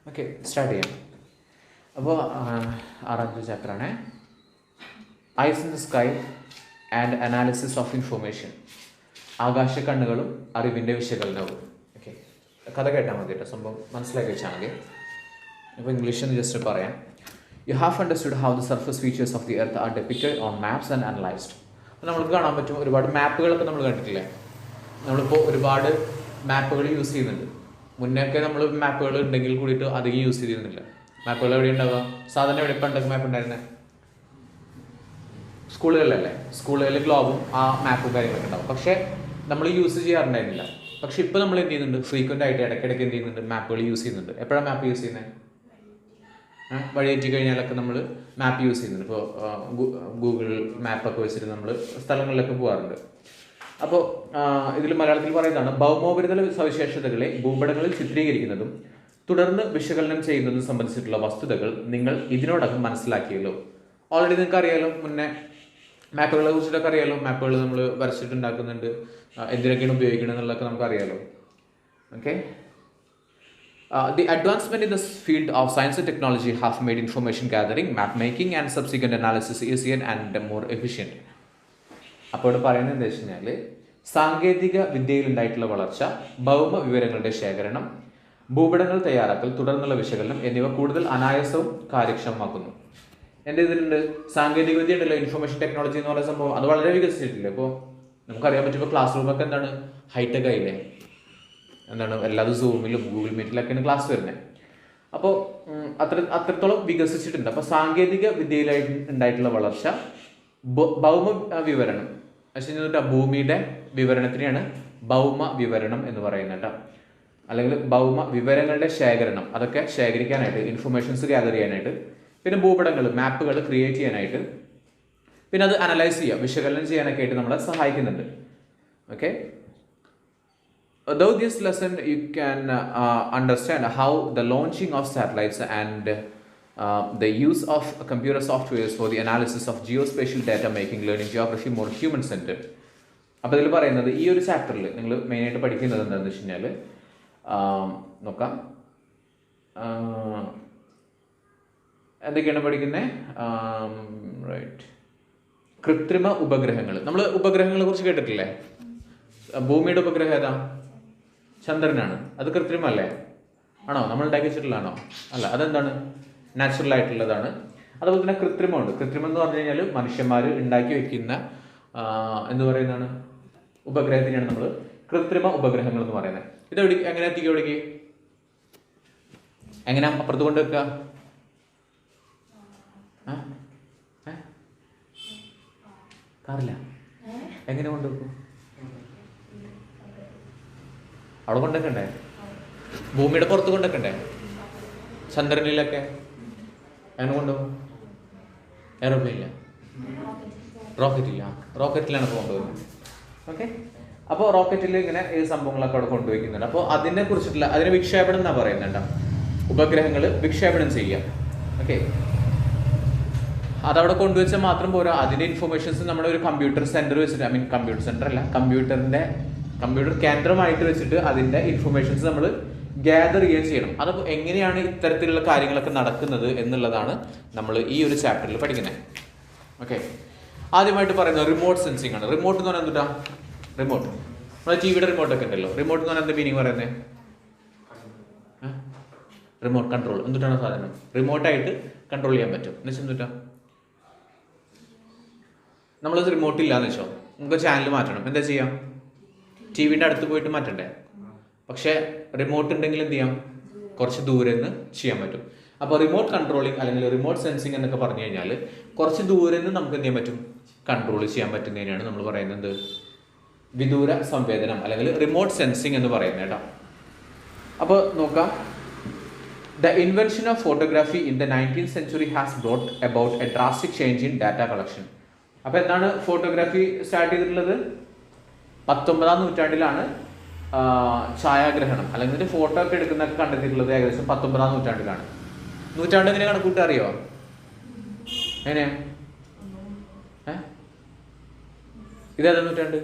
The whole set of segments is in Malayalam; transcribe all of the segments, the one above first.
ഓക്കെ, സ്റ്റാർട്ട് ചെയ്യാം. അപ്പോൾ ആറാമത്തെ ചാപ്റ്ററാണ് eyes in the sky and analysis of information. ആകാശക്കണ്ണുകളും അറിവിൻ്റെ വിശകലനവും. ഓക്കെ, കഥ കേട്ടാൽ മതി കേട്ടോ, സംഭവം മനസ്സിലാക്കി വെച്ചാൽ മതി. ഇപ്പോൾ ഇംഗ്ലീഷിൽ ജസ്റ്റ് പറയാം. You have understood how the surface features of the earth are depicted on maps and analysed. അപ്പോൾ നമുക്ക് കാണാൻ പറ്റും, ഒരുപാട് മാപ്പുകളൊക്കെ നമ്മൾ കണ്ടിട്ടില്ലേ. നമ്മളിപ്പോൾ ഒരുപാട് മാപ്പുകൾ യൂസ് ചെയ്യുന്നുണ്ട്. മുന്നേയൊക്കെ നമ്മൾ മാപ്പുകൾ ഉണ്ടെങ്കിൽ കൂടിയിട്ട് അധികം യൂസ് ചെയ്തിരുന്നില്ല. മാപ്പുകൾ എവിടെ ഉണ്ടാവുക? സാധാരണ എവിടെ പണ്ടൊക്കെ മാപ്പ് ഉണ്ടായിരുന്നത്? സ്കൂളുകളിലല്ലേ. സ്കൂളുകളിൽ ഗ്ലോബും ആ മാപ്പും കാര്യങ്ങളൊക്കെ ഉണ്ടാവും. പക്ഷേ നമ്മൾ യൂസ് ചെയ്യാറുണ്ടായിരുന്നില്ല. പക്ഷേ ഇപ്പോൾ നമ്മൾ എന്ത് ചെയ്യുന്നുണ്ട്? ഫ്രീക്വൻ്റ് ആയിട്ട് ഇടയ്ക്കിടയ്ക്ക് എന്ത് ചെയ്യുന്നുണ്ട്? മാപ്പുകൾ യൂസ് ചെയ്യുന്നുണ്ട്. എപ്പോഴാണ് മാപ്പ് യൂസ് ചെയ്യുന്നത്? വഴി തെറ്റി കഴിഞ്ഞാലൊക്കെ നമ്മൾ മാപ്പ് യൂസ് ചെയ്യുന്നുണ്ട്. ഇപ്പോൾ ഗൂഗിൾ മാപ്പൊക്കെ വെച്ചിട്ട് നമ്മൾ സ്ഥലങ്ങളിലൊക്കെ പോകാറുണ്ട്. അപ്പോൾ ഇതിൽ മലയാളത്തിൽ പറയുന്നതാണ്, ഭൗമോപരിതല സവിശേഷതകളെ ഭൂപടങ്ങളിൽ ചിത്രീകരിക്കുന്നതും തുടർന്ന് വിശകലനം ചെയ്യുന്നതും സംബന്ധിച്ചിട്ടുള്ള വസ്തുതകൾ നിങ്ങൾ ഇതിനോടകം മനസ്സിലാക്കിയല്ലോ. ഓൾറെഡി നിങ്ങൾക്ക് അറിയാലോ, മുന്നേ മാപ്പുകളെ കുറിച്ചിട്ടൊക്കെ അറിയാലോ. മാപ്പുകൾ നമ്മൾ വരച്ചിട്ടുണ്ടാക്കുന്നുണ്ട്, എന്തിനൊക്കെയാണ് ഉപയോഗിക്കുന്നത് എന്നുള്ളതൊക്കെ നമുക്ക് അറിയാലോ. Okay, the advancement in the field of science and technology have made information gathering, map making and subsequent analysis easier and more efficient. അപ്പോൾ ഇവിടെ പറയുന്നത് എന്താ വെച്ച് കഴിഞ്ഞാൽ, സാങ്കേതിക വിദ്യയിലുണ്ടായിട്ടുള്ള വളർച്ച ഭൗമ വിവരങ്ങളുടെ ശേഖരണം, ഭൂപടങ്ങൾ തയ്യാറാക്കൽ, തുടർന്നുള്ള വിശകലനം എന്നിവ കൂടുതൽ അനായാസവും കാര്യക്ഷമമാക്കുന്നു. എൻ്റെ ഇതിലുണ്ട് സാങ്കേതിക വിദ്യ ഉണ്ടല്ലോ, ഇൻഫർമേഷൻ ടെക്നോളജി എന്ന് പറയുന്ന സംഭവം, അത് വളരെ വികസിച്ചിട്ടില്ല. ഇപ്പോൾ നമുക്കറിയാൻ പറ്റും, ഇപ്പോൾ ക്ലാസ് റൂമൊക്കെ എന്താണ് ഹൈടെക് ആയില്ലേ. എന്താണ് എല്ലാതും സൂമിലും ഗൂഗിൾ മീറ്റിലൊക്കെയാണ് ക്ലാസ് വരുന്നത്. അപ്പോൾ അത്രത്തോളം വികസിച്ചിട്ടുണ്ട്. അപ്പോൾ സാങ്കേതിക വിദ്യയിലായി ഉണ്ടായിട്ടുള്ള വളർച്ച ഭൗമ വിവരണം വെച്ചിട്ട് ഭൂമിയുടെ വിവരണത്തിനെയാണ് ഭൗമ വിവരണം എന്ന് പറയുന്നത് കേട്ടോ. അല്ലെങ്കിൽ ഭൗമ വിവരങ്ങളുടെ ശേഖരണം, അതൊക്കെ ശേഖരിക്കാനായിട്ട്, ഇൻഫർമേഷൻസ് ഗ്യാദർ ചെയ്യാനായിട്ട്, പിന്നെ ഭൂപടങ്ങൾ മാപ്പുകൾ ക്രിയേറ്റ് ചെയ്യാനായിട്ട്, പിന്നെ അത് അനലൈസ് ചെയ്യുക, വിശകലനം ചെയ്യാനൊക്കെ ആയിട്ട് നമ്മളെ സഹായിക്കുന്നുണ്ട്. Okay, though this lesson you can understand how the launching of satellites and the use of computer softwares for the analysis of geospatial data making learning geography more human centered. അപ്പോൾ ഇതിൽ പറയുന്നത്, ഈ ഒരു ചാപ്റ്ററിൽ നിങ്ങൾ മെയിനായിട്ട് പഠിക്കുന്നത് എന്താണെന്ന് വെച്ച് കഴിഞ്ഞാൽ, നോക്കാം എന്തൊക്കെയാണ് പഠിക്കുന്നത്. റൈറ്റ്, കൃത്രിമ ഉപഗ്രഹങ്ങൾ. നമ്മൾ ഉപഗ്രഹങ്ങളെ കുറിച്ച് കേട്ടിട്ടില്ലേ? ഭൂമിയുടെ ഉപഗ്രഹം ഏതാ? ചന്ദ്രനാണ്. അത് കൃത്രിമല്ലേ? ആണോ? നമ്മൾ ഉണ്ടാക്കി വെച്ചിട്ടുള്ളതാണോ? അല്ല, അതെന്താണ്? നാച്ചുറൽ ആയിട്ടുള്ളതാണ്. അതുപോലെ തന്നെ കൃത്രിമമുണ്ട്. കൃത്രിമം എന്ന് പറഞ്ഞു കഴിഞ്ഞാൽ മനുഷ്യന്മാർ ഉണ്ടാക്കി വെക്കുന്ന എന്ന് പറയുന്നതാണ് ഉപഗ്രഹത്തിനാണ് നമ്മൾ കൃത്രിമ ഉപഗ്രഹങ്ങൾ എന്ന് പറയുന്നത്. ഇത് എങ്ങനെ എത്തിക്കുക? എവിടേക്ക്? എങ്ങനെ അപ്പുറത്ത് കൊണ്ട് വെക്കുക? കാറില്ല. എങ്ങനെ കൊണ്ടുവെക്കും? അവിടെ കൊണ്ടൊക്കെ ഭൂമിയുടെ പുറത്ത് കൊണ്ടൊക്കെ ചന്ദ്രനിലൊക്കെ അങ്ങനെ കൊണ്ടുപോകും. എയറോപ്ലെയിനില്ല, റോക്കറ്റില്ല. റോക്കറ്റിലാണ് കൊണ്ടുപോകുന്നത്. ഓക്കെ, അപ്പോൾ റോക്കറ്റിൽ ഇങ്ങനെ ഈ സംഭവങ്ങളൊക്കെ അവിടെ കൊണ്ടുവയ്ക്കുന്നുണ്ട്. അപ്പോൾ അതിനെ കുറിച്ചിട്ടുള്ള, അതിന് വിക്ഷേപണം എന്നാ പറയുന്നുണ്ട്. ഉപഗ്രഹങ്ങൾ വിക്ഷേപണം ചെയ്യുക. ഓക്കെ, അതവിടെ കൊണ്ടുവച്ചാൽ മാത്രം പോരാ, അതിൻ്റെ ഇൻഫർമേഷൻസ് നമ്മുടെ ഒരു കമ്പ്യൂട്ടർ സെൻറ്റർ വെച്ചിട്ട്, കമ്പ്യൂട്ടർ സെൻറ്റർ അല്ല, കമ്പ്യൂട്ടർ കേന്ദ്രമായിട്ട് വെച്ചിട്ട് അതിൻ്റെ ഇൻഫർമേഷൻസ് നമ്മൾ ഗ്യാദർ ചെയ്യുകയും ചെയ്യണം. അതപ്പോൾ എങ്ങനെയാണ് ഇത്തരത്തിലുള്ള കാര്യങ്ങളൊക്കെ നടക്കുന്നത് എന്നുള്ളതാണ് നമ്മൾ ഈ ഒരു ചാപ്റ്ററിൽ പഠിക്കുന്നത്. ഓക്കെ, ആദ്യമായിട്ട് പറയുന്നത് റിമോട്ട് സെൻസിങ് ആണ്. റിമോട്ട് എന്ന് പറഞ്ഞാൽ എന്തുട്ടാ? റിമോട്ട് നമ്മുടെ ടിവിയുടെ റിമോട്ടൊക്കെ ഉണ്ടല്ലോ. റിമോട്ട് എന്ന് പറഞ്ഞാൽ എന്താ മീനിങ് പറയുന്നത്? Remote control. എന്തുട്ടാണ് സാധനം? റിമോട്ടായിട്ട് കൺട്രോൾ ചെയ്യാൻ പറ്റും എന്ന് വെച്ചാൽ എന്തുട്ടാ? നമ്മൾ റിമോട്ട് ഇല്ലാന്ന് വെച്ചോ, നമുക്ക് ചാനൽ മാറ്റണം, എന്താ ചെയ്യാം? ടിവിൻ്റെ അടുത്ത് പോയിട്ട് മാറ്റണ്ടേ? പക്ഷേ റിമോട്ട് ഉണ്ടെങ്കിൽ എന്ത് ചെയ്യാം? കുറച്ച് ദൂരെ നിന്ന് ചെയ്യാൻ പറ്റും. അപ്പോൾ റിമോട്ട് കൺട്രോളിങ് അല്ലെങ്കിൽ റിമോട്ട് സെൻസിങ് എന്നൊക്കെ പറഞ്ഞു കഴിഞ്ഞാൽ കുറച്ച് ദൂരെ നിന്ന് നമുക്ക് എന്ത് ചെയ്യാൻ പറ്റും? കൺട്രോൾ ചെയ്യാൻ പറ്റുന്നതിനാണ് നമ്മൾ പറയുന്നത് വിദൂര സംവേദനം അല്ലെങ്കിൽ റിമോട്ട് സെൻസിങ് എന്ന് പറയുന്നത് കേട്ടോ. അപ്പോൾ നോക്കാം. The invention of photography in the 19th century has brought about a drastic change in data collection. അപ്പോൾ എന്താണ് ഫോട്ടോഗ്രാഫി സ്റ്റാർട്ട് ചെയ്തിട്ടുള്ളത്? 19ാം നൂറ്റാണ്ടിലാണ് ഛായാഗ്രഹണം അല്ലെങ്കിൽ ഫോട്ടോ ഒക്കെ എടുക്കുന്നതൊക്കെ കണ്ടെത്തിയിട്ടുള്ളത്. ഏകദേശം 19ാം നൂറ്റാണ്ടിലാണ്. നൂറ്റാണ്ട് എങ്ങനെ കണക്കൂട്ടാ അറിയോ? എങ്ങനെയാ? ഇതേതാ നൂറ്റാണ്ട്?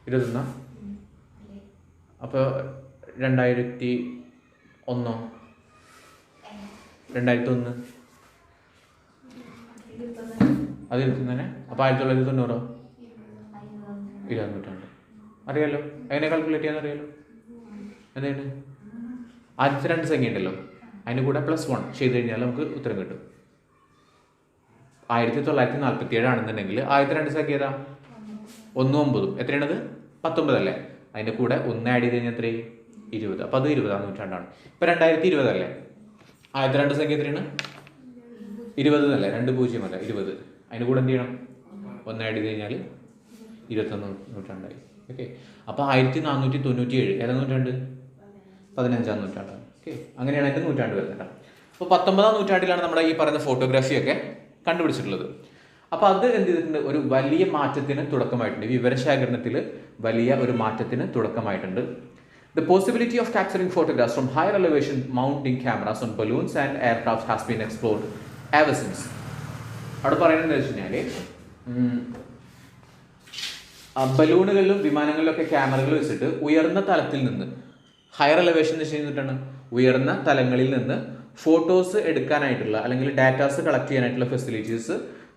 21. അപ്പോൾ 2000 ഒന്നോ 2001 അത് 20 തന്നെ. അപ്പോൾ 1990 20 നൂറ്റാണ്ട് അറിയാലോ. എങ്ങനെ കാൽക്കുലേറ്റ് ചെയ്യാൻ അറിയാലോ. എന്താണ് ആദ്യത്തെ 2 സംഖ്യ ഉണ്ടല്ലോ, അതിന് കൂടെ +1 ചെയ്ത് കഴിഞ്ഞാൽ നമുക്ക് ഉത്തരം കിട്ടും. 1947 ആണെന്നുണ്ടെങ്കിൽ ആദ്യത്തെ 2 സംഖ്യ ഏതാ? 1 9 എത്രയാണത്? 19 അല്ലേ. അതിൻ്റെ കൂടെ 1 ആഡ് ചെയ്ത് കഴിഞ്ഞാൽ എത്രയും 20. അപ്പോൾ അത് 20-ാം നൂറ്റാണ്ടാണ്. ഇപ്പോൾ 2020 അല്ലേ. ആദ്യത്തെ 2 സംഖ്യ എത്രയാണ്? 20 എന്നല്ലേ. 20 അല്ല 20. അതിന് കൂടെ എന്ത് ചെയ്യണം? 1 ആഡ് ചെയ്ത് കഴിഞ്ഞാൽ 21 നൂറ്റാണ്ടായി. ഓക്കെ. അപ്പോൾ 1497 ഏതാ നൂറ്റാണ്ട്? 15-ാം നൂറ്റാണ്ടാണ്. ഓക്കെ. അങ്ങനെയാണ് അതിൻ്റെ നൂറ്റാണ്ട് വരുന്നത്. അപ്പോൾ 19-ാം നൂറ്റാണ്ടിലാണ് നമ്മുടെ ഈ പറയുന്ന ഫോട്ടോഗ്രാഫിയൊക്കെ കണ്ടുപിടിച്ചിട്ടുള്ളത്. അപ്പോൾ അത് എന്ത് ചെയ്തിട്ടുണ്ട്? ഒരു വലിയ മാറ്റത്തിന് തുടക്കമായിട്ടുണ്ട്. വിവരശേഖരണത്തിൽ വലിയ ഒരു മാറ്റത്തിന് തുടക്കമായിട്ടുണ്ട്. The possibility of capturing photographs from higher elevation mounting cameras on balloons and aircraft has been explored ever since. അവിടെ പറയുന്നത് എന്താ വെച്ച് കഴിഞ്ഞാൽ ബലൂണുകളിലും വിമാനങ്ങളിലൊക്കെ ക്യാമറകൾ വെച്ചിട്ട് ഉയർന്ന തലത്തിൽ നിന്ന്, ഹയർ എലവേഷൻ എന്ന് വെച്ച് കഴിഞ്ഞിട്ടാണ് ഉയർന്ന തലങ്ങളിൽ നിന്ന് ഫോട്ടോസ് എടുക്കാനായിട്ടുള്ള അല്ലെങ്കിൽ ഡാറ്റാസ് കളക്ട് ചെയ്യാനായിട്ടുള്ള ഫെസിലിറ്റീസ്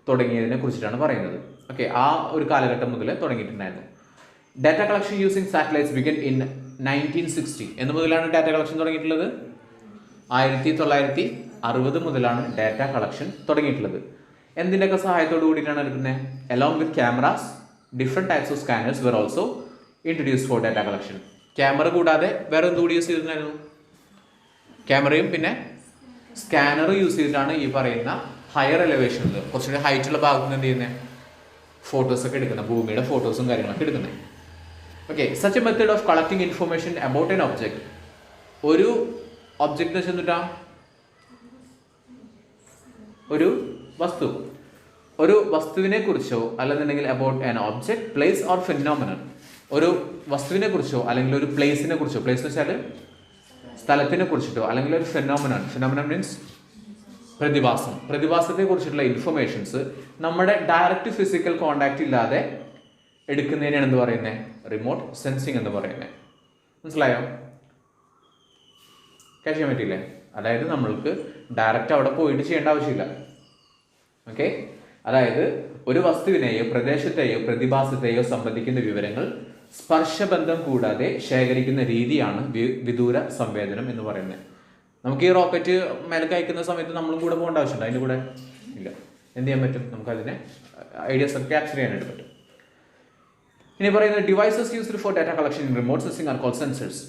തുടങ്ങിയതിനെ കുറിച്ചിട്ടാണ് പറയുന്നത്. ഓക്കെ. ആ ഒരു കാലഘട്ടം മുതൽ തുടങ്ങിയിട്ടുണ്ടായിരുന്നു. Data collection using satellites began in 1960. എന്ന് മുതലാണ് ഡാറ്റ കളക്ഷൻ തുടങ്ങിയിട്ടുള്ളത്? 1960 മുതലാണ് ഡാറ്റ കളക്ഷൻ തുടങ്ങിയിട്ടുള്ളത്. എന്തിൻ്റെയൊക്കെ സഹായത്തോട് കൂടിയിട്ടാണ് എടുക്കുന്നത്? Along with cameras, different types of scanners were also introduced for data collection. Camera കൂടാതെ വേറെ എന്തുകൂടി യൂസ് ചെയ്തിട്ടുണ്ടായിരുന്നു? ക്യാമറയും പിന്നെ സ്കാനർ യൂസ് ചെയ്തിട്ടാണ് ഈ പറയുന്ന ഹയർ എലവേഷനിൽ കുറച്ചുകൂടി ഹൈറ്റുള്ള ഭാഗത്ത് നിന്ന് എന്ത് ചെയ്യുന്നത്? ഫോട്ടോസൊക്കെ എടുക്കുന്നത്, ഭൂമിയുടെ ഫോട്ടോസും കാര്യങ്ങളൊക്കെ എടുക്കുന്നത്. Okay. Such A method of collecting information about N object. ഒരു ഒബ്ജക്റ്റ് എന്ന് വെച്ചിട്ടാ ഒരു വസ്തു, ഒരു വസ്തുവിനെ കുറിച്ചോ അല്ലെന്നുണ്ടെങ്കിൽ about an object, place or phenomenon. ഒരു വസ്തുവിനെ കുറിച്ചോ അല്ലെങ്കിൽ ഒരു പ്ലേസിനെ കുറിച്ചോ, പ്ലേസ് എന്ന് വെച്ചാൽ സ്ഥലത്തിനെ കുറിച്ചിട്ടോ, അല്ലെങ്കിൽ ഒരു ഫിനോമിനൻ, ഫിനോമിനൻ മീൻസ് പ്രതിഭാസം, പ്രതിഭാസത്തെ കുറിച്ചിട്ടുള്ള ഇൻഫർമേഷൻസ് നമ്മുടെ ഡയറക്റ്റ് ഫിസിക്കൽ കോണ്ടാക്ട് ഇല്ലാതെ എടുക്കുന്നതിനാണ് എന്ത് പറയുന്നത്? റിമോട്ട് സെൻസിങ് എന്ന് പറയുന്നത്. മനസ്സിലായോ? ക്യാച്ച് ചെയ്യാൻ പറ്റിയില്ലേ? അതായത് നമ്മൾക്ക് ഡയറക്റ്റ് അവിടെ പോയിട്ട് ചെയ്യേണ്ട ആവശ്യമില്ല. ഓക്കെ. അതായത് ഒരു വസ്തുവിനെയോ പ്രദേശത്തെയോ പ്രതിഭാസത്തെയോ സംബന്ധിക്കുന്ന വിവരങ്ങൾ സ്പർശബന്ധം കൂടാതെ ശേഖരിക്കുന്ന രീതിയാണ് വിദൂര സംവേദനം എന്ന് പറയുന്നത്. നമുക്ക് ഈ റോക്കറ്റ് മേലേക്ക് അയക്കുന്ന സമയത്ത് നമ്മളും കൂടെ പോകേണ്ട ആവശ്യമുണ്ട്? അതിൻ്റെ കൂടെ ഇല്ല. എന്ത് ചെയ്യാൻ പറ്റും? നമുക്കതിനെ ഐഡിയാസ് ഒക്കെ ക്യാപ്ചർ ചെയ്യാനായിട്ട് പറ്റും. ഇനി പറയുന്നത് devices used for data collection in remote sensing are called sensors.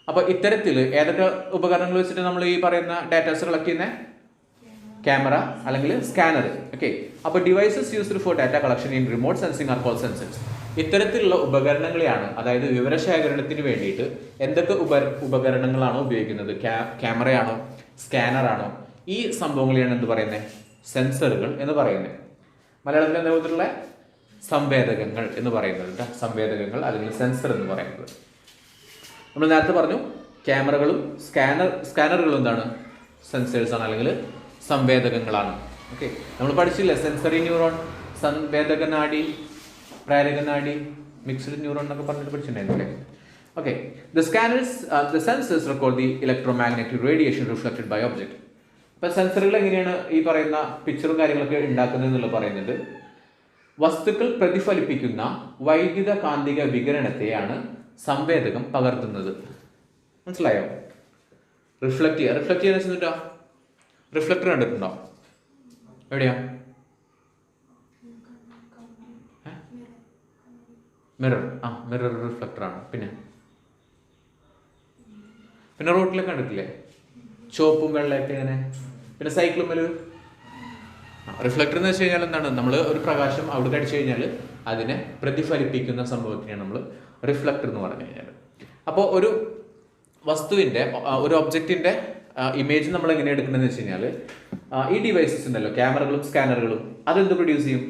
അപ്പോൾ ഇത്തരത്തിൽ ഏതൊക്കെ ഉപകരണങ്ങൾ വെച്ചിട്ട് നമ്മൾ ഈ പറയുന്ന ഡാറ്റാസ് കളക്ട് ചെയ്യുന്നത്? ക്യാമറ അല്ലെങ്കിൽ സ്കാനർ. ഓക്കെ. അപ്പോൾ devices used for data collection in remote sensing are called sensors. ഇത്തരത്തിലുള്ള ഉപകരണങ്ങളെയാണ്, അതായത് വിവരശേഖരണത്തിന് വേണ്ടിയിട്ട് എന്തൊക്കെ ഉപകരണങ്ങളാണോ ഉപയോഗിക്കുന്നത്, ക്യാമറയാണോ സ്കാനറാണോ, ഈ സംഭവങ്ങളെയാണ് എന്ത് പറയുന്നത്? സെൻസറുകൾ എന്ന് പറയുന്നത്. മലയാളത്തിൽ എന്താ വിധത്തിലുള്ള സംവേദകങ്ങൾ എന്ന് പറയുന്നത്. സംവേദകങ്ങൾ അല്ലെങ്കിൽ സെൻസർ എന്ന് പറയുന്നത്. നമ്മൾ നേരത്തെ പറഞ്ഞു ക്യാമറകളും സ്കാനറുകളും എന്താണ്? സെൻസേഴ്സാണ് അല്ലെങ്കിൽ സംവേദകങ്ങളാണ്. ഓക്കെ. നമ്മൾ പഠിച്ചില്ലേ സെൻസറി ന്യൂറോൺ, സംവേദക നാഡി, പ്രേരക നാഡി, മിക്സ്ഡ് ന്യൂറോൺ എന്നൊക്കെ പറഞ്ഞിട്ട് പഠിച്ചിട്ടുണ്ടായിരുന്നില്ലേ? Okay. The sensors record the electromagnetic radiation reflected by object. അപ്പോൾ സെൻസറുകൾ എങ്ങനെയാണ് ഈ പറയുന്ന പിക്ചറും കാര്യങ്ങളൊക്കെ ഉണ്ടാക്കുന്നത് എന്നുള്ളത് പറയുന്നത്? വസ്തുക്കൾ പ്രതിഫലിപ്പിക്കുന്ന വൈദ്യുത കാന്തിക വികിരണത്തെയാണ് സംവേദകം പകർത്തുന്നത്. മനസ്സിലായോ? റിഫ്ലക്ട് ചെയ്യാൻ വെച്ചിട്ടുണ്ടോ? റിഫ്ലക്ടർ കണ്ടിട്ടുണ്ടോ? എവിടെയാ? മിറർ. മിറർ റിഫ്ലക്ടറാണ്. പിന്നെ റോട്ടിലൊക്കെ കണ്ടിട്ടില്ലേ? ചുവപ്പും വെള്ളയൊക്കെ ഇങ്ങനെ. പിന്നെ സൈക്കിളും റിഫ്ലക്ടർ എന്ന് വെച്ച് കഴിഞ്ഞാൽ എന്താണ്? നമ്മൾ ഒരു പ്രകാശം അവിടെ അടിച്ചു കഴിഞ്ഞാൽ അതിനെ പ്രതിഫലിപ്പിക്കുന്ന സംഭവത്തിനെയാണ് നമ്മൾ റിഫ്ലക്ടർ എന്ന് പറഞ്ഞു കഴിഞ്ഞാൽ. അപ്പോൾ ഒരു വസ്തുവിൻ്റെ, ഒരു ഒബ്ജക്റ്റിൻ്റെ ഇമേജ് നമ്മൾ എങ്ങനെ എടുക്കണമെന്ന് വെച്ച് കഴിഞ്ഞാൽ ഈ ഡിവൈസസ് ഉണ്ടല്ലോ, ക്യാമറകളും സ്കാനറുകളും, അതെന്ത് പ്രൊഡ്യൂസ് ചെയ്യും?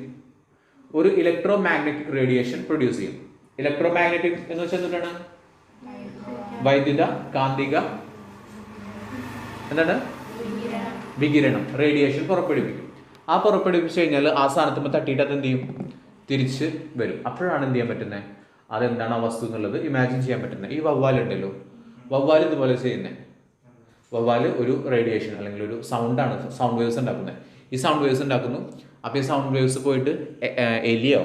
ഒരു ഇലക്ട്രോ മാഗ്നറ്റിക് റേഡിയേഷൻ പ്രൊഡ്യൂസ് ചെയ്യും. ഇലക്ട്രോ മാഗ്നറ്റിക് എന്ന് വെച്ചാൽ എന്താണ്? വൈദ്യുത കാന്തിക എന്താണ്? വികിരണം, റേഡിയേഷൻ പുറപ്പെടുവിക്കും. ആ പുറപ്പെടുവിച്ച് കഴിഞ്ഞാൽ ആ സ്ഥാനത്തുമ്പോൾ തട്ടിയിട്ട് അത് എന്ത് ചെയ്യും? തിരിച്ച് വരും. അപ്പോഴാണ് എന്ത് ചെയ്യാൻ പറ്റുന്നത്? അതെന്താണ് ആ വസ്തു എന്നുള്ളത് ഇമാജിൻ ചെയ്യാൻ പറ്റുന്നത്. ഈ വവ്വാലുണ്ടല്ലോ, വവ്വാൽ ഇതുപോലെ ചെയ്യുന്നത്. വവ്വാല് ഒരു റേഡിയേഷൻ അല്ലെങ്കിൽ ഒരു സൗണ്ടാണ്, സൗണ്ട് വേവ്സ് ഉണ്ടാക്കുന്നത്. ഈ സൗണ്ട് വേവ്സ് ഉണ്ടാക്കുന്നു. അപ്പോൾ ഈ സൗണ്ട് വേവ്സ് പോയിട്ട് എലിയോ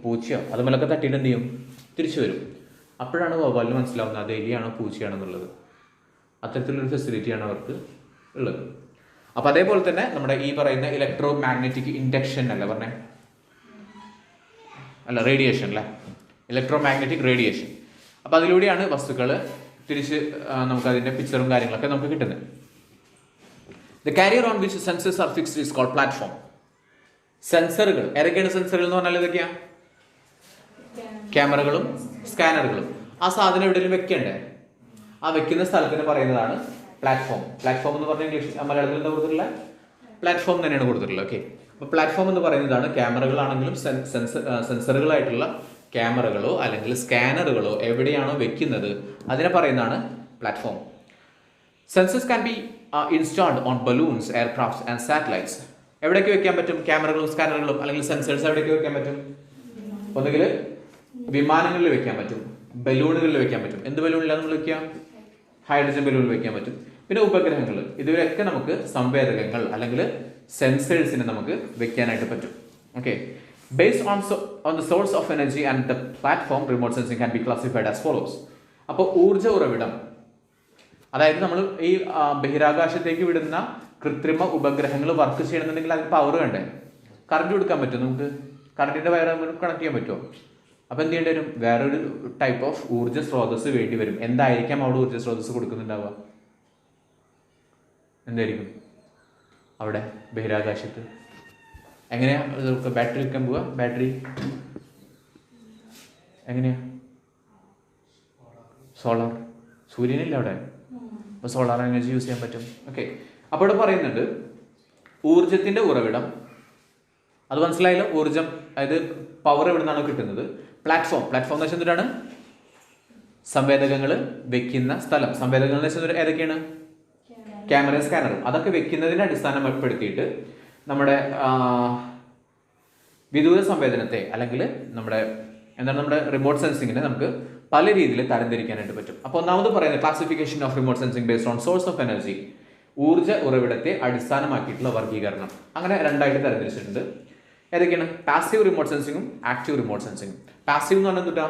പൂച്ചയോ അതുപോലൊക്കെ തട്ടിയിട്ട് എന്ത് ചെയ്യും, തിരിച്ചു വരും. അപ്പോഴാണ് വവ്വാലിന് മനസ്സിലാവുന്നത് അത് എലിയാണോ പൂച്ചയാണെന്നുള്ളത്. അത്തരത്തിലുള്ളൊരു ഫെസിലിറ്റിയാണ് അവർക്ക് ഉള്ളത്. അപ്പോൾ അതേപോലെ തന്നെ നമ്മുടെ ഈ പറയുന്ന ഇലക്ട്രോ മാഗ്നറ്റിക് ഇൻഡക്ഷൻ അല്ല പറഞ്ഞേ, അല്ല റേഡിയേഷൻ അല്ലേ, ഇലക്ട്രോ മാഗ്നറ്റിക് റേഡിയേഷൻ. അപ്പോൾ അതിലൂടെയാണ് വസ്തുക്കൾ തിരിച്ച് നമുക്കതിൻ്റെ പിക്ചറും കാര്യങ്ങളൊക്കെ നമുക്ക് കിട്ടുന്നത്. The carrier on which sensors are fixed is called platform. സെൻസറുകൾ ഏതൊക്കെയാണ്? സെൻസറുകൾ എന്ന് പറഞ്ഞാൽ ഏതൊക്കെയാണ്? ക്യാമറകളും സ്കാനറുകളും. ആ സാധനം എവിടെയെങ്കിലും വെക്കണ്ടേ? ആ വെക്കുന്ന സ്ഥലത്തിന് പറയുന്നതാണ് പ്ലാറ്റ്ഫോം. പ്ലാറ്റ്ഫോം എന്ന് പറഞ്ഞാൽ ഇംഗ്ലീഷ് മലയാളത്തിൽ എന്താ കൊടുത്തിട്ടുള്ള? പ്ലാറ്റ്ഫോം തന്നെയാണ് കൊടുത്തിട്ടുള്ളത്. ഓക്കെ, അപ്പോൾ പ്ലാറ്റ്ഫോം എന്ന് പറയുന്നതാണ് ക്യാമറകളാണെങ്കിലും സെൻസറുകളായിട്ടുള്ള ക്യാമറകളോ അല്ലെങ്കിൽ സ്കാനറുകളോ എവിടെയാണോ വെക്കുന്നത് അതിനെ പറയുന്നതാണ് platform. Sensors can be installed on balloons, aircrafts and satellites. എവിടേക്ക് വെക്കാൻ പറ്റും? ക്യാമറകളും സ്കാനറുകളും അല്ലെങ്കിൽ സെൻസേഴ്സ് എവിടേക്ക് വെക്കാൻ പറ്റും? ഒന്നുകിൽ വിമാനങ്ങളിൽ വെക്കാൻ പറ്റും, ബലൂണുകളിൽ വെക്കാൻ പറ്റും. എന്ത് ബലൂണിലാണ് നമ്മൾ വെക്കുക? ഹൈഡ്രജൻ ബലൂണിൽ വെക്കാൻ പറ്റും. പിന്നെ ഉപഗ്രഹങ്ങൾ, ഇതിലൊക്കെ നമുക്ക് സംവേദകങ്ങൾ അല്ലെങ്കിൽ സെൻസേഴ്സിനെ നമുക്ക് വെക്കാനായിട്ട് പറ്റും. Okay, based on the source of energy and the platform, remote sensing can be classified as follows. അപ്പോൾ ഊർജ്ജ ഉറവിടം, അതായത് നമ്മൾ ഈ ബഹിരാകാശത്തേക്ക് വിടുന്ന കൃത്രിമ ഉപഗ്രഹങ്ങൾ വർക്ക് ചെയ്യണമെന്നുണ്ടെങ്കിൽ അതിന് പവർ വേണ്ടേ? കറണ്ട് കൊടുക്കാൻ പറ്റും നമുക്ക്? കറണ്ടിൻ്റെ വയർ കണക്ട് ചെയ്യാൻ പറ്റുമോ? അപ്പോൾ എന്ത് ചെയ്യേണ്ടി വരും? വേറൊരു ടൈപ്പ് ഓഫ് ഊർജ്ജ സ്രോതസ് വേണ്ടി വരും. എന്തായിരിക്കാം അവിടെ ഊർജ്ജ സ്രോതസ് കൊടുക്കുന്നുണ്ടാവുക? എന്തായിരിക്കും അവിടെ ബഹിരാകാശത്ത്? എങ്ങനെയാ ബാറ്ററി വെക്കാൻ പോവുക? ബാറ്ററി എങ്ങനെയാ? സോളാർ. സൂര്യനില്ല അവിടെ, അപ്പോൾ സോളാർ എനർജി യൂസ് ചെയ്യാൻ പറ്റും. ഓക്കെ, അപ്പോൾ ഇവിടെ പറയുന്നുണ്ട് ഊർജത്തിൻ്റെ ഉറവിടം. അത് മനസ്സിലായല്ലോ? ഊർജം, അതായത് പവർ എവിടെ നിന്നാണോ കിട്ടുന്നത്? പ്ലാറ്റ്ഫോം. പ്ലാറ്റ്ഫോം എന്ന് വെച്ചാൽ എന്താണ്? സംവേദകങ്ങൾ വെക്കുന്ന സ്ഥലം. സംവേദകങ്ങൾ എന്ന് വെച്ചാൽ ഏതൊക്കെയാണ്? ക്യാമറയും സ്കാനറും. അതൊക്കെ വെക്കുന്നതിനെ അടിസ്ഥാനപ്പെടുത്തിയിട്ട് നമ്മുടെ വിദൂര സംവേദനത്തെ അല്ലെങ്കിൽ നമ്മുടെ റിമോട്ട് സെൻസിങ്ങിനെ നമുക്ക് പല രീതിയിൽ തരംതിരിക്കാനായിട്ട് പറ്റും. അപ്പോൾ ഒന്നാമത് പറയുന്നത് classification of remote sensing based on source of energy. ഊർജ്ജ ഉറവിടത്തെ അടിസ്ഥാനമാക്കിയിട്ടുള്ള വർഗീകരണം. അങ്ങനെ രണ്ടായിട്ട് തരംതിരിച്ചിട്ടുണ്ട്. ഏതൊക്കെയാണ്? പാസീവ് റിമോട്ട് സെൻസിങ്ങും ആക്റ്റീവ് റിമോട്ട് സെൻസിങ്ങും. പാസീവ് എന്ന് പറഞ്ഞാൽ എന്തുട്ടാ?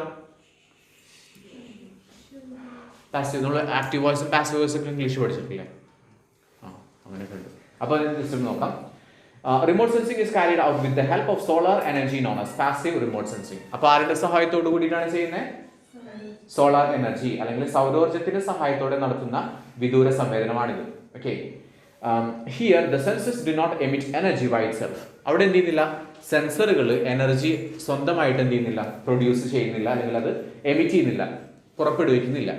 പാസീവ് നമ്മൾ ആക്റ്റീവ് വോയിസും പാസീവ് വോയിസും ഒക്കെ ഇംഗ്ലീഷ് പഠിച്ചിട്ടില്ലേ? അങ്ങനെയൊക്കെ ഉണ്ട്. അപ്പോൾ ജസ്റ്റ് നോക്കാം. Remote sensing is carried out with the help of solar energy known as passive remote sensing. അപ്പോൾ ആരുടെ സഹായത്തോടു കൂടിയിട്ടാണ് ചെയ്യുന്നത്? സോളാർ എനർജി അല്ലെങ്കിൽ സൗരോർജ്ജത്തിന്റെ സഹായത്തോടെ നടത്തുന്ന വിദൂര സംവേദനമാണിത്. Okay, here the sensors do not emit energy by itself. അവിടെ എന്ത് ചെയ്യുന്നില്ല? സെൻസറുകൾ എനർജി സ്വന്തമായിട്ട് എന്ത് ചെയ്യുന്നില്ല? പ്രൊഡ്യൂസ് ചെയ്യുന്നില്ല, അല്ലെങ്കിൽ അത് എമിറ്റ് ചെയ്യുന്നില്ല, പുറപ്പെടുവിക്കുന്നില്ല.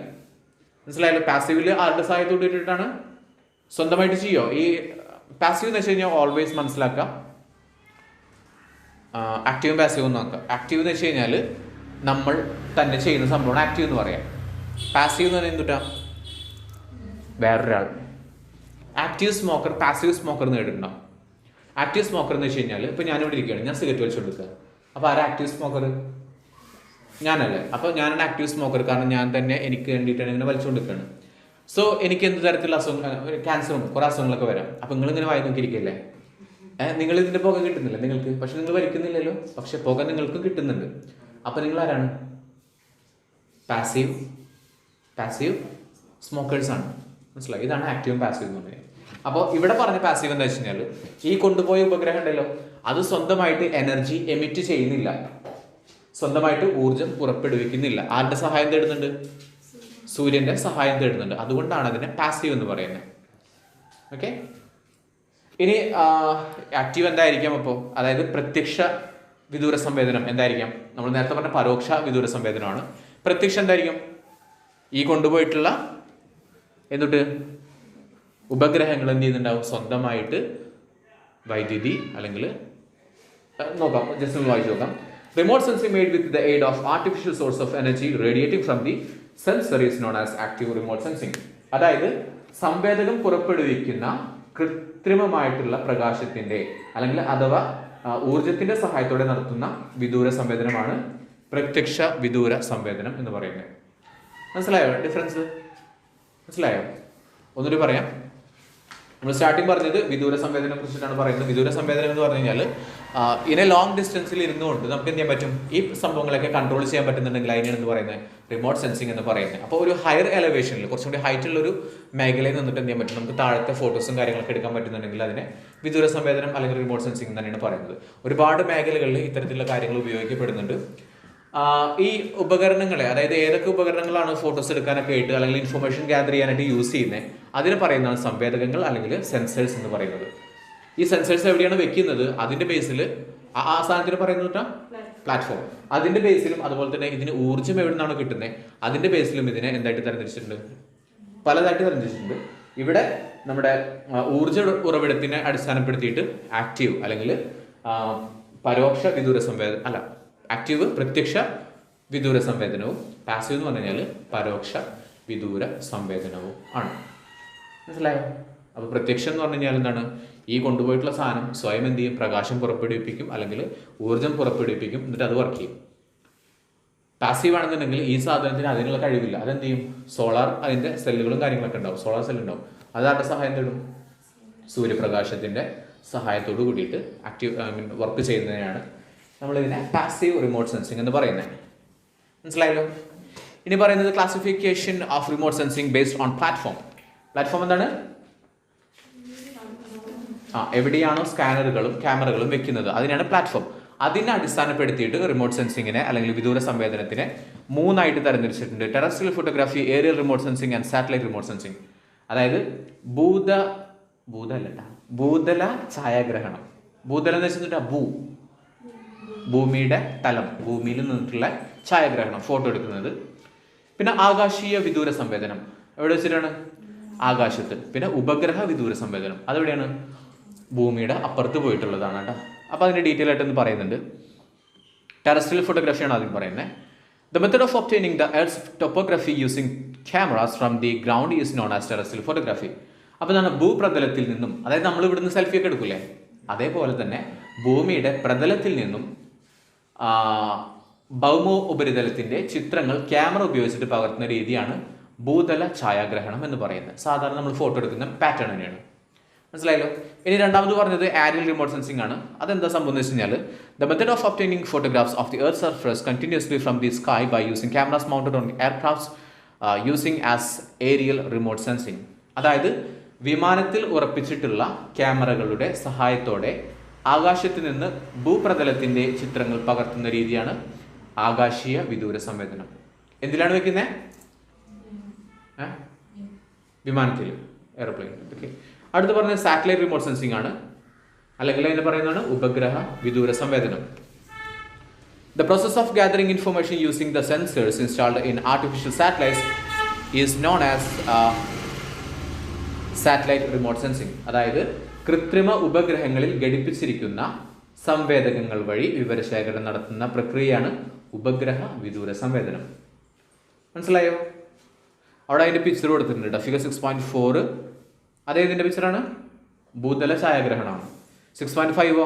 മനസ്സിലായല്ലോ? പാസീവില് ആരുടെ സഹായത്തോട് കൂടിയിട്ടാണ്? സ്വന്തമായിട്ട് ചെയ്യോ? ഈ പാസീവ് എന്ന് വെച്ച് കഴിഞ്ഞാൽ ഓൾവേസ് മനസ്സിലാക്കുക, ആക്റ്റീവും പാസീവും നോക്കുക. ആക്റ്റീവ് എന്ന് വെച്ച് കഴിഞ്ഞാൽ നമ്മൾ തന്നെ ചെയ്യുന്ന സംഭവമാണ് ആക്റ്റീവ് എന്ന് പറയാം. പാസീവ് എന്ന് പറഞ്ഞാൽ എന്തുട്ടാ? വേറൊരാൾ. ആക്റ്റീവ് സ്മോക്കർ, പാസീവ് സ്മോക്കർ എന്ന് കേട്ടിട്ടുണ്ടോ? ആക്റ്റീവ് സ്മോക്കർ എന്ന് വെച്ച് കഴിഞ്ഞാൽ ഇപ്പോൾ ഞാനിവിടെ ഇരിക്കുകയാണ്, ഞാൻ സിഗരറ്റ് വലിച്ചുകൊടുക്കുക. അപ്പോൾ ആരാ ആക്റ്റീവ് സ്മോക്കർ? ഞാനല്ലേ. അപ്പോൾ ഞാനാണ് ആക്റ്റീവ് സ്മോക്കർ, കാരണം ഞാൻ തന്നെ എനിക്ക് വേണ്ടിയിട്ടാണ് ഇങ്ങനെ വലിച്ചുകൊണ്ടിരിക്കുകയാണ്. സോ എനിക്ക് എന്ത് തരത്തിലുള്ള ക്യാൻസറും കുറേ അസുഖങ്ങളൊക്കെ വരാം. അപ്പോൾ നിങ്ങളിങ്ങനെ വായി നോക്കിയിരിക്കില്ലേ? നിങ്ങൾ ഇതിൻ്റെ പുക കിട്ടുന്നില്ല നിങ്ങൾക്ക്, പക്ഷെ നിങ്ങൾ വലിക്കുന്നില്ലല്ലോ, പക്ഷെ പുക നിങ്ങൾക്ക് കിട്ടുന്നുണ്ട്. അപ്പോൾ നിങ്ങൾ ആരാണ്? പാസീവ് സ്മോക്കേഴ്സാണ്. മനസ്സിലായി? ഇതാണ് ആക്റ്റീവും പാസീവ് എന്ന് പറയുന്നത്. അപ്പോൾ ഇവിടെ പറഞ്ഞ പാസീവ് എന്താ വെച്ച് കഴിഞ്ഞാൽ ഈ കൊണ്ടുപോയ ഉപഗ്രഹം ഉണ്ടല്ലോ, അത് സ്വന്തമായിട്ട് എനർജി എമിറ്റ് ചെയ്യുന്നില്ല, സ്വന്തമായിട്ട് ഊർജം പുറപ്പെടുവിക്കുന്നില്ല. ആരുടെ സഹായം തേടുന്നുണ്ട്? സൂര്യൻ്റെ സഹായം തേടുന്നുണ്ട്. അതുകൊണ്ടാണ് അതിനെ പാസീവ് എന്ന് പറയുന്നത്. ഓക്കെ, ഇനി ആക്റ്റീവ് എന്തായിരിക്കാം അപ്പോൾ? അതായത് പ്രത്യക്ഷ വിദൂര സംവേദനം എന്തായിരിക്കാം? നമ്മൾ നേരത്തെ പറഞ്ഞ പരോക്ഷ വിദൂര സംവേദനമാണ്. പ്രത്യക്ഷ എന്തായിരിക്കും? ഈ കൊണ്ടുപോയിട്ടുള്ള എന്നിട്ട് ഉപഗ്രഹങ്ങൾ എന്ത് ചെയ്യുന്നുണ്ടാവും? സ്വന്തമായിട്ട് വൈദ്യുതി അല്ലെങ്കിൽ നോക്കാം, ജസ്റ്റ് ഒന്ന് വായിച്ചു നോക്കാം. Remote sensing made with the aid of artificial source of energy radiating from the sensor is known as active remote sensing. അതായത് സംവേദകം പുറപ്പെടുവിക്കുന്ന കൃത്രിമമായിട്ടുള്ള പ്രകാശത്തിന്റെ അല്ലെങ്കിൽ അഥവാ ഊർജത്തിന്റെ സഹായത്തോടെ നടത്തുന്ന വിദൂര സംവേദനമാണ് പ്രത്യക്ഷ വിദൂര സംവേദനം എന്ന് പറയുന്നത്. മനസ്സിലായോ ഡിഫറൻസ്? മനസ്സിലായോ? ഒന്നുകൂടി പറയാം. നമ്മൾ സ്റ്റാർട്ടിങ് പറഞ്ഞത് വിദൂര സംവേദനയെ കുറിച്ചിട്ടാണ് പറയുന്നത്. വിദൂര സംവേദനം എന്ന് പറഞ്ഞു കഴിഞ്ഞാൽ ഇനെ ലോങ് ഡിസ്റ്റൻസിൽ ഇരുന്നുകൊണ്ട് നമുക്ക് എന്ത് ചെയ്യാൻ പറ്റും, ഈ സംഭവങ്ങളൊക്കെ കൺട്രോൾ ചെയ്യാൻ പറ്റുന്നുണ്ടെങ്കിൽ അതിനാണ് എന്ന് പറയുന്നത് റിമോട്ട് സെൻസിങ് എന്ന് പറയുന്നത്. അപ്പോൾ ഒരു ഹയർ എലവേഷനിൽ കുറച്ചും കൂടി ഹൈറ്റുള്ള ഒരു മേഖലയിൽ നിന്നിട്ട് എന്ത് ചെയ്യാൻ പറ്റും, നമുക്ക് താഴത്തെ ഫോട്ടോസും കാര്യങ്ങളൊക്കെ എടുക്കാൻ പറ്റുന്നുണ്ടെങ്കിൽ അതിനെ വിദൂര സംവേദനം അല്ലെങ്കിൽ റിമോട്ട് സെൻസിങ് തന്നെയാണ് പറയുന്നത്. ഒരുപാട് മേഖലകളിൽ ഇത്തരത്തിലുള്ള കാര്യങ്ങൾ ഉപയോഗിക്കപ്പെടുന്നുണ്ട്. ഈ ഉപകരണങ്ങളെ, അതായത് ഏതൊക്കെ ഉപകരണങ്ങളാണ് ഫോട്ടോസ് എടുക്കാനൊക്കെ ആയിട്ട് അല്ലെങ്കിൽ ഇൻഫർമേഷൻ ഗ്യാദർ ചെയ്യാനായിട്ട് യൂസ് ചെയ്യുന്നത്, അതിന് പറയുന്നതാണ് സംവേദകങ്ങൾ അല്ലെങ്കിൽ സെൻസേഴ്സ് എന്ന് പറയുന്നത്. ഈ സെൻസേഴ്സ് എവിടെയാണ് വെക്കുന്നത്, അതിന്റെ ബേസിൽ ആ സാധനത്തിന് പറയുന്നത് പ്ലാറ്റ്ഫോം, അതിന്റെ ബേസിലും അതുപോലെ തന്നെ ഇതിന് ഊർജ്ജം എവിടെ നിന്നാണ് കിട്ടുന്നത് അതിന്റെ ബേസിലും ഇതിനെ എന്തായിട്ട് തരംതിരിച്ചിട്ടുണ്ട്, പലതായിട്ട് തരംതിരിച്ചിട്ടുണ്ട്. ഇവിടെ നമ്മുടെ ഊർജ്ജ ഉറവിടത്തിനെ അടിസ്ഥാനപ്പെടുത്തിയിട്ട് ആക്റ്റീവ് അല്ലെങ്കിൽ പരോക്ഷ വിദൂര സംവേദനം, അല്ല ആക്റ്റീവ് പ്രത്യക്ഷ വിദൂര സംവേദനവും, പാസീവ് എന്ന് പറഞ്ഞു കഴിഞ്ഞാൽ പരോക്ഷ വിദൂര സംവേദനവും ആണ്. മനസ്സിലായോ? അപ്പോൾ പ്രത്യക്ഷം എന്ന് പറഞ്ഞു കഴിഞ്ഞാൽ എന്താണ്, ഈ കൊണ്ടുപോയിട്ടുള്ള സാധനം സ്വയം എന്ത് ചെയ്യും, പ്രകാശം പുറപ്പെടുവിപ്പിക്കും അല്ലെങ്കിൽ ഊർജ്ജം പുറപ്പെടുവിപ്പിക്കും, എന്നിട്ട് അത് വർക്ക് ചെയ്യും. പാസീവ് ആണെന്നുണ്ടെങ്കിൽ ഈ സാധനത്തിന് അതിനുള്ള കഴിവില്ല, അതെന്ത് ചെയ്യും, സോളാർ അതിൻ്റെ സെല്ലുകളും കാര്യങ്ങളൊക്കെ ഉണ്ടാവും, സോളാർ സെൽ ഉണ്ടാവും, അതാരുടെ സഹായം തേടും, സൂര്യപ്രകാശത്തിൻ്റെ സഹായത്തോട് കൂടിയിട്ട് വർക്ക് ചെയ്യുന്നതിനാണ് നമ്മളിതിനെ പാസീവ് റിമോട്ട് സെൻസിങ് എന്ന് പറയുന്നത്. മനസ്സിലായല്ലോ? ഇനി പറയുന്നത് classification of remote sensing based on platform. Platform എന്താണ്? എവിടെയാണോ സ്കാനറുകളും ക്യാമറകളും വെക്കുന്നത് അതിനാണ് പ്ലാറ്റ്ഫോം. അതിനെ അടിസ്ഥാനപ്പെടുത്തിയിട്ട് റിമോട്ട് സെൻസിങ്ങിനെ അല്ലെങ്കിൽ വിദൂര സംവേദനത്തിനെ മൂന്നായിട്ട് തരംതിരിച്ചിട്ടുണ്ട്: terrestrial photography, aerial remote sensing and satellite remote sensing. അതായത് ഭൂതല ഛായാഗ്രഹണം. ഭൂതലം എന്ന് വെച്ചിട്ടുണ്ടെങ്കിൽ ഭൂമിയുടെ തലം, ഭൂമിയിൽ നിന്നിട്ടുള്ള ഛായാഗ്രഹണം, ഫോട്ടോ എടുക്കുന്നത്. പിന്നെ ആകാശീയ വിദൂര സംവേദനം എവിടെ വെച്ചിട്ടാണ്, ആകാശത്ത്. പിന്നെ ഉപഗ്രഹ വിദൂര സംവേദനം അതെവിടെയാണ്, ഭൂമിയുടെ അപ്പുറത്ത് പോയിട്ടുള്ളതാണ് കേട്ടോ. അപ്പോൾ അതിൻ്റെ ഡീറ്റെയിൽ ആയിട്ടൊന്ന് പറയുന്നുണ്ട്. ടെറസ്ട്രിയൽ ഫോട്ടോഗ്രാഫിയാണ് ആദ്യം പറയുന്നത്. The method of obtaining the earth's topography using cameras from the ground is known as terrestrial photography. അപ്പോൾ എന്താണ്, ഭൂപ്രതലത്തിൽ നിന്നും, അതായത് നമ്മൾ ഇവിടുന്ന് സെൽഫിയൊക്കെ എടുക്കൂലേ, അതേപോലെ തന്നെ ഭൂമിയുടെ പ്രതലത്തിൽ നിന്നും ഭൗമോ ഉപരിതലത്തിൻ്റെ ചിത്രങ്ങൾ ക്യാമറ ഉപയോഗിച്ചിട്ട് പകർത്തുന്ന രീതിയാണ് ഭൂതല ഛായാഗ്രഹണം എന്ന് പറയുന്നത്. സാധാരണ നമ്മൾ ഫോട്ടോ എടുക്കുന്ന പാറ്റേൺ തന്നെയാണ്. മനസ്സിലായല്ലോ? ഇനി രണ്ടാമത് പറഞ്ഞത് ആരിയൽ റിമോട്ട് സെൻസിങ് ആണ്. അതെന്താ സംഭവം എന്ന് വെച്ച് കഴിഞ്ഞാൽ, the method of obtaining photographs of the earth surface continuously from the sky by using cameras mounted on aircrafts using as aerial remote sensing. അതായത് വിമാനത്തിൽ ഉറപ്പിച്ചിട്ടുള്ള ക്യാമറകളുടെ സഹായത്തോടെ ആകാശത്ത് നിന്ന് ഭൂപ്രതലത്തിൻ്റെ ചിത്രങ്ങൾ പകർത്തുന്ന രീതിയാണ് ആകാശീയ വിദൂര സംവേദനം. എന്തിലാണ് വെക്കുന്നത്? വിമാനത്തിൽ, എയർപ്ലെയിൻ. ഓക്കെ. അടുത്ത് പറഞ്ഞത് സാറ്റലൈറ്റ് റിമോട്ട് സെൻസിങ് ആണ്, അല്ലെങ്കിൽ അതിന് പറയുന്നതാണ് ഉപഗ്രഹ വിദൂര സംവേദനം. The process of gathering information using the sensors installed in artificial satellites is known as satellite remote sensing. അതായത് കൃത്രിമ ഉപഗ്രഹങ്ങളിൽ ഘടിപ്പിച്ചിരിക്കുന്ന സംവേദകങ്ങൾ വഴി വിവരശേഖരണം നടത്തുന്ന പ്രക്രിയയാണ് ഉപഗ്രഹ വിദൂര സംവേദനം. മനസ്സിലായോ? അവിടെ അതിൻ്റെ പിക്ചർ കൊടുത്തിട്ടുണ്ട്. ഫിഗർ 6.4 അതേതിൻ്റെ പിക്ചറാണ്? ഭൂതല ഛായാഗ്രഹണമാണ്. 6.5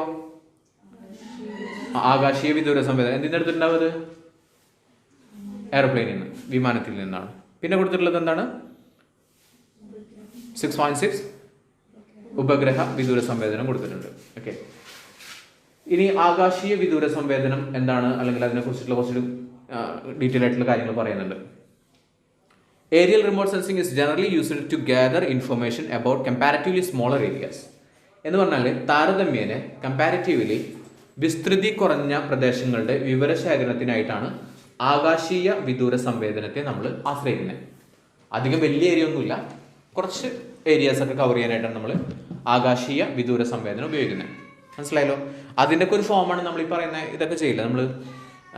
ആകാശീയ വിദൂര സംവേദനം. എന്തിൻ്റെ അടുത്തുണ്ടാവും? അത് എയർപ്ലെയിനിൽ നിന്ന്, വിമാനത്തിൽ നിന്നാണ്. പിന്നെ കൊടുത്തിട്ടുള്ളത് എന്താണ്? 6.6 ഉപഗ്രഹ വിദൂര സംവേദനം കൊടുത്തിട്ടുണ്ട്. ഓക്കെ. ഇനി ആകാശീയ വിദൂര സംവേദനം എന്താണ്, അല്ലെങ്കിൽ അതിനെക്കുറിച്ചിട്ടുള്ള കുറച്ചൊരു ഡീറ്റെയിൽ ആയിട്ടുള്ള കാര്യങ്ങൾ പറയുന്നുണ്ട്. Aerial remote sensing is generally used to gather information about comparatively smaller areas. എന്ന് പറഞ്ഞാൽ താരതമ്യേന കമ്പാരിറ്റീവ്ലി വിസ്തൃതി കുറഞ്ഞ പ്രദേശങ്ങളുടെ വിവരശേഖരണത്തിനായിട്ടാണ് ആകാശീയ വിദൂര സംവേദനത്തെ നമ്മൾ ആശ്രയിക്കുന്നത്. അധികം വലിയ ഏരിയ ഒന്നുമില്ല, കുറച്ച് ഏരിയാസ് ഒക്കെ കവർ ചെയ്യാനായിട്ടാണ് നമ്മൾ ആകാശീയ വിദൂര സംവേദനം ഉപയോഗിക്കുന്നത്. മനസ്സിലായല്ലോ? അതിൻ്റെയൊക്കെ ഒരു ഫോമാണ് നമ്മൾ ഈ പറയുന്ന ഇതൊക്കെ ചെയ്യില്ല. നമ്മൾ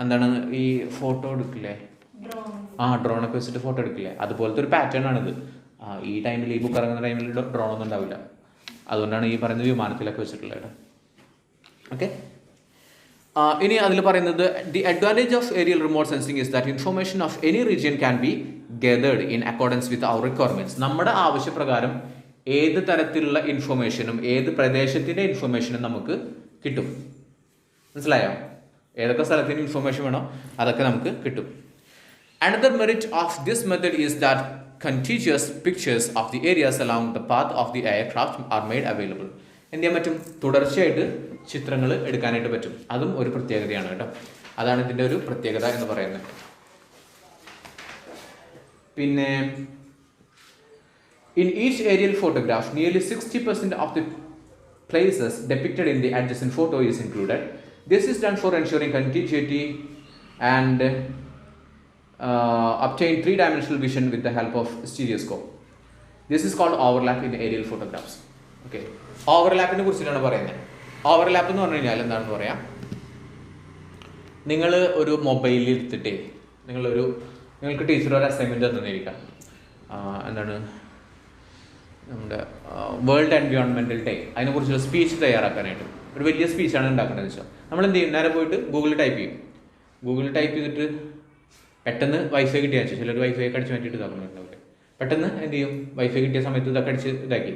എന്താണ് ഈ ഫോട്ടോ എടുക്കില്ലേ, ഡ്രോണൊക്കെ വെച്ചിട്ട് ഫോട്ടോ എടുക്കില്ലേ, അതുപോലത്തെ ഒരു പാറ്റേൺ ആണിത്. ഈ ടൈമിൽ, ഈ ബുക്ക് ഇറങ്ങുന്ന ടൈമിൽ ഡ്രോൺ ഒന്നും ഉണ്ടാവില്ല. അതുകൊണ്ടാണ് ഈ പറയുന്നത് വിമാനത്തിലൊക്കെ വെച്ചിട്ടുള്ളത്. ഓക്കെ. ഇനി അതിൽ പറയുന്നത് the advantage of aerial remote sensing is that information of any region can be gathered in accordance with our requirements. നമ്മുടെ ആവശ്യപ്രകാരം ഏത് തരത്തിലുള്ള ഇൻഫർമേഷനും ഏത് പ്രദേശത്തിൻ്റെ ഇൻഫർമേഷനും നമുക്ക് കിട്ടും. മനസ്സിലായോ? ഏതൊക്കെ സ്ഥലത്തിന് ഇൻഫർമേഷൻ വേണോ അതൊക്കെ നമുക്ക് കിട്ടും. Another merit of this method is that contiguous pictures of the areas along the path of the aircraft are made available. എന്ത് ചെയ്യാൻ പറ്റും? തുടർച്ചയായിട്ട് ചിത്രങ്ങൾ എടുക്കാനായിട്ട് പറ്റും. അതും ഒരു പ്രത്യേകതയാണ് കേട്ടോ. അതാണ് ഇതിൻ്റെ ഒരു പ്രത്യേകത എന്ന് പറയുന്നത്. പിന്നെ in each aerial photograph, nearly 60% of the places depicted in the adjacent photo is included. This is done for ensuring contiguity and obtain three-dimensional vision with the help of stereoscope. This is called overlap in aerial photographs. Okay. ഓവർലാപ്പിനെ കുറിച്ചിട്ടാണ് പറയുന്നത്. ഓവർലാപ്പ് എന്ന് പറഞ്ഞു കഴിഞ്ഞാൽ എന്താണെന്ന് പറയാം. നിങ്ങൾ ഒരു മൊബൈലിൽ എടുത്തിട്ടേ നിങ്ങൾക്ക് ടീച്ചർ ഒരു അസൈൻമെൻറ്റ് തന്നിരിക്കാം. എന്താണ് നമ്മുടെ വേൾഡ് എൻവയോൺമെൻറ്റൽ ഡേ, അതിനെക്കുറിച്ചൊരു സ്പീച്ച് തയ്യാറാക്കാനായിട്ട് ഒരു വലിയ സ്പീച്ചാണ് ഉണ്ടാക്കേണ്ടതെന്ന് വെച്ചാൽ നമ്മൾ എന്ത് ചെയ്യും? നേരെ പോയിട്ട് ഗൂഗിളിൽ ടൈപ്പ് ചെയ്യും. ഗൂഗിളിൽ ടൈപ്പ് ചെയ്തിട്ട് പെട്ടെന്ന് വൈഫൈ കിട്ടിയാൽ വെച്ചാൽ ചിലർ വൈഫൈ ഒക്കെ അടിച്ച് മാറ്റിയിട്ട് ഇതാക്കുന്നുണ്ടാവും. പെട്ടെന്ന് എന്ത് ചെയ്യും? വൈഫൈ കിട്ടിയ സമയത്ത് ഇതൊക്കെ അടിച്ച് ഇതാക്കി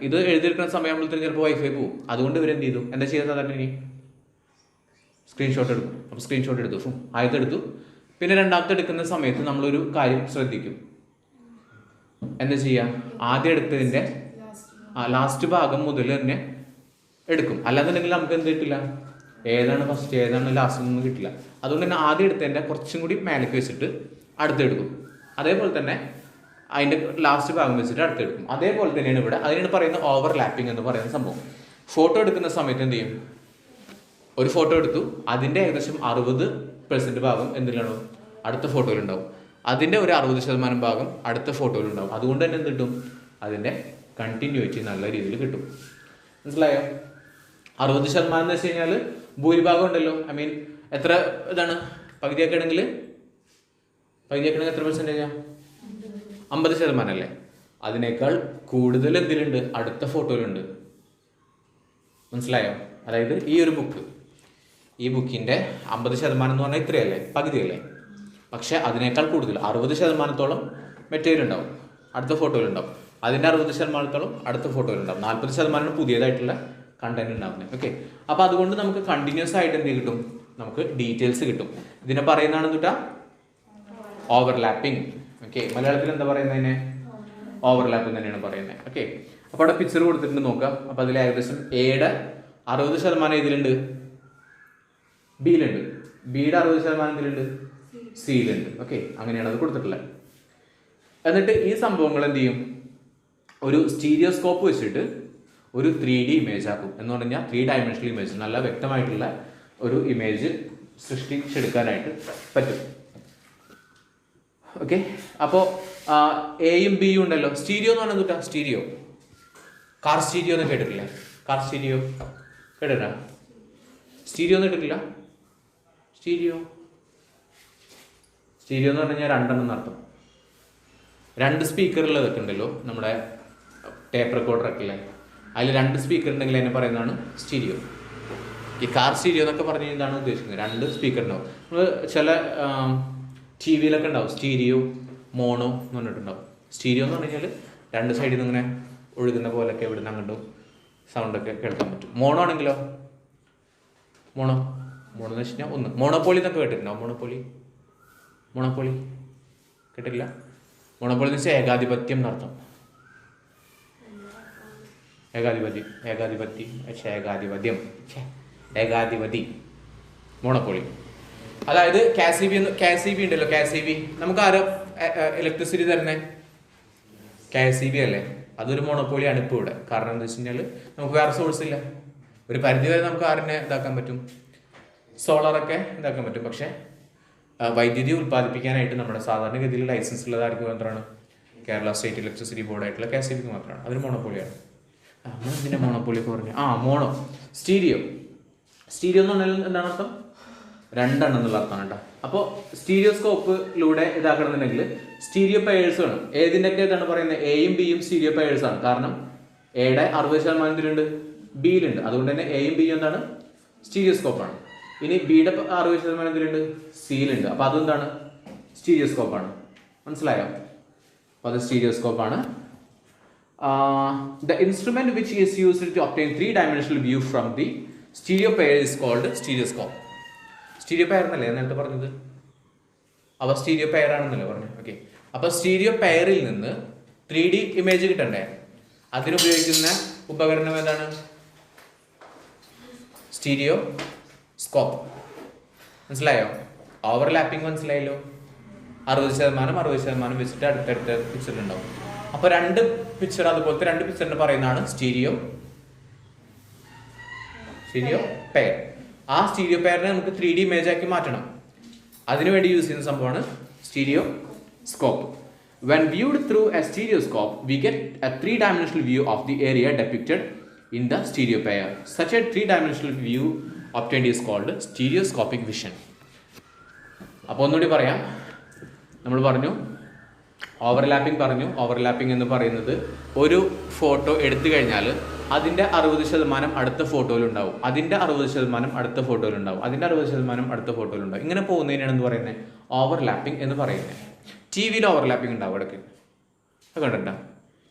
ഇത് എഴുതിയെടുക്കുന്ന സമയമാകുമ്പോഴത്തേക്കും ചിലപ്പോൾ വൈഫൈ പോകും. അതുകൊണ്ട് ഇവരെന്ത് ചെയ്തു? എന്താ ചെയ്യുക? സാധാരണ ഇനി സ്ക്രീൻഷോട്ട് എടുക്കും. അപ്പോൾ സ്ക്രീൻഷോട്ട് എടുത്തു, ആദ്യത്തെ എടുത്തു. പിന്നെ രണ്ടാമത്തെ എടുക്കുന്ന സമയത്ത് നമ്മളൊരു കാര്യം ശ്രദ്ധിക്കും. എന്താ ചെയ്യുക? ആദ്യം എടുത്തതിൻ്റെ ലാസ്റ്റ് ഭാഗം മുതൽ തന്നെ എടുക്കും. അല്ലാന്നുണ്ടെങ്കിൽ നമുക്ക് എന്ത് കിട്ടില്ല? ഏതാണ് ഫസ്റ്റ് ഏതാണ് ലാസ്റ്റ് ഒന്നും കിട്ടില്ല. അതുകൊണ്ട് തന്നെ ആദ്യം എടുത്തതിൻ്റെ കുറച്ചും കൂടി മേലേക്ക് വെച്ചിട്ട് അടുത്തെടുക്കും. അതേപോലെ തന്നെ അതിൻ്റെ ലാസ്റ്റ് ഭാഗം വെച്ചിട്ട് അടുത്തെടുക്കും. അതേപോലെ തന്നെയാണ് ഇവിടെ. അതിനാണ് പറയുന്നത് ഓവർലാപ്പിംഗ് എന്ന് പറയുന്ന സംഭവം. ഫോട്ടോ എടുക്കുന്ന സമയത്ത് എന്ത് ചെയ്യും? ഒരു ഫോട്ടോ എടുത്തു, അതിൻ്റെ ഏകദേശം 60% ഭാഗം എന്തിലാണോ അടുത്ത ഫോട്ടോയിലുണ്ടാവും. അതിൻ്റെ ഒരു 60% ഭാഗം അടുത്ത ഫോട്ടോയിലുണ്ടാവും. അതുകൊണ്ട് തന്നെ എന്ത് കിട്ടും? അതിൻ്റെ കണ്ടിന്യൂറ്റി നല്ല രീതിയിൽ കിട്ടും. മനസ്സിലായോ? 60% എന്ന് വെച്ച് കഴിഞ്ഞാൽ ഭൂരിഭാഗം ഉണ്ടല്ലോ. ഐ മീൻ എത്ര ഇതാണ്? പകുതിയാക്കണമെങ്കിൽ എത്ര പെർസെൻറ്റേജാണ്? 50% അല്ലേ? അതിനേക്കാൾ കൂടുതൽ എന്തിലുണ്ട്? അടുത്ത ഫോട്ടോയിലുണ്ട്. മനസ്സിലായോ? അതായത് ഈ ഒരു ഈ ബുക്കിൻ്റെ 50% എന്ന് പറഞ്ഞാൽ ഇത്രയല്ലേ? പകുതിയല്ലേ? പക്ഷേ അതിനേക്കാൾ കൂടുതൽ 60% മെറ്റീരിയൽ ഉണ്ടാവും, അടുത്ത ഫോട്ടോയിലുണ്ടാവും. അതിൻ്റെ 60% അടുത്ത ഫോട്ടോയിലുണ്ടാവും. 40% പുതിയതായിട്ടുള്ള കണ്ടന്റ് ഉണ്ടാവുന്നത്. ഓക്കെ. അപ്പോൾ അതുകൊണ്ട് നമുക്ക് കണ്ടിന്യൂസ് ആയിട്ട് എന്ത് കിട്ടും? നമുക്ക് ഡീറ്റെയിൽസ് കിട്ടും. ഇതിനെ പറയുന്നതാണ് എന്നിട്ടാ ഓവർലാപ്പിംഗ്. ഓക്കെ. മലയാളത്തിൽ എന്താ പറയുന്നതിനെ? ഓവർലാപ്പ് തന്നെയാണ് പറയുന്നത്. ഓക്കെ. അപ്പോൾ അവിടെ പിക്ചർ കൊടുത്തിട്ടുണ്ട് നോക്കാം. അപ്പോൾ അതിൽ ഏകദേശം എയുടെ 60% ഇതിലുണ്ട്, ബിയിലുണ്ട്. ബിയുടെ 60% ഇതിലുണ്ട്, സിയിലുണ്ട്. ഓക്കെ. അങ്ങനെയാണ് അത് കൊടുത്തിട്ടുള്ളത്. എന്നിട്ട് ഈ സംഭവങ്ങൾ എന്ത് ചെയ്യും? ഒരു സ്റ്റീരിയോസ്കോപ്പ് വെച്ചിട്ട് ഒരു 3D ഇമേജ് ആക്കും. എന്ന് പറഞ്ഞാൽ 3 ഡയമെൻഷണൽ ഇമേജ്, നല്ല വ്യക്തമായിട്ടുള്ള ഒരു ഇമേജ് സൃഷ്ടിച്ചെടുക്കാനായിട്ട് പറ്റും. ഓക്കെ. അപ്പോൾ എയും ബിയും ഉണ്ടല്ലോ. സ്റ്റീരിയോ എന്ന് പറഞ്ഞാൽ എന്താ? സ്റ്റീരിയോ, കാർ സ്റ്റീരിയോ എന്ന് കേട്ടിട്ടില്ലേ? Car stereo കേട്ടിട്ടാ? സ്റ്റീരിയോ എന്ന് കേട്ടിട്ടില്ല? സ്റ്റീരിയോ എന്ന് പറഞ്ഞു കഴിഞ്ഞാൽ രണ്ടെണ്ണം എന്നർത്ഥം. 2 സ്പീക്കറുള്ളതൊക്കെ ഉണ്ടല്ലോ, നമ്മുടെ ടേപ്പ് റെക്കോർഡറൊക്കെ അല്ലേ, അതിൽ 2 സ്പീക്കർ ഉണ്ടെങ്കിൽ അതിനെ പറയുന്നതാണ് സ്റ്റീരിയോ. ഈ കാർ സ്റ്റീരിയോ എന്നൊക്കെ പറഞ്ഞു കഴിഞ്ഞാൽ ഉദ്ദേശിക്കുന്നത് 2 സ്പീക്കർ ഉണ്ടാവും. നമ്മൾ ചില ടി വിയിലൊക്കെ ഉണ്ടാവും സ്റ്റീരിയോ, മോണോ എന്ന് പറഞ്ഞിട്ടുണ്ടാവും. സ്റ്റീരിയോ എന്ന് പറഞ്ഞു കഴിഞ്ഞാൽ 2 സൈഡിൽ നിന്ന് ഇങ്ങനെ ഒഴുകുന്ന പോലെയൊക്കെ ഇവിടെ നിന്ന് അങ്ങോട്ടും സൗണ്ടൊക്കെ കേൾക്കാൻ പറ്റും. മോണോ ആണെങ്കിലോ? മോണോ എന്ന് വെച്ച് കഴിഞ്ഞാൽ ഒന്ന്. മോണോപോളി എന്നൊക്കെ കേട്ടിട്ടുണ്ടോ? മോണോപോളി കേട്ടില്ല? മോണോപോളി എന്ന് വെച്ചാൽ ഏകാധിപത്യം എന്നർത്ഥം. ഏകാധിപതി മോണോപോളി. അതായത് കാസിബി ഉണ്ടല്ലോ. കാസിബി നമുക്ക് ആരോ ഇലക്ട്രിസിറ്റി തരുന്നേ? കാസിബി അല്ലേ? അതൊരു മോണോപോളിയാണ് ഇപ്പോൾ ഇവിടെ. കാരണം എന്താ വെച്ച് കഴിഞ്ഞാൽ നമുക്ക് വേറെ സോഴ്സ് ഇല്ല. ഒരു പരിധി വരെ നമുക്ക് ആറിനെ ഇതാക്കാൻ പറ്റും, സോളറൊക്കെ ഇതാക്കാൻ പറ്റും. പക്ഷേ വൈദ്യുതി ഉൽപ്പാദിപ്പിക്കാനായിട്ട് നമ്മുടെ സാധാരണഗതിയിൽ ലൈസൻസ് ഉള്ളത് ആർക്ക് മാത്രമാണ്? കേരള സ്റ്റേറ്റ് ഇലക്ട്രിസിറ്റി ബോർഡായിട്ടുള്ള കാസിബിക്ക് മാത്രമാണ്. അതൊരു മോണോപോളിയാണ്. ഇതിൻ്റെ മോണോപോളി പറഞ്ഞു. സ്റ്റീരിയോ എന്ന് പറഞ്ഞാൽ എന്താണ് അർത്ഥം? 2 എന്നുള്ള അർത്ഥമാണ് കേട്ടോ. അപ്പോൾ സ്റ്റീരിയോസ്കോപ്പിലൂടെ ഇതാക്കണമെന്നുണ്ടെങ്കിൽ സ്റ്റീരിയോ പെയേഴ്സ് വേണം. ഏതിൻ്റെയൊക്കെ ഇതാണ് പറയുന്നത്? എയും ബിയും സ്റ്റീരിയോ പെയേഴ്സ് ആണ്. കാരണം എയുടെ 60% ഇതിലുണ്ട്, ബിയിലുണ്ട്. അതുകൊണ്ട് തന്നെ എയും ബിയും എന്താണ്? സ്റ്റീരിയോസ്കോപ്പാണ്. ഇനി ബിയുടെ 60% ഇതിലുണ്ട്, സിയിലുണ്ട്. അപ്പോൾ അതെന്താണ്? സ്റ്റീരിയോസ്കോപ്പാണ്. മനസ്സിലായോ? അപ്പോൾ അത് സ്റ്റീരിയോസ്കോപ്പാണ്. The instrument which is used to obtain 3-dimensional view from the stereo pair is called stereoscope. Stereo pair എന്നല്ലേ നേരത്തെ പറഞ്ഞത്? അവ സ്റ്റീരിയോ പെയർ ആണെന്നല്ലേ പറഞ്ഞു. ഓക്കെ. അപ്പോൾ സ്റ്റീരിയോ പെയറിൽ നിന്ന് 3D ഇമേജ് കിട്ടണ്ടേ? അതിനുപയോഗിക്കുന്ന ഉപകരണം ഏതാണ്? Stereo scope. മനസ്സിലായോ? ഓവർലാപ്പിംഗ് മനസ്സിലായല്ലോ. 60% 60% വെച്ചിട്ട് അടുത്തടുത്ത പിക്ചർ ഉണ്ടാവും. അപ്പോൾ 2 പിക്ചർ, അതുപോലത്തെ 2 പിക്ചറിന് പറയുന്നതാണ് സ്റ്റീരിയോ പെയർ. ആ സ്റ്റീരിയോ പെയറിനെ നമുക്ക് 3D ഇമേജ് ആക്കി മാറ്റണം. അതിനുവേണ്ടി യൂസ് ചെയ്യുന്ന സംഭവമാണ് stereo scope. When viewed through a stereoscope, we get a 3-dimensional view of the area depicted in the stereo pair. Such a 3-dimensional view obtained is called stereoscopic vision. അപ്പോൾ ഒന്നുകൂടി പറയാം. നമ്മൾ പറഞ്ഞു ഓവർലാപ്പിംഗ് പറഞ്ഞു. ഓവർലാപ്പിംഗ് എന്ന് പറയുന്നത് ഒരു ഫോട്ടോ എടുത്തു കഴിഞ്ഞാൽ അതിൻ്റെ 60% അടുത്ത ഫോട്ടോയിലുണ്ടാവും, അതിൻ്റെ 60% അടുത്ത ഫോട്ടോയിലുണ്ടാവും, അതിൻ്റെ 60% അടുത്ത ഫോട്ടോയിലുണ്ടാവും. ഇങ്ങനെ പോകുന്നതിനാണ് എന്ത് പറയുന്നത്? ഓവർലാപ്പിംഗ് എന്ന് പറയുന്നത്. ടി വിയിൽ ഓവർലാപ്പിംഗ് ഉണ്ടാവും ഇടയ്ക്ക്. അത് കണ്ടിട്ടുണ്ടോ?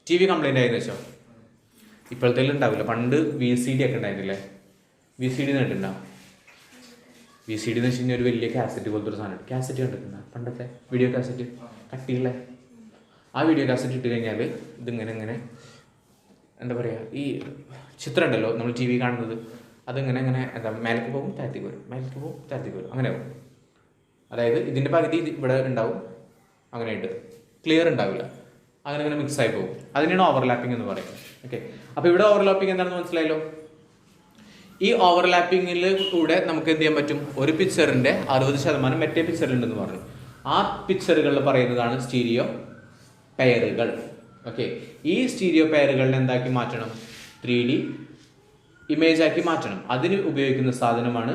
ടി വി കംപ്ലൈൻ്റ് ആയെന്ന് വെച്ചോ, ഇപ്പോഴത്തേലും ഉണ്ടാവില്ല. പണ്ട് VCD ഒക്കെ ഉണ്ടായിരുന്നില്ലേ? VCD കണ്ടിട്ടുണ്ടോ? VCD എന്ന് വെച്ച് കഴിഞ്ഞാൽ ഒരു വലിയ കാസറ്റ് പോലത്തെ ഒരു സാധനം. കാസറ്റ് കണ്ടിട്ടുണ്ടോ? പണ്ടത്തെ വീഡിയോ കാസറ്റ് കട്ടിയുള്ള ആ വീഡിയോ കാസറ്റ് ഇട്ട് കഴിഞ്ഞാൽ ഇതിങ്ങനെ എന്താ പറയുക, ഈ ചിത്രം ഉണ്ടല്ലോ നമ്മൾ ടി വി കാണുന്നത്, അതിങ്ങനെ എന്താ മേലേക്ക് പോകും താഴത്തേക്ക് വരും, മേലേക്ക് പോകും താഴത്തേക്ക് വരും, അങ്ങനെ പോകും. അതായത് ഇതിൻ്റെ പകുതി ഇവിടെ ഉണ്ടാവും, അങ്ങനെ ഇട്ട് ക്ലിയർ ഉണ്ടാവില്ല, അങ്ങനെ മിക്സായി പോകും. അതിനാണ് ഓവർലാപ്പിംഗ് എന്ന് പറയുന്നത്. ഓക്കെ, അപ്പോൾ ഇവിടെ ഓവർലാപ്പിംഗ് എന്താണെന്ന് മനസ്സിലായല്ലോ. ഈ ഓവർലാപ്പിങ്ങിൽ കൂടെ നമുക്ക് എന്ത് ചെയ്യാൻ പറ്റും? ഒരു പിക്ചറിൻ്റെ 60% മറ്റേ പിക്ചറിലുണ്ടെന്ന് പറഞ്ഞു. ആ പിക്ചറുകളിൽ പറയുന്നതാണ് സ്റ്റീരിയോ പെയറുകൾ. ഓക്കെ, ഈ സ്റ്റീരിയോ പെയറുകളിനെ എന്താക്കി മാറ്റണം? 3D ഇമേജ് ആക്കി മാറ്റണം. അതിന് ഉപയോഗിക്കുന്ന സാധനമാണ്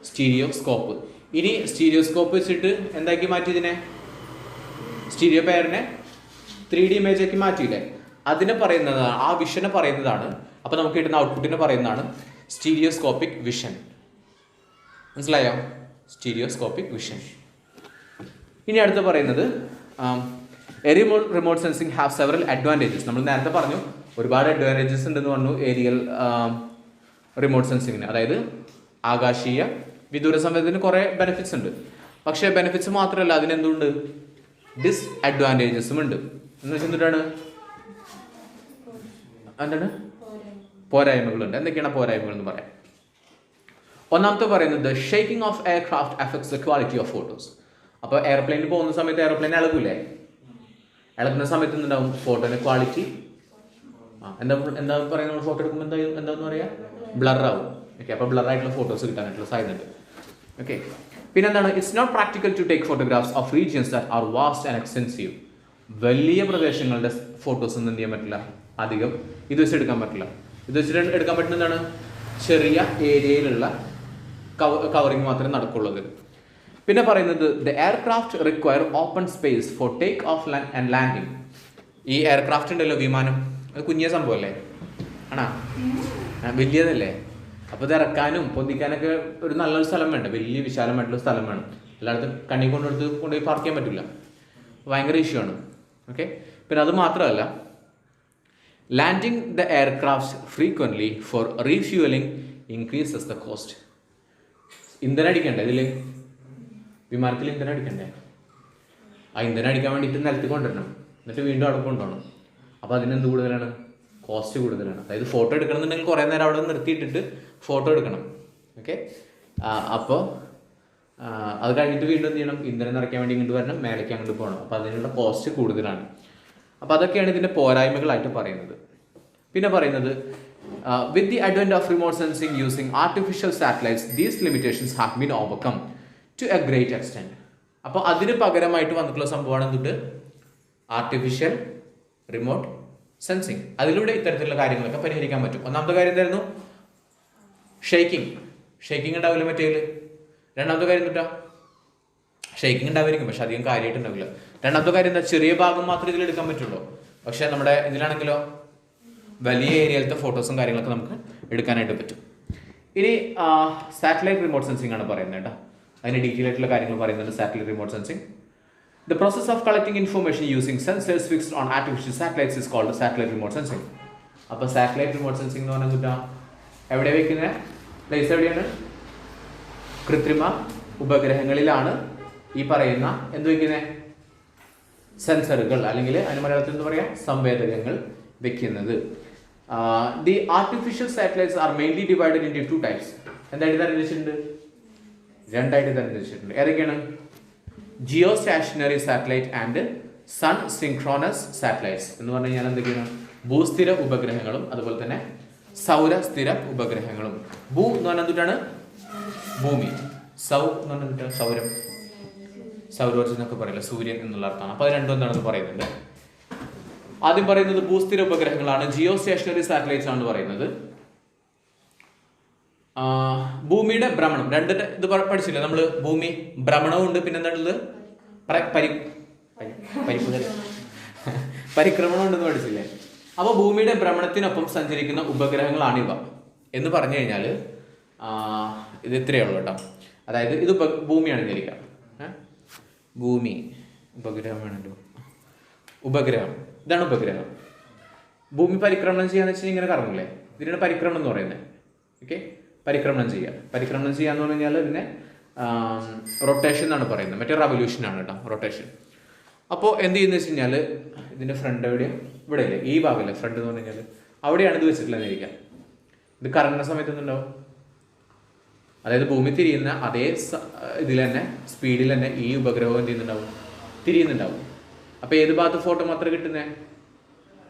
സ്റ്റീരിയോസ്കോപ്പ്. ഇനി സ്റ്റീരിയോസ്കോപ്പ് വെച്ചിട്ട് എന്താക്കി മാറ്റി? ഇതിനെ സ്റ്റീരിയോ പെയറിനെ 3D ഇമേജ് ആക്കി മാറ്റിയില്ലേ? അതിനെ പറയുന്നതാണ്, ആ വിഷനെ പറയുന്നതാണ്. അപ്പോൾ നമുക്ക് കിട്ടുന്ന ഔട്ട്പുട്ടിനെ പറയുന്നതാണ് സ്റ്റീരിയോസ്കോപ്പിക് വിഷൻ. മനസ്സിലായോ? Stereoscopic vision. ഇനി അടുത്ത് പറയുന്നത് remote sensing have several advantages. നമ്മൾ നേരത്തെ പറഞ്ഞു ഒരുപാട് അഡ്വാൻറ്റേജസ് ഉണ്ടെന്ന് പറഞ്ഞു ഏരിയൽ റിമോട്ട് സെൻസിങ്ങിന്. അതായത് ആകാശീയ വിദൂര സംവേദനത്തിന് കുറേ ബെനിഫിറ്റ്സ് ഉണ്ട്. പക്ഷേ ബെനിഫിറ്റ്സ് മാത്രമല്ല, അതിനെന്തുണ്ട്? ഡിസ്അഡ്വാൻറ്റേജസും ഉണ്ട്. എന്ന് വെച്ചിട്ടാണ് എന്താണ്? പോരായ്മകളുണ്ട്. എന്തൊക്കെയാണ് പോരായ്മകൾ എന്ന് പറയാം. ഒന്നാമത്തെ പറയുന്നത് shaking of aircraft affects the quality of photos. അപ്പോൾ എയർപ്ലെയിനിൽ പോകുന്ന സമയത്ത് എയർപ്ലെയിൻ ഇളകൂലേ? ഇളക്കുന്ന സമയത്ത് എന്തുണ്ടാവും? ഫോട്ടോയുടെ ക്വാളിറ്റി എന്താ പറയുക? ഫോട്ടോ എടുക്കുമ്പോൾ എന്താന്ന് പറയുക? ബ്ലറാവും. ഓക്കെ, അപ്പോൾ ബ്ലറായിട്ടുള്ള ഫോട്ടോസ് കിട്ടാനായിട്ടുള്ള സാധ്യതയുണ്ട്. ഓക്കെ, പിന്നെന്താണ്? It's not practical to take photographs of regions that are vast and extensive. വലിയ പ്രദേശങ്ങളുടെ ഫോട്ടോസ് ഒന്നും എന്ത് ചെയ്യാൻ പറ്റില്ല, അധികം ഇത് വെച്ച് എടുക്കാൻ പറ്റില്ല. ഇത് വെച്ചിട്ട് എടുക്കാൻ പറ്റുന്ന എന്താണ്? ചെറിയ ഏരിയയിലുള്ള കവറിങ് മാത്രമേ നടക്കുള്ളൂ. പിന്നെ പറയുന്നത് the aircraft require open space four take off and landing. ഈ എയർക്രാഫ്റ്റ് ഉണ്ടല്ലോ, വിമാനം, അത് കുഞ്ഞിയ സംഭവമല്ലേ? ആണോ? വലിയതല്ലേ? അപ്പോൾ ഇത് ഇറക്കാനും പൊന്തിക്കാനൊക്കെ ഒരു നല്ലൊരു സ്ഥലം വേണ്ട, വലിയ വിശാലമായിട്ടുള്ള സ്ഥലം വേണം. എല്ലായിടത്തും കണ്ണി കൊണ്ടുപോയി പാർക്ക് ചെയ്യാൻ പറ്റില്ല, ഭയങ്കര ഇഷ്യൂ ആണ്. ഓക്കെ, പിന്നെ അത് മാത്രമല്ല, landing the aircraft frequently for refuelling increases the cost. ഇന്ധനം അടിക്കണ്ടേ ഇതിൽ? വിമാനത്തിൽ ഇന്ധനം അടിക്കണ്ടേ? ആ ഇന്ധനം അടിക്കാൻ വേണ്ടിയിട്ട് നിലത്ത് കൊണ്ടുവരണം, എന്നിട്ട് വീണ്ടും അവിടെ കൊണ്ടുപോകണം. അപ്പോൾ അതിനെന്ത് കൂടുതലാണ്? കോസ്റ്റ് കൂടുതലാണ്. അതായത് ഫോട്ടോ എടുക്കണമെന്നുണ്ടെങ്കിൽ കുറേ നേരം അവിടെ നിർത്തിയിട്ടിട്ട് ഫോട്ടോ എടുക്കണം. ഓക്കെ, അപ്പോൾ അത് കഴിഞ്ഞിട്ട് വീണ്ടും എന്ത് ചെയ്യണം? ഇന്ധനം നിറയ്ക്കാൻ വേണ്ടി ഇങ്ങോട്ട് വരണം, മേലേക്ക് അങ്ങോട്ട് പോകണം. അപ്പോൾ അതിനുള്ള കോസ്റ്റ് കൂടുതലാണ്. അപ്പോൾ അതൊക്കെയാണ് ഇതിൻ്റെ പോരായ്മകളായിട്ട് പറയുന്നത്. പിന്നെ പറയുന്നത് with the advent of remote sensing using artificial satellites these limitations have been overcome to a great extent. അപ്പോൾ അതിന് പകരമായിട്ട് വന്നിട്ടുള്ള സംഭവമാണ് എന്തുണ്ട്? Artificial remote sensing. അതിലൂടെ ഇത്തരത്തിലുള്ള കാര്യങ്ങളൊക്കെ പരിഹരിക്കാൻ പറ്റും. ഒന്നാമത്തെ കാര്യം എന്തായിരുന്നു? ഷെയ്ക്കിംഗ് ഉണ്ടാവില്ല മറ്റേതിൽ. രണ്ടാമത്തെ കാര്യം എന്താ? ഷെയ്ക്കിംഗ് ഉണ്ടാവുമായിരിക്കും, പക്ഷെ അധികം കാര്യമായിട്ട് ഉണ്ടാവില്ല. രണ്ടാമത്തെ കാര്യം എന്താ? ചെറിയ ഭാഗം മാത്രമേ ഇതിൽ എടുക്കാൻ പറ്റുള്ളൂ. പക്ഷെ നമ്മുടെ ഇതിലാണെങ്കിലോ വലിയ ഏരിയയിലത്തെ ഫോട്ടോസും കാര്യങ്ങളൊക്കെ നമുക്ക് എടുക്കാനായിട്ട് പറ്റും. ഇനി സാറ്റലൈറ്റ് റിമോട്ട് സെൻസിങ് ആണ് പറയുന്നത് കേട്ടോ. അതിന് ഡീറ്റെയിൽ ആയിട്ടുള്ള കാര്യങ്ങൾ പറയുന്നുണ്ട്. Satellite remote sensing, the process of collecting information using sensors fixed on artificial satellites is called satellite remote sensing. അപ്പോൾ സാറ്റലൈറ്റ് റിമോട്ട് സെൻസിങ് എന്ന് പറഞ്ഞാൽ കിട്ടാം എവിടെ വെക്കുന്നത്? പ്ലേസ് എവിടെയാണ്? കൃത്രിമ ഉപഗ്രഹങ്ങളിലാണ് ഈ പറയുന്ന എന്ത് വയ്ക്കുന്നത്? സെൻസറുകൾ അല്ലെങ്കിൽ അതിന് മലയാളത്തിൽ എന്ന് പറയാം സംവേദകങ്ങൾ വെക്കുന്നത്. The artificial satellites are mainly divided in two types. എന്തായിട്ട് തരംതിരിച്ചിട്ടുണ്ട്? രണ്ടായിട്ട് തരംതിരിച്ചിട്ടുണ്ട്. ഏതൊക്കെയാണ്? Geostationary satellite and sun synchronous satellites എന്ന് പറഞ്ഞു കഴിഞ്ഞാൽ എന്തൊക്കെയാണ്? ഭൂസ്ഥിര ഉപഗ്രഹങ്ങളും അതുപോലെ തന്നെ സൗരസ്ഥിര ഉപഗ്രഹങ്ങളും. ഭൂ എന്ന് പറഞ്ഞാൽ എന്താണ്? ഭൂമി. സൗ എന്ന് പറഞ്ഞാൽ സൗരം, സൗരോർജം എന്നൊക്കെ പറയില്ല, സൂര്യൻ എന്നുള്ള അർത്ഥമാണ്. അപ്പോൾ അത് രണ്ടും എന്താണെന്ന് പറയുന്നുണ്ട്. ആദ്യം പറയുന്നത് ഭൂസ്ഥിര ഉപഗ്രഹങ്ങളാണ്, ജിയോ സ്റ്റേഷനറി സാറ്റലൈറ്റ്സ് ആണ് പറയുന്നത്. ഭൂമിയുടെ ഭ്രമണം രണ്ട് ഇത് പഠിച്ചില്ലേ നമ്മൾ? ഭൂമി ഭ്രമണവും ഉണ്ട്, പിന്നെ എന്താണുള്ളത്? പരിക്രമണം ഉണ്ടെന്ന് പഠിച്ചില്ലേ? അപ്പോൾ ഭൂമിയുടെ ഭ്രമണത്തിനൊപ്പം സഞ്ചരിക്കുന്ന ഉപഗ്രഹങ്ങളാണിവ എന്ന് പറഞ്ഞു കഴിഞ്ഞാൽ ഇത് ഇത്രയേ ഉള്ളൂ കേട്ടോ. അതായത് ഇത് ഭൂമിയാണ് വിചാരിക്കുക. ഭൂമി ഉപഗ്രഹം വേണമല്ലോ. ഉപഗ്രഹം ഇതാണ് ഉപഗ്രഹം. ഭൂമി പരിക്രമണം ചെയ്യാന്ന് വെച്ചാൽ ഇങ്ങനെ കറങ്ങില്ലേ, ഇതിനാണ് പരിക്രമണം എന്ന് പറയുന്നത്. ഓക്കെ, പരിക്രമണം ചെയ്യുക. പരിക്രമണം ചെയ്യുക എന്ന് പറഞ്ഞു കഴിഞ്ഞാൽ ഇതിനെ റൊട്ടേഷൻ എന്നാണ് പറയുന്നത്. മറ്റേ റവല്യൂഷനാണ് കേട്ടോ, റൊട്ടേഷൻ. അപ്പോൾ എന്ത് ചെയ്യുന്നത് വെച്ച് കഴിഞ്ഞാൽ ഇതിൻ്റെ ഫ്രണ്ട് എവിടെയും ഇവിടെ ഇല്ലേ, ഈ ഭാഗമല്ലേ ഫ്രണ്ട് എന്ന് പറഞ്ഞു കഴിഞ്ഞാൽ, അവിടെയാണ് ഇത് വെച്ചിട്ടുള്ളതെന്നിരിക്കാം. ഇത് കറങ്ങുന്ന സമയത്ത് എന്തുണ്ടാവും? അതായത് ഭൂമി തിരിയുന്ന അതേ ഇതിൽ തന്നെ സ്പീഡിൽ തന്നെ ഈ ഉപഗ്രഹം എന്ത് ചെയ്യുന്നുണ്ടാവും? തിരിയുന്നുണ്ടാവും. അപ്പോൾ ഏത് ഭാഗത്ത് ഫോട്ടോ മാത്രമേ കിട്ടുന്നത്?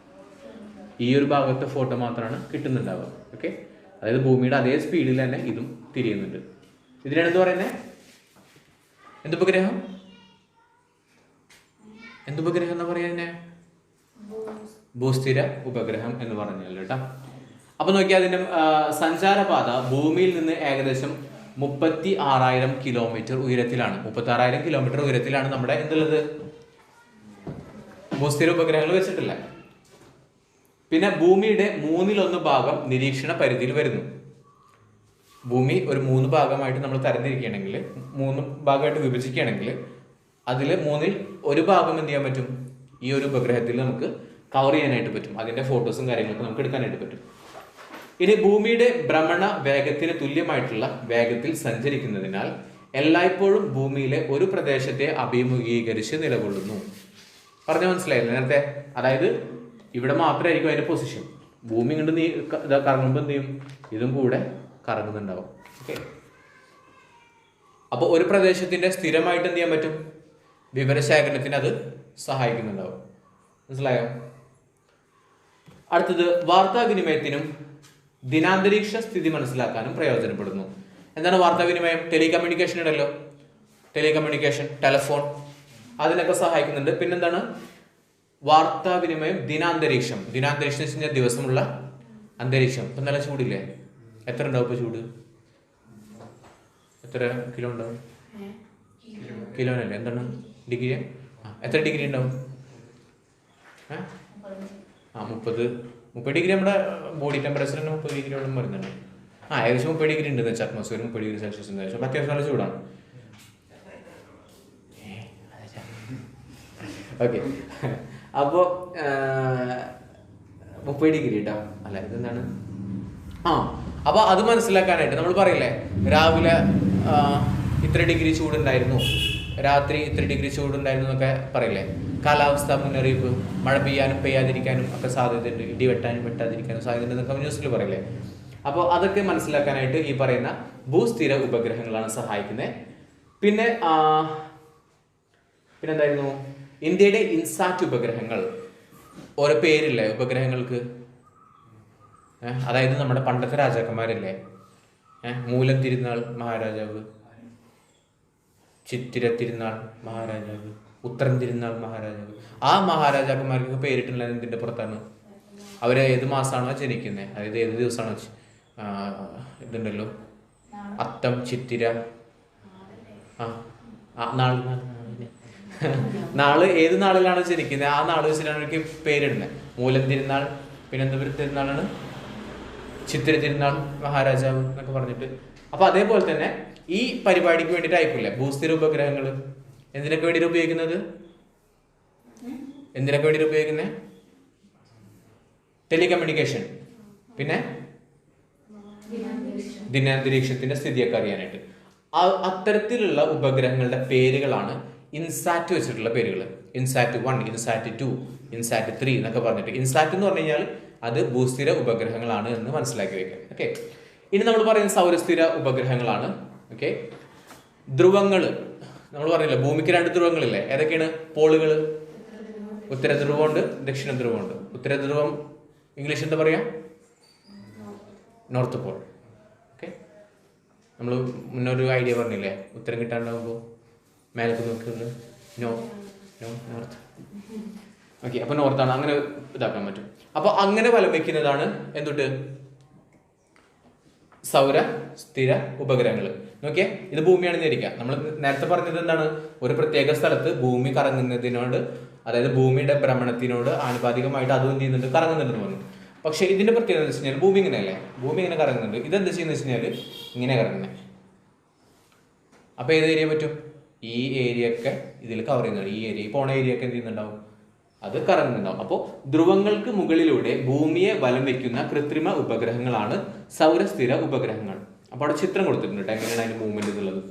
ഈ ഒരു ഭാഗത്തെ ഫോട്ടോ മാത്രമാണ് കിട്ടുന്നുണ്ടാവുക. ഓക്കെ, അതായത് ഭൂമിയുടെ അതേ സ്പീഡിൽ തന്നെ ഇതും തിരിയുന്നുണ്ട്. ഇതിനാണ് എന്ത് പറയുന്നത്? എന്തുപഗ്രഹം? എന്തുപഗ്രഹം എന്ന് പറയുന്നത്? ഭൂസ്ഥിര ഉപഗ്രഹം എന്ന് പറഞ്ഞല്ലോ കേട്ടോ. അപ്പൊ നോക്കിയാൽ അതിന്റെ സഞ്ചാരപാത ഭൂമിയിൽ നിന്ന് ഏകദേശം 36,000 കിലോമീറ്റർ ഉയരത്തിലാണ്. 36,000 കിലോമീറ്റർ ഉയരത്തിലാണ് നമ്മുടെ എന്തുള്ളത്? ഭൂസ്ഥിര ഉപഗ്രഹങ്ങൾ വെച്ചിട്ടില്ല. പിന്നെ ഭൂമിയുടെ 1/3 ഭാഗം നിരീക്ഷണ പരിധിയിൽ വരുന്നു. ഭൂമി ഒരു 3 ഭാഗമായിട്ട് നമ്മൾ തരംതിരിക്കുകയാണെങ്കിൽ, 3 ഭാഗമായിട്ട് വിഭജിക്കുകയാണെങ്കിൽ അതിൽ 1/3 ഭാഗം എന്ത് ചെയ്യാൻ പറ്റും? ഈ ഒരു ഉപഗ്രഹത്തിൽ നമുക്ക് കവർ ചെയ്യാനായിട്ട് പറ്റും. അതിന്റെ ഫോട്ടോസും കാര്യങ്ങളൊക്കെ നമുക്ക് എടുക്കാനായിട്ട് പറ്റും. ഇനി ഭൂമിയുടെ ഭ്രമണ വേഗത്തിന് തുല്യമായിട്ടുള്ള വേഗത്തിൽ സഞ്ചരിക്കുന്നതിനാൽ എല്ലായ്പ്പോഴും ഭൂമിയിലെ ഒരു പ്രദേശത്തെ അഭിമുഖീകരിച്ച് നിലകൊള്ളുന്നു. പറഞ്ഞാൽ മനസ്സിലായില്ലേ നേരത്തെ? അതായത് ഇവിടെ മാത്രമായിരിക്കും അതിന്റെ പൊസിഷൻ. ഭൂമി കൊണ്ട് കറങ്ങുമ്പോൾ എന്ത് ചെയ്യും? ഇതും കൂടെ കറങ്ങുന്നുണ്ടാവും. ഓക്കെ, അപ്പോൾ ഒരു പ്രദേശത്തിന്റെ സ്ഥിരമായിട്ട് എന്ത് ചെയ്യാൻ പറ്റും? വിവരശേഖരണത്തിന് അത് സഹായിക്കുന്നുണ്ടാവും. മനസ്സിലായോ? അടുത്തത് വാർത്താവിനിമയത്തിനും ദിനാന്തരീക്ഷ സ്ഥിതി മനസ്സിലാക്കാനും പ്രയോജനപ്പെടുന്നു. എന്താണ് വാർത്താവിനിമയം? ടെലികമ്മ്യൂണിക്കേഷൻ ഉണ്ടല്ലോ, ടെലികമ്മ്യൂണിക്കേഷൻ, ടെലഫോൺ, അതിനൊക്കെ സഹായിക്കുന്നുണ്ട്. പിന്നെന്താണ് വാർത്താവിനിമയം? ദിനാന്തരീക്ഷം. ദിനാന്തരീക്ഷം എന്ന് വെച്ച് കഴിഞ്ഞാൽ ദിവസമുള്ള അന്തരീക്ഷം. ഇപ്പം നല്ല ചൂടില്ലേ? എത്ര ഉണ്ടാവും ഇപ്പോൾ ചൂട്? എത്ര കിലോ ഉണ്ടാവും? കിലോനല്ലേ? എന്താണ് ഡിഗ്രി? എത്ര ഡിഗ്രി ഉണ്ടാവും? 30 ഡിഗ്രി നമ്മുടെ ബോഡി ടെമ്പറേച്ചർ തന്നെ 30 ഡിഗ്രിയോളം വരുന്നുണ്ട്. ഏകദേശം 30 ഡിഗ്രി ഉണ്ട് വെച്ചാൽ അറ്റ്മോസ്ഫിയർ 30 ഡിഗ്രി സെൽഷ്യസ് ഉണ്ട്. പക്ഷെ അത്യാവശ്യം നല്ല ചൂടാണ്. ഓക്കെ, അപ്പോൾ 30 ഡിഗ്രി കേട്ടോ. അല്ല ഇതെന്താണ്? അപ്പോൾ അത് മനസ്സിലാക്കാനായിട്ട് നമ്മൾ പറയില്ലേ, രാവിലെ ഇത്ര ഡിഗ്രി ചൂടുണ്ടായിരുന്നു, രാത്രി ഇത്ര ഡിഗ്രി ചൂടുണ്ടായിരുന്നു എന്നൊക്കെ പറയില്ലേ? കാലാവസ്ഥ മുന്നറിയിപ്പ്, മഴ പെയ്യാനും പെയ്യാതിരിക്കാനും ഒക്കെ സാധ്യതയുണ്ട്, ഇടി വെട്ടാനും വെട്ടാതിരിക്കാനും സാധ്യതയുണ്ട് എന്നൊക്കെ ന്യൂസിൽ പറയില്ലേ? അപ്പോൾ അതൊക്കെ മനസ്സിലാക്കാനായിട്ട് ഈ പറയുന്ന ഭൂസ്ഥിര ഉപഗ്രഹങ്ങളാണ് സഹായിക്കുന്നത്. പിന്നെ പിന്നെന്തായിരുന്നു? ഇന്ത്യയുടെ ഇൻസാറ്റ് ഉപഗ്രഹങ്ങൾ. ഓരോ പേരില്ലേ ഉപഗ്രഹങ്ങൾക്ക്? അതായത് നമ്മുടെ പണ്ടത്തെ രാജാക്കന്മാരല്ലേ, മൂലം തിരുനാൾ മഹാരാജാവ്, ചിത്തിര തിരുനാൾ മഹാരാജാവ്, ഉത്തരം തിരുനാൾ മഹാരാജാവ്. ആ മഹാരാജാക്കന്മാർക്ക് പേരിട്ടുള്ളത് എന്തിൻ്റെ പുറത്താണ്? അവർ ഏത് മാസമാണോ ജനിക്കുന്നത്, അതായത് ഏത് ദിവസമാണോ ഇതുണ്ടല്ലോ, അത്തം, ചിത്തിര, നാള് ഏത് നാളിലാണ് ജനിക്കുന്നത് ആ നാള് വെച്ചിട്ടാണ് എനിക്ക് പേരിടുന്നത്. മൂലം തിരുനാൾ, പിന്നെ എന്താ തിരുനാളാണ്? ചിത്തിര തിരുനാൾ മഹാരാജാവ് എന്നൊക്കെ പറഞ്ഞിട്ട്. അപ്പൊ അതേപോലെ തന്നെ ഈ പരിപാടിക്ക് വേണ്ടിയിട്ട് അയക്കില്ല ഭൂസ്ഥിര ഉപഗ്രഹങ്ങൾ. എന്തിനൊക്കെ വേണ്ടിയിട്ട് ഉപയോഗിക്കുന്നത്? ടെലികമ്മ്യൂണിക്കേഷൻ, പിന്നെ ദിനാന്തരീക്ഷത്തിന്റെ സ്ഥിതിയൊക്കെ അറിയാനായിട്ട്. അത്തരത്തിലുള്ള ഉപഗ്രഹങ്ങളുടെ പേരുകളാണ് ഇൻസാറ്റ് വെച്ചിട്ടുള്ള പേരുകൾ. ഇൻസാറ്റ് 1, ഇൻസാറ്റ് 2, ഇൻസാറ്റ് 3 എന്നൊക്കെ പറഞ്ഞിട്ട്. ഇൻസാറ്റ് എന്ന് പറഞ്ഞു കഴിഞ്ഞാൽ അത് ഭൂസ്ഥിര ഉപഗ്രഹങ്ങളാണ് എന്ന് മനസ്സിലാക്കി വെക്കുക. ഓക്കെ, ഇനി നമ്മൾ പറയുന്ന സൗരസ്ഥിര ഉപഗ്രഹങ്ങളാണ്. ഓക്കെ, ധ്രുവങ്ങൾ നമ്മൾ പറഞ്ഞില്ല, ഭൂമിക്ക് 2 ധ്രുവങ്ങളില്ലേ, ഏതൊക്കെയാണ്? പോളുകൾ. ഉത്തര ധ്രുവമുണ്ട്, ദക്ഷിണ ധ്രുവമുണ്ട്. ഉത്തര ധ്രുവം ഇംഗ്ലീഷ് എന്താ പറയാ? North Paul. ഓക്കെ, നമ്മൾ മുന്നൊരു ഐഡിയ പറഞ്ഞില്ലേ, ഉത്തരം കിട്ടാണ്ടാകുമ്പോൾ മേലേക്ക് നോക്കുന്നത് നോർത്ത്. ഓക്കെ, അപ്പോൾ നോർത്താണ്, അങ്ങനെ ഇതാക്കാൻ പറ്റും. അപ്പോൾ അങ്ങനെ വലം വയ്ക്കുന്നതാണ് എന്തുട്ട്? സൗര സ്ഥിര ഉപഗ്രഹങ്ങൾ. നോക്കിയേ, ഇത് ഭൂമിയാണെന്ന് ഇരിക്കുക. നമ്മൾ നേരത്തെ പറഞ്ഞത് എന്താണ്? ഒരു പ്രത്യേക സ്ഥലത്ത് ഭൂമി കറങ്ങുന്നതിനോട്, അതായത് ഭൂമിയുടെ ഭ്രമണത്തിനോട് ആനുപാതികമായിട്ട് അതും എന്ത് ചെയ്യുന്നുണ്ട്? കറങ്ങുന്നുണ്ടെന്ന് പറഞ്ഞു. പക്ഷെ ഇതിന്റെ പ്രത്യേകത എന്ന് വെച്ച് കഴിഞ്ഞാൽ ഭൂമി ഇങ്ങനെയല്ലേ, ഭൂമി ഇങ്ങനെ കറങ്ങുന്നുണ്ട്. ഇതെന്താ ചെയ്യുന്നത് വെച്ച് കഴിഞ്ഞാൽ ഇങ്ങനെ കറങ്ങുന്നത്. അപ്പോൾ ഏത് ഏരിയ പറ്റും? ഈ ഏരിയ ഒക്കെ ഇതിൽ കവർ ചെയ്യുന്നുണ്ട്. ഈ ഏരിയ, ഈ പോണ ഏരിയ ഒക്കെ എന്ത് ചെയ്യുന്നുണ്ടാവും? അത് കറങ്ങുന്നുണ്ടാവും. അപ്പോൾ ധ്രുവങ്ങൾക്ക് മുകളിലൂടെ ഭൂമിയെ വലം വയ്ക്കുന്ന കൃത്രിമ ഉപഗ്രഹങ്ങളാണ് സൗരസ്ഥിര ഉപഗ്രഹങ്ങൾ. അപ്പോൾ അവിടെ ചിത്രം കൊടുത്തിട്ടുണ്ട് എങ്ങനെയാണ് അതിന്റെ മൂവ്മെന്റ് എന്നുള്ളത്.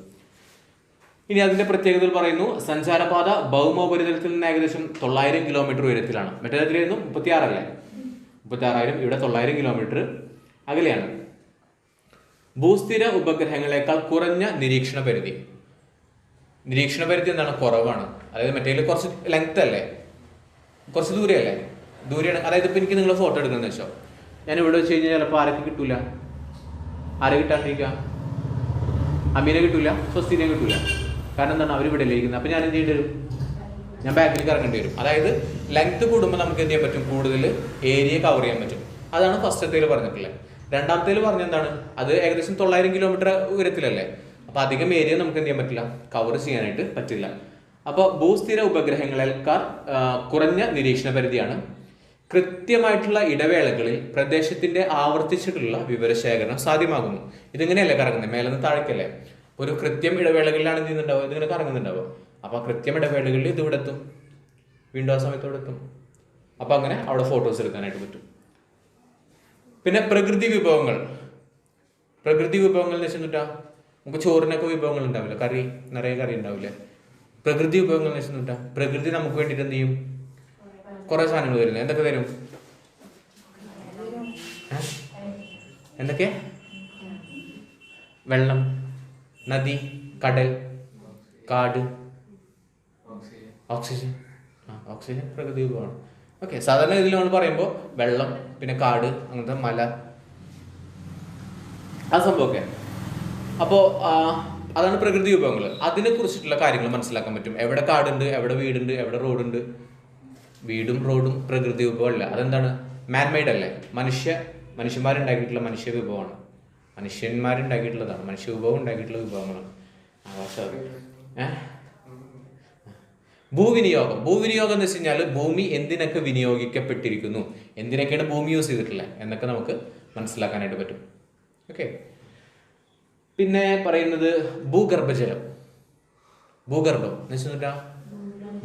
ഇനി അതിന്റെ പ്രത്യേകതകൾ പറയുന്നു. സഞ്ചാരപാത ഭൗമോപരിതലത്തിൽ നിന്ന് ഏകദേശം 900 കിലോമീറ്റർ ഉയരത്തിലാണ്. മറ്റേതിലായിരുന്നു 36 അല്ലേ? 36,000. ഇവിടെ 900 കിലോമീറ്റർ അകലെയാണ്. ഭൂസ്ഥിര ഉപഗ്രഹങ്ങളെക്കാൾ കുറഞ്ഞ നിരീക്ഷണ പരിധി. നിരീക്ഷണ പരിധി എന്താണ്? കുറവാണ്. അതായത് മറ്റേ കുറച്ച് ലെങ്ത് അല്ലേ, കുറച്ച് ദൂരെയല്ലേ, ദൂരെയാണ്. അതായത് ഇപ്പം എനിക്ക് നിങ്ങൾ ഫോട്ടോ എടുക്കണമെന്ന് വെച്ചോ, ഞാൻ ഇവിടെ വെച്ച് കഴിഞ്ഞാൽ ചിലപ്പോൾ ആരൊക്കെ കിട്ടൂല, ആരെ കിട്ടാണ്ടിരിക്കുക? അമീനെ കിട്ടൂല, സ്വസ്തിനെ കിട്ടൂല. കാരണം എന്താണ്? അവർ ഇവിടെ ഇരിക്കുന്നത്. അപ്പം ഞാൻ എന്ത് ചെയ്യേണ്ടി വരും? ഞാൻ ബാക്കിലേക്ക് ഇറങ്ങേണ്ടി വരും. അതായത് ലെങ്ത് കൂടുമ്പോൾ നമുക്ക് എന്ത് ചെയ്യാൻ പറ്റും? കൂടുതൽ ഏരിയ കവർ ചെയ്യാൻ പറ്റും. അതാണ് ഫസ്റ്റത്തേൽ പറഞ്ഞിട്ടുള്ളത്. രണ്ടാമത്തേൽ പറഞ്ഞെന്താണ്? അത് ഏകദേശം 900 കിലോമീറ്റർ ഉയരത്തിലല്ലേ. അപ്പോൾ അധികം ഏരിയ നമുക്ക് എന്ത് ചെയ്യാൻ പറ്റില്ല? കവർ ചെയ്യാനായിട്ട് പറ്റില്ല. അപ്പോൾ ഭൂസ്ഥിര ഉപഗ്രഹങ്ങളേക്കാൾ കുറഞ്ഞ നിരീക്ഷണ പരിധിയാണ്. കൃത്യമായിട്ടുള്ള ഇടവേളകളിൽ പ്രദേശത്തിന്റെ ആവർത്തിച്ചിട്ടുള്ള വിവരശേഖരണം സാധ്യമാകുന്നു. ഇതിങ്ങനെയല്ലേ കറങ്ങുന്നത്? മേലെന്ന് താഴേക്കല്ലേ. ഒരു കൃത്യം ഇടവേളകളിലാണ് എന്ത് ചെയ്യുന്നുണ്ടാവുക? ഇതിങ്ങനെ കറങ്ങുന്നുണ്ടാവുക. അപ്പോൾ കൃത്യം ഇടവേളകളിൽ ഇത് ഇവിടെ എത്തും, വീണ്ടും ആ സമയത്ത് ഇവിടെ എത്തും. അപ്പോൾ അങ്ങനെ അവിടെ ഫോട്ടോസ് എടുക്കാനായിട്ട് പറ്റും. പിന്നെ പ്രകൃതി വിഭവങ്ങൾ. പ്രകൃതി വിഭവങ്ങൾ എന്ന് വെച്ചിട്ടാ നമുക്ക് ചോറിനൊക്കെ വിഭവങ്ങൾ ഉണ്ടാവില്ല, കറി നിറയെ കറി ഉണ്ടാവില്ലേ. പ്രകൃതി വിഭവങ്ങൾ എന്ന് വെച്ചിട്ടാ പ്രകൃതി നമുക്ക് വേണ്ടിയിട്ട് എന്ത് ചെയ്യും? കുറെ സാധനങ്ങൾ തരുന്നത്. എന്തൊക്കെ തരും? എന്തൊക്കെ? വെള്ളം, നദി, കടൽ, കാട്, ഓക്സിജൻ. ഓക്സിജൻ പ്രകൃതി വിഭവമാണ്. ഓക്കെ, സാധാരണ ഇതിൽ നമ്മൾ പറയുമ്പോൾ വെള്ളം, പിന്നെ കാട്, അങ്ങനത്തെ മല, ആ സംഭവമൊക്കെ. അപ്പോൾ അതാണ് പ്രകൃതി വിഭവങ്ങൾ. അതിനെ കുറിച്ചിട്ടുള്ള കാര്യങ്ങൾ മനസ്സിലാക്കാൻ പറ്റും. എവിടെ കാടുണ്ട്, എവിടെ വീടുണ്ട്, എവിടെ റോഡുണ്ട്. വീടും റോഡും പ്രകൃതി വിഭവമല്ല. അതെന്താണ്? മാൻമെയ്ഡ് അല്ലേ. മനുഷ്യന്മാരുണ്ടാക്കിയിട്ടുള്ള മനുഷ്യ വിഭവമാണ്. മനുഷ്യന്മാരുണ്ടാക്കിയിട്ടുള്ളതാണ്. മനുഷ്യ വിഭവം ഉണ്ടാക്കിയിട്ടുള്ള വിഭവങ്ങളാണ്. ഭൂവിനിയോഗം. ഭൂവിനിയോഗം എന്ന് വെച്ച് കഴിഞ്ഞാൽ ഭൂമി എന്തിനൊക്കെ വിനിയോഗിക്കപ്പെട്ടിരിക്കുന്നു, എന്തിനൊക്കെയാണ് ഭൂമി യൂസ് ചെയ്തിട്ടുള്ളത് എന്നൊക്കെ നമുക്ക് മനസ്സിലാക്കാനായിട്ട് പറ്റും. ഓക്കെ, പിന്നെ പറയുന്നത് ഭൂഗർഭജലം. ഭൂഗർഭം എന്ന് വെച്ചിട്ടുണ്ടാ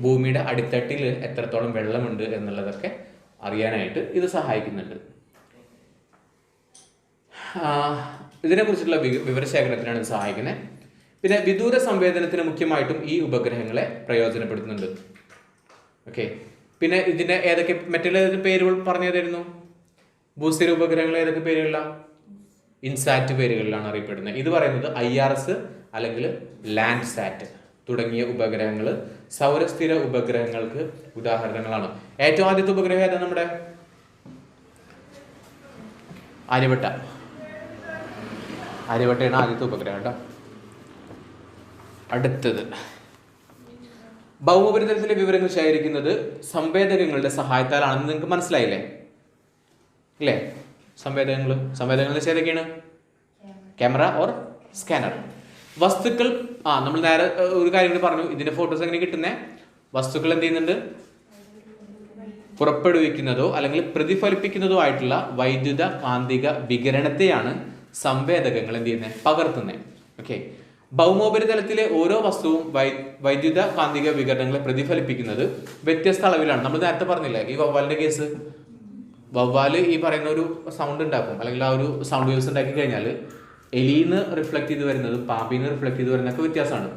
ഭൂമിയുടെ അടിത്തട്ടിൽ എത്രത്തോളം വെള്ളമുണ്ട് എന്നുള്ളതൊക്കെ അറിയാനായിട്ട് ഇത് സഹായിക്കുന്നുണ്ട്. ഇതിനെക്കുറിച്ചുള്ള വിവരശേഖരണത്തിനാണ് ഇത് സഹായിക്കുന്നത്. പിന്നെ വിദൂര സംവേദനത്തിന് മുഖ്യമായിട്ടും ഈ ഉപഗ്രഹങ്ങളെ പ്രയോജനപ്പെടുത്തുന്നുണ്ട്. ഓക്കെ, പിന്നെ ഇതിന്റെ ഏതൊക്കെ മറ്റുള്ള പേരുകൾ പറഞ്ഞതായിരുന്നു? ഭൂസ്ഥിര ഉപഗ്രഹങ്ങൾ ഏതൊക്കെ പേരുകളിലാണ്? ഇൻസാറ്റ് പേരുകളിലാണ് അറിയപ്പെടുന്നത്. ഇത് പറയുന്നത് IRS അല്ലെങ്കിൽ ലാൻഡ് സാറ്റ് തുടങ്ങിയ ഉപഗ്രഹങ്ങൾ സൗരസ്ഥിര ഉപഗ്രഹങ്ങൾക്ക് ഉദാഹരണങ്ങളാണ്. ഏറ്റവും ആദ്യത്തെ ഉപഗ്രഹം ഏതാണ്? നമ്മുടെ ആര്യഭട്ട. ആര്യഭട്ടയാണ് ആദ്യത്തെ ഉപഗ്രഹം കേട്ടോ. അടുത്തത് ഭൗമോപരിതലത്തിലെ വിവരങ്ങൾ ശേഖരിക്കുന്നത് സംവേദകങ്ങളുടെ സഹായത്താലാണെന്ന് നിങ്ങൾക്ക് മനസ്സിലായില്ലേ അല്ലേ? സംവേദകങ്ങൾ ഏതൊക്കെയാണ്? Camera or scanner. വസ്തുക്കൾ നമ്മൾ നേരെ ഒരു കാര്യം കൂടി പറഞ്ഞു. ഇതിന്റെ ഫോട്ടോസ് എങ്ങനെ കിട്ടുന്നത്? വസ്തുക്കൾ എന്ത് ചെയ്യുന്നുണ്ട്? പുറപ്പെടുവിക്കുന്നതോ അല്ലെങ്കിൽ പ്രതിഫലിപ്പിക്കുന്നതോ ആയിട്ടുള്ള വൈദ്യുത കാന്തിക വികിരണത്തെയാണ് സംവേദകങ്ങൾ എന്ത് ചെയ്യുന്നത്? പകർത്തുന്നത്. ഓക്കെ, ഭൗമോപരിതലത്തിലെ ഓരോ വസ്തുവും വൈദ്യുത കാന്തിക വികിരണങ്ങളെ പ്രതിഫലിപ്പിക്കുന്നത് വ്യത്യസ്ത അളവിലാണ്. നമ്മൾ നേരത്തെ പറഞ്ഞില്ലേ ഈ വവ്വാലിന്റെ കേസ്. വവ്വാല് ഈ പറയുന്ന ഒരു സൗണ്ട് ഉണ്ടാക്കും, അല്ലെങ്കിൽ ആ ഒരു സൗണ്ട് വേവ്സ് ഉണ്ടാക്കി കഴിഞ്ഞാൽ എലിന്ന് റിഫ്ലക്ട് ചെയ്ത് വരുന്നതും പാമ്പിന്ന് റിഫ്ലക്ട് ചെയ്ത് വരുന്നതൊക്കെ വ്യത്യാസമാണ്.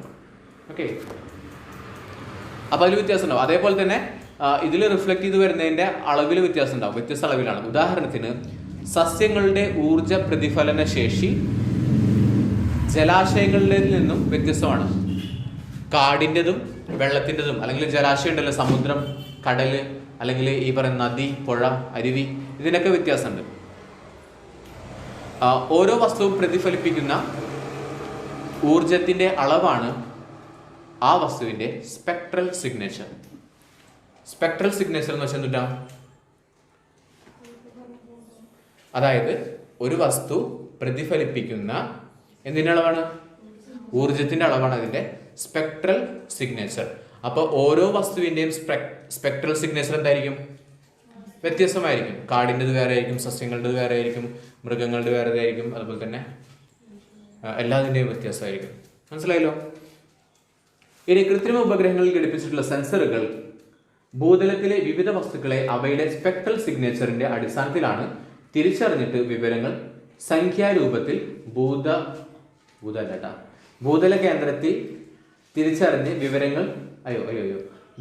ഓക്കെ, അപ്പോൾ അതിൽ വ്യത്യാസം ഉണ്ടാവും. അതേപോലെ തന്നെ ഇതിൽ റിഫ്ലക്ട് ചെയ്ത് വരുന്നതിൻ്റെ അളവിൽ വ്യത്യാസം ഉണ്ടാവും, വ്യത്യസ്ത അളവിലാണ്. ഉദാഹരണത്തിന് സസ്യങ്ങളുടെ ഊർജ പ്രതിഫലന ശേഷി ജലാശയങ്ങളിൽ നിന്നും വ്യത്യസ്തമാണ്. കാടിൻ്റെതും വെള്ളത്തിൻ്റെതും, അല്ലെങ്കിൽ ജലാശയം ഉണ്ടല്ലോ, സമുദ്രം, കടല്, അല്ലെങ്കിൽ ഈ പറയുന്ന നദി, പുഴ, അരുവി, ഇതിനൊക്കെ വ്യത്യാസമുണ്ട്. ഓരോ വസ്തുവും പ്രതിഫലിപ്പിക്കുന്ന ഊർജത്തിൻ്റെ അളവാണ് ആ വസ്തുവിൻ്റെ സ്പെക്ട്രൽ സിഗ്നേച്ചർ. സ്പെക്ട്രൽ സിഗ്നേച്ചർ എന്ന് വെച്ചാൽ എന്താ? അതായത് ഒരു വസ്തു പ്രതിഫലിപ്പിക്കുന്ന എന്തിൻ്റെ അളവാണ്? ഊർജത്തിൻ്റെ അളവാണ് അതിൻ്റെ സ്പെക്ട്രൽ സിഗ്നേച്ചർ. അപ്പോൾ ഓരോ വസ്തുവിൻ്റെയും സ്പെക്ട്രൽ സിഗ്നേച്ചർ എന്തായിരിക്കും? വ്യത്യസ്തമായിരിക്കും. കാടിൻ്റെത് വേറെ ആയിരിക്കും, സസ്യങ്ങളുടേത് വേറെ ആയിരിക്കും, മൃഗങ്ങളുടെ വേറെ ആയിരിക്കും, അതുപോലെ തന്നെ എല്ലാതിൻ്റെയും വ്യത്യാസമായിരിക്കും. മനസ്സിലായല്ലോ? ഇനി കൃത്രിമ ഉപഗ്രഹങ്ങളിൽ ഘടിപ്പിച്ചിട്ടുള്ള സെൻസറുകൾ ഭൂതലത്തിലെ വിവിധ വസ്തുക്കളെ അവയുടെ സ്പെക്ട്രൽ സിഗ്നേച്ചറിന്റെ അടിസ്ഥാനത്തിലാണ് തിരിച്ചറിഞ്ഞിട്ട് വിവരങ്ങൾ സംഖ്യാരൂപത്തിൽ ഭൂതല കേന്ദ്രത്തിൽ തിരിച്ചറിഞ്ഞ് വിവരങ്ങൾ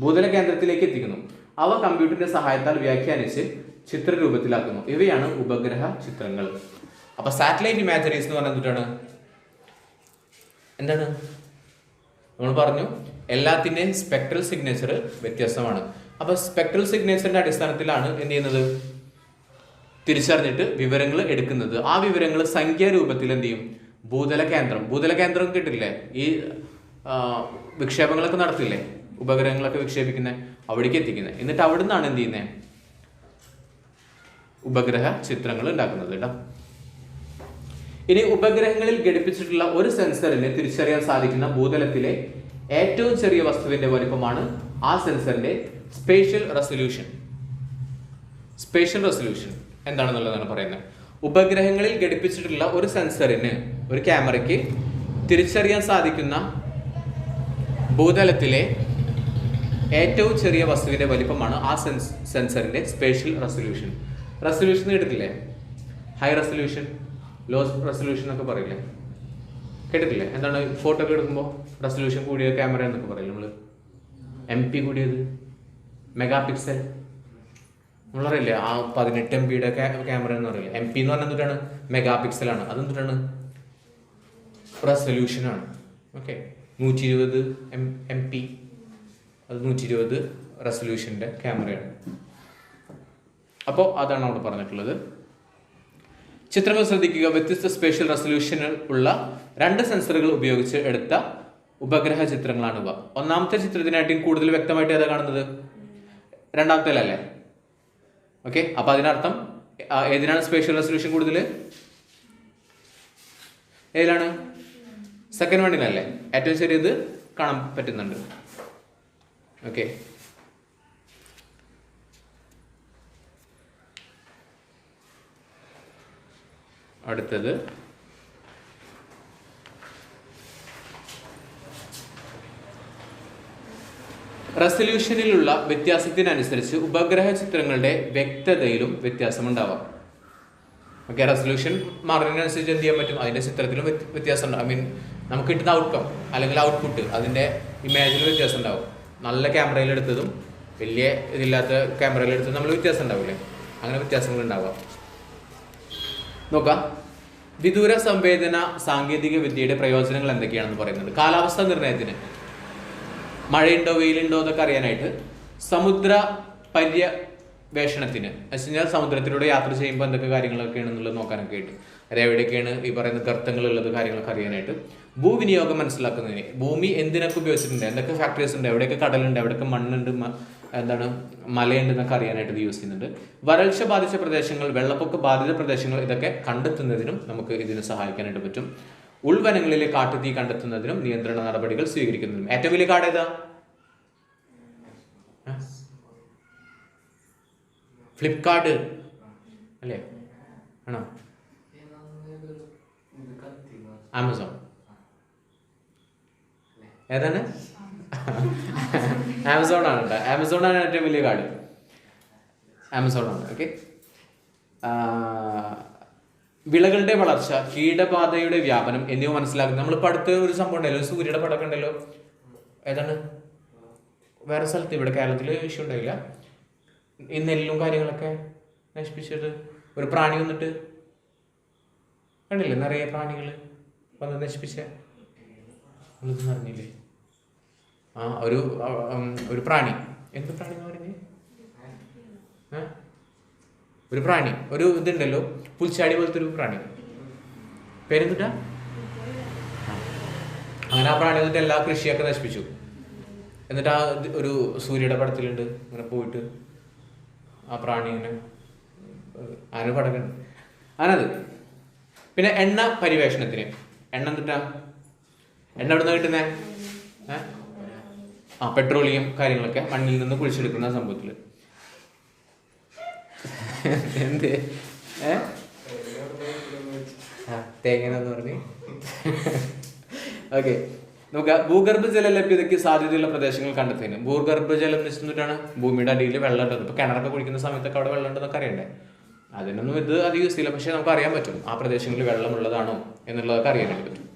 ഭൂതല കേന്ദ്രത്തിലേക്ക് എത്തിക്കുന്നു. അവ കമ്പ്യൂട്ടറിന്റെ സഹായത്താൽ വ്യാഖ്യാനിച്ച് ചിത്രരൂപത്തിലാക്കുന്നു. ഇവയാണ് ഉപഗ്രഹ ചിത്രങ്ങൾ. അപ്പൊ സാറ്റലൈറ്റ് ഇമാജറീസ് എന്ന് പറഞ്ഞാൽ എന്താണ്? നമ്മൾ പറഞ്ഞു എല്ലാത്തിൻ്റെയും സ്പെക്ട്രൽ സിഗ്നേച്ചർ വ്യത്യസ്തമാണ്. അപ്പോൾ സ്പെക്ട്രൽ സിഗ്നേച്ചറിന്റെ അടിസ്ഥാനത്തിലാണ് എന്ത് ചെയ്യുന്നത്? തിരിച്ചറിഞ്ഞിട്ട് വിവരങ്ങൾ എടുക്കുന്നത്. ആ വിവരങ്ങൾ സംഖ്യാരൂപത്തിൽ എന്ത് ചെയ്യും? ഭൂതല കേന്ദ്രം കിട്ടില്ലേ? ഈ വിക്ഷേപങ്ങളൊക്കെ നടത്തില്ലേ, ഉപഗ്രഹങ്ങളൊക്കെ വിക്ഷേപിക്കുന്നത്, അവിടേക്ക് എത്തിക്കുന്നത്. എന്നിട്ട് അവിടെ നിന്നാണ് എന്ത് ചെയ്യുന്നത്? ഉപഗ്രഹ ചിത്രങ്ങൾ ഉണ്ടാക്കുന്നത് കേട്ടോ. ഇനി ഉപഗ്രഹങ്ങളിൽ ഘടിപ്പിച്ചിട്ടുള്ള ഒരു സെൻസറിന് തിരിച്ചറിയാൻ സാധിക്കുന്ന ഭൂതലത്തിലെ ഏറ്റവും ചെറിയ വസ്തുവിന്റെ വലിപ്പമാണ് ആ സെൻസറിന്റെ സ്പേഷ്യൽ റെസൊല്യൂഷൻ. എന്താണെന്നുള്ളതാണ് പറയുന്നത്. ഉപഗ്രഹങ്ങളിൽ ഘടിപ്പിച്ചിട്ടുള്ള ഒരു സെൻസറിന്, ഒരു ക്യാമറയ്ക്ക് തിരിച്ചറിയാൻ സാധിക്കുന്ന ഭൂതലത്തിലെ ഏറ്റവും ചെറിയ വസ്തുവിന്റെ വലിപ്പമാണ് ആ സെൻസറിന്റെ സ്പേഷ്യൽ റെസൊല്യൂഷൻ. റെസൊല്യൂഷൻ കേട്ടിട്ടില്ലേ? ഹൈ റെസൊല്യൂഷൻ, ലോ റെസൊല്യൂഷൻ എന്നൊക്കെ പറയില്ലേ? കേട്ടിട്ടില്ലേ? എന്താണ് ഫോട്ടോ ഒക്കെ എടുക്കുമ്പോൾ റെസൊല്യൂഷൻ കൂടിയ ക്യാമറ എന്നൊക്കെ പറയില്ലേ നമ്മൾ? MP കൂടിയത്, മെഗാ പിക്സൽ, നമ്മൾ പറയില്ലേ? ആ 18 MB ക്യാമറ എന്ന് പറയില്ലേ? MP എന്ന് പറഞ്ഞാൽ എന്തിട്ടാണ്? മെഗാ പിക്സലാണ്. അതെന്തിട്ടാണ്? റെസൊല്യൂഷനാണ്. ഓക്കെ, 120 MP, അത് 120 റെസൊല്യൂഷൻ്റെ ക്യാമറയാണ്. അപ്പോൾ അതാണ് അവിടെ പറഞ്ഞിട്ടുള്ളത്. ചിത്രങ്ങൾ ശ്രദ്ധിക്കുക. വ്യത്യസ്ത സ്പേഷ്യൽ റെസൊല്യൂഷനുകൾ ഉള്ള 2 സെൻസറുകൾ ഉപയോഗിച്ച് എടുത്ത ഉപഗ്രഹ ചിത്രങ്ങളാണിവ. ഒന്നാമത്തെ ചിത്രത്തിനായിട്ടും കൂടുതൽ വ്യക്തമായിട്ട് ഏതാ കാണുന്നത്? രണ്ടാമത്തേലല്ലേ? ഓക്കെ, അപ്പൊ അതിനർത്ഥം ഏതിനാണ് സ്പേഷ്യൽ റെസൊല്യൂഷൻ കൂടുതൽ? ഏതിലാണ്? സെക്കൻഡ് വണ്ണിലല്ലേ? ഏറ്റവും ചെറിയത് കാണാൻ പറ്റുന്നുണ്ട്. ഓക്കെ, അടുത്തത് റെസൊല്യൂഷനിലുള്ള വ്യത്യാസത്തിനനുസരിച്ച് ഉപഗ്രഹ ചിത്രങ്ങളുടെ വ്യക്തതയിലും വ്യത്യാസമുണ്ടാവാം. ഓക്കെ, റെസൊല്യൂഷൻ മാറുന്നതിനനുസരിച്ച് എന്ത് ചെയ്യാൻ പറ്റും? അതിൻ്റെ ചിത്രത്തിലും വ്യത്യാസം ഉണ്ടാവും. നമുക്ക് കിട്ടുന്ന ഔട്ട്കം അല്ലെങ്കിൽ ഔട്ട്പുട്ട്, അതിൻ്റെ ഇമേജിൽ വ്യത്യാസം ഉണ്ടാവും. നല്ല ക്യാമറയിലെടുത്തതും വലിയ ഇതില്ലാത്ത ക്യാമറയിലെടുത്തതും നമ്മൾ വ്യത്യാസം ഉണ്ടാവില്ലേ? അങ്ങനെ വ്യത്യാസങ്ങൾ ഉണ്ടാവാം. നോക്കാം. വിദൂര സംവേദന സാങ്കേതിക വിദ്യയുടെ പ്രയോജനങ്ങൾ എന്തൊക്കെയാണെന്ന് പറയുന്നത്. കാലാവസ്ഥാ നിർണ്ണയത്തിന്, മഴയുണ്ടോ വെയിലുണ്ടോ എന്നൊക്കെ അറിയാനായിട്ട്, സമുദ്ര പര്യവേഷണത്തിന്, വെച്ച് കഴിഞ്ഞാൽ സമുദ്രത്തിലൂടെ യാത്ര ചെയ്യുമ്പോൾ എന്തൊക്കെ കാര്യങ്ങളൊക്കെയാണ് എന്നുള്ളത് നോക്കാനൊക്കെ ആയിട്ട്, അത് എവിടെയൊക്കെയാണ് ഈ പറയുന്ന ഗർത്തങ്ങളുള്ളത് കാര്യങ്ങളൊക്കെ അറിയാനായിട്ട്, ഭൂവിനിയോഗം മനസ്സിലാക്കുന്നതിന്, ഭൂമി എന്തിനൊക്കെ ഉപയോഗിച്ചിട്ടുണ്ട്, എന്തൊക്കെ ഫാക്ടറീസ് ഉണ്ട്, എവിടെയൊക്കെ കടലുണ്ട്, എവിടെയൊക്കെ മണ്ണുണ്ട്, എന്താണ് മലയുണ്ട് എന്നൊക്കെ അറിയാനായിട്ട് ഇത് യൂസ് ചെയ്യുന്നുണ്ട്. വരൾച്ച ബാധിച്ച പ്രദേശങ്ങൾ, വെള്ളപ്പൊക്ക ബാധിത പ്രദേശങ്ങൾ, ഇതൊക്കെ കണ്ടെത്തുന്നതിനും നമുക്ക് ഇതിന് സഹായിക്കാനായിട്ട് പറ്റും. ഉൾവനങ്ങളിലെ കാട്ടുതീ കണ്ടെത്തുന്നതിനും നിയന്ത്രണ നടപടികൾ സ്വീകരിക്കുന്നതിനും. ഏറ്റവും വലിയ കാട് ഏതാ? ഫ്ലിപ്കാർട്ട് അല്ലേ? ആണോ? ആമസോൺ ഏതാണ്? ആമസോൺ ആണ് കേട്ടോ. ആമസോൺ ആണ് ഏറ്റവും വലിയ കാട്. ആമസോൺ ആണ്. ഓക്കെ, വിളകളുടെ വളർച്ച, കീടബാധയുടെ വ്യാപനം എന്നിവ മനസ്സിലാക്കുന്നത്. നമ്മളിപ്പോൾ അടുത്ത ഒരു സംഭവം ഉണ്ടല്ലോ, സൂര്യയുടെ പടക്കം ഉണ്ടല്ലോ, ഏതാണ്? വേറെ സ്ഥലത്ത്, ഇവിടെ കേരളത്തിൽ ഇഷ്യൂ ഉണ്ടായില്ല. ഈ നെല്ലും കാര്യങ്ങളൊക്കെ നശിപ്പിച്ചിട്ട് ഒരു പ്രാണി വന്നിട്ട് കണ്ടില്ലേ, നിറയെ പ്രാണികൾ വന്ന് നശിപ്പിച്ച അറിഞ്ഞില്ലേ? ഒരു പ്രാണി, എന്ത് പ്രാണി എന്ന് പറഞ്ഞേ, ഒരു പ്രാണി, ഒരു ഇതുണ്ടല്ലോ പുൽച്ചാടി പോലത്തെ ഒരു പ്രാണി, പേരെന്തിട്ടാ? അങ്ങനെ ആ പ്രാണി വന്നിട്ട് എല്ലാ കൃഷിയൊക്കെ നശിപ്പിച്ചു. എന്നിട്ട് ആ ഒരു സൂര്യയുടെ പടത്തിലുണ്ട്, ഇങ്ങനെ പോയിട്ട് ആ പ്രാണി ഇങ്ങനെ അതിന് പടക്കുണ്ട് അങ്ങനത്. പിന്നെ എണ്ണ പരിവേഷണത്തിന്, എണ്ണ എന്തിട്ടാ? എണ്ണ എവിടെ നിന്ന് കിട്ടുന്നേ? പെട്രോളിയം കാര്യങ്ങളൊക്കെ മണ്ണിൽ നിന്ന് കുഴിച്ചെടുക്കുന്ന സംഭവത്തിൽ. എന്ത് തേങ്ങയെന്ന് പറഞ്ഞ് ഓക്കെ. നമുക്ക് ഭൂഗർഭജല ലഭ്യതയ്ക്ക് സാധ്യതയുള്ള പ്രദേശങ്ങൾ കണ്ടെത്തുന്നതിന്, ഭൂഗർഭജലം എന്ന് വെച്ചിട്ടാണ് ഭൂമിയുടെ അടിയിൽ വെള്ളം ഉണ്ടെന്ന്. ഇപ്പൊ കിണറൊക്കെ കുടിക്കുന്ന സമയത്തൊക്കെ അവിടെ വെള്ളം ഉണ്ടെന്നൊക്കെ അറിയണ്ടേ? അതിനൊന്നും ഇത് അധികം യൂസ് ചെയ്യില്ല, പക്ഷെ നമുക്ക് അറിയാൻ പറ്റും ആ പ്രദേശങ്ങളിൽ വെള്ളമുള്ളതാണോ എന്നുള്ളതൊക്കെ അറിയാനായിട്ട് പറ്റും.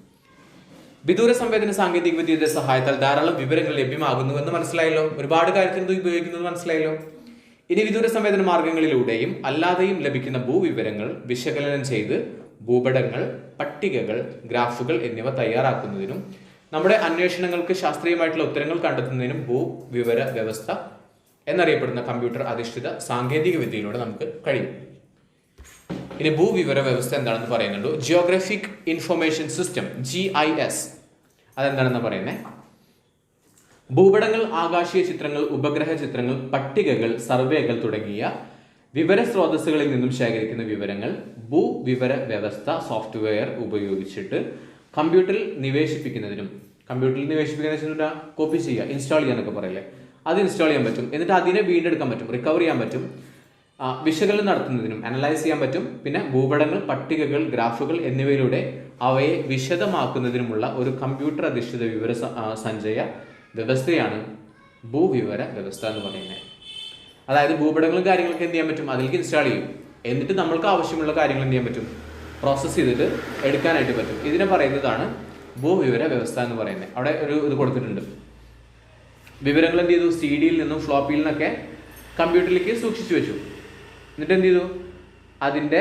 വിദൂര സംവേദന സാങ്കേതിക വിദ്യയുടെ സഹായത്താൽ ധാരാളം വിവരങ്ങൾ ലഭ്യമാകുന്നു എന്ന് മനസ്സിലായല്ലോ. ഒരുപാട് കാര്യത്തിന് ഇത് ഉപയോഗിക്കുന്നത് മനസ്സിലായല്ലോ. ഇനി വിദൂര സംവേദന മാർഗങ്ങളിലൂടെയും അല്ലാതെയും ലഭിക്കുന്ന ഭൂവിവരങ്ങൾ വിശകലനം ചെയ്ത് ഭൂപടങ്ങൾ, പട്ടികകൾ, ഗ്രാഫുകൾ എന്നിവ തയ്യാറാക്കുന്നതിനും നമ്മുടെ അന്വേഷണങ്ങൾക്ക് ശാസ്ത്രീയമായിട്ടുള്ള ഉത്തരങ്ങൾ കണ്ടെത്തുന്നതിനും ഭൂവിവര വ്യവസ്ഥ എന്നറിയപ്പെടുന്ന കമ്പ്യൂട്ടർ അധിഷ്ഠിത സാങ്കേതിക വിദ്യയിലൂടെ നമുക്ക് കഴിയും. ഇനി ഭൂവിവര വ്യവസ്ഥ എന്താണെന്ന് പറയുന്നുണ്ട്. Geographic information system, GIS. അതെന്താണെന്ന് പറയുന്നത്? ഭൂപടങ്ങൾ, ആകാശീയ ചിത്രങ്ങൾ, ഉപഗ്രഹ ചിത്രങ്ങൾ, പട്ടികകൾ, സർവേകൾ തുടങ്ങിയ വിവര സ്രോതസ്സുകളിൽ നിന്നും ശേഖരിക്കുന്ന വിവരങ്ങൾ ഭൂവിവര വ്യവസ്ഥ സോഫ്റ്റ്വെയർ ഉപയോഗിച്ചിട്ട് കമ്പ്യൂട്ടറിൽ നിവേശിപ്പിക്കുന്നതിനും, കമ്പ്യൂട്ടറിൽ നിവേശിപ്പിക്കുന്ന കോപ്പി ചെയ്യുക, ഇൻസ്റ്റാൾ ചെയ്യാനൊക്കെ പറയില്ലേ, അത് ഇൻസ്റ്റാൾ ചെയ്യാൻ പറ്റും. എന്നിട്ട് അതിനെ വീണ്ടെടുക്കാൻ പറ്റും, റിക്കവർ ചെയ്യാൻ പറ്റും. വിശകലനം നടത്തുന്നതിനും അനലൈസ് ചെയ്യാൻ പറ്റും. പിന്നെ ഭൂപടങ്ങൾ, പട്ടികകൾ, ഗ്രാഫുകൾ എന്നിവയിലൂടെ അവയെ വിശദമാക്കുന്നതിനുമുള്ള ഒരു കമ്പ്യൂട്ടർ അധിഷ്ഠിത വിവര സഞ്ചയ വ്യവസ്ഥയാണ് ഭൂവിവര വ്യവസ്ഥ എന്ന് പറയുന്നത്. അതായത് ഭൂപടങ്ങളും കാര്യങ്ങളൊക്കെ എന്ത് ചെയ്യാൻ പറ്റും, അതിലേക്ക് ഇൻസ്റ്റാൾ ചെയ്യും. എന്നിട്ട് നമ്മൾക്ക് ആവശ്യമുള്ള കാര്യങ്ങൾ എന്ത് ചെയ്യാൻ പറ്റും, പ്രോസസ്സ് ചെയ്തിട്ട് എടുക്കാനായിട്ട് പറ്റും. ഇതിനെ പറയുന്നതാണ് ഭൂവിവര വ്യവസ്ഥ എന്ന് പറയുന്നത്. അവിടെ ഒരു ഇത് കൊടുത്തിട്ടുണ്ട്. വിവരങ്ങൾ എന്ത് ചെയ്തു, CD-യിൽ നിന്നും ഫ്ലോപ്പിയിൽ നിന്നൊക്കെ കമ്പ്യൂട്ടറിലേക്ക് സൂക്ഷിച്ചു വെച്ചു. എന്നിട്ട് എന്ത് ചെയ്തു, അതിൻ്റെ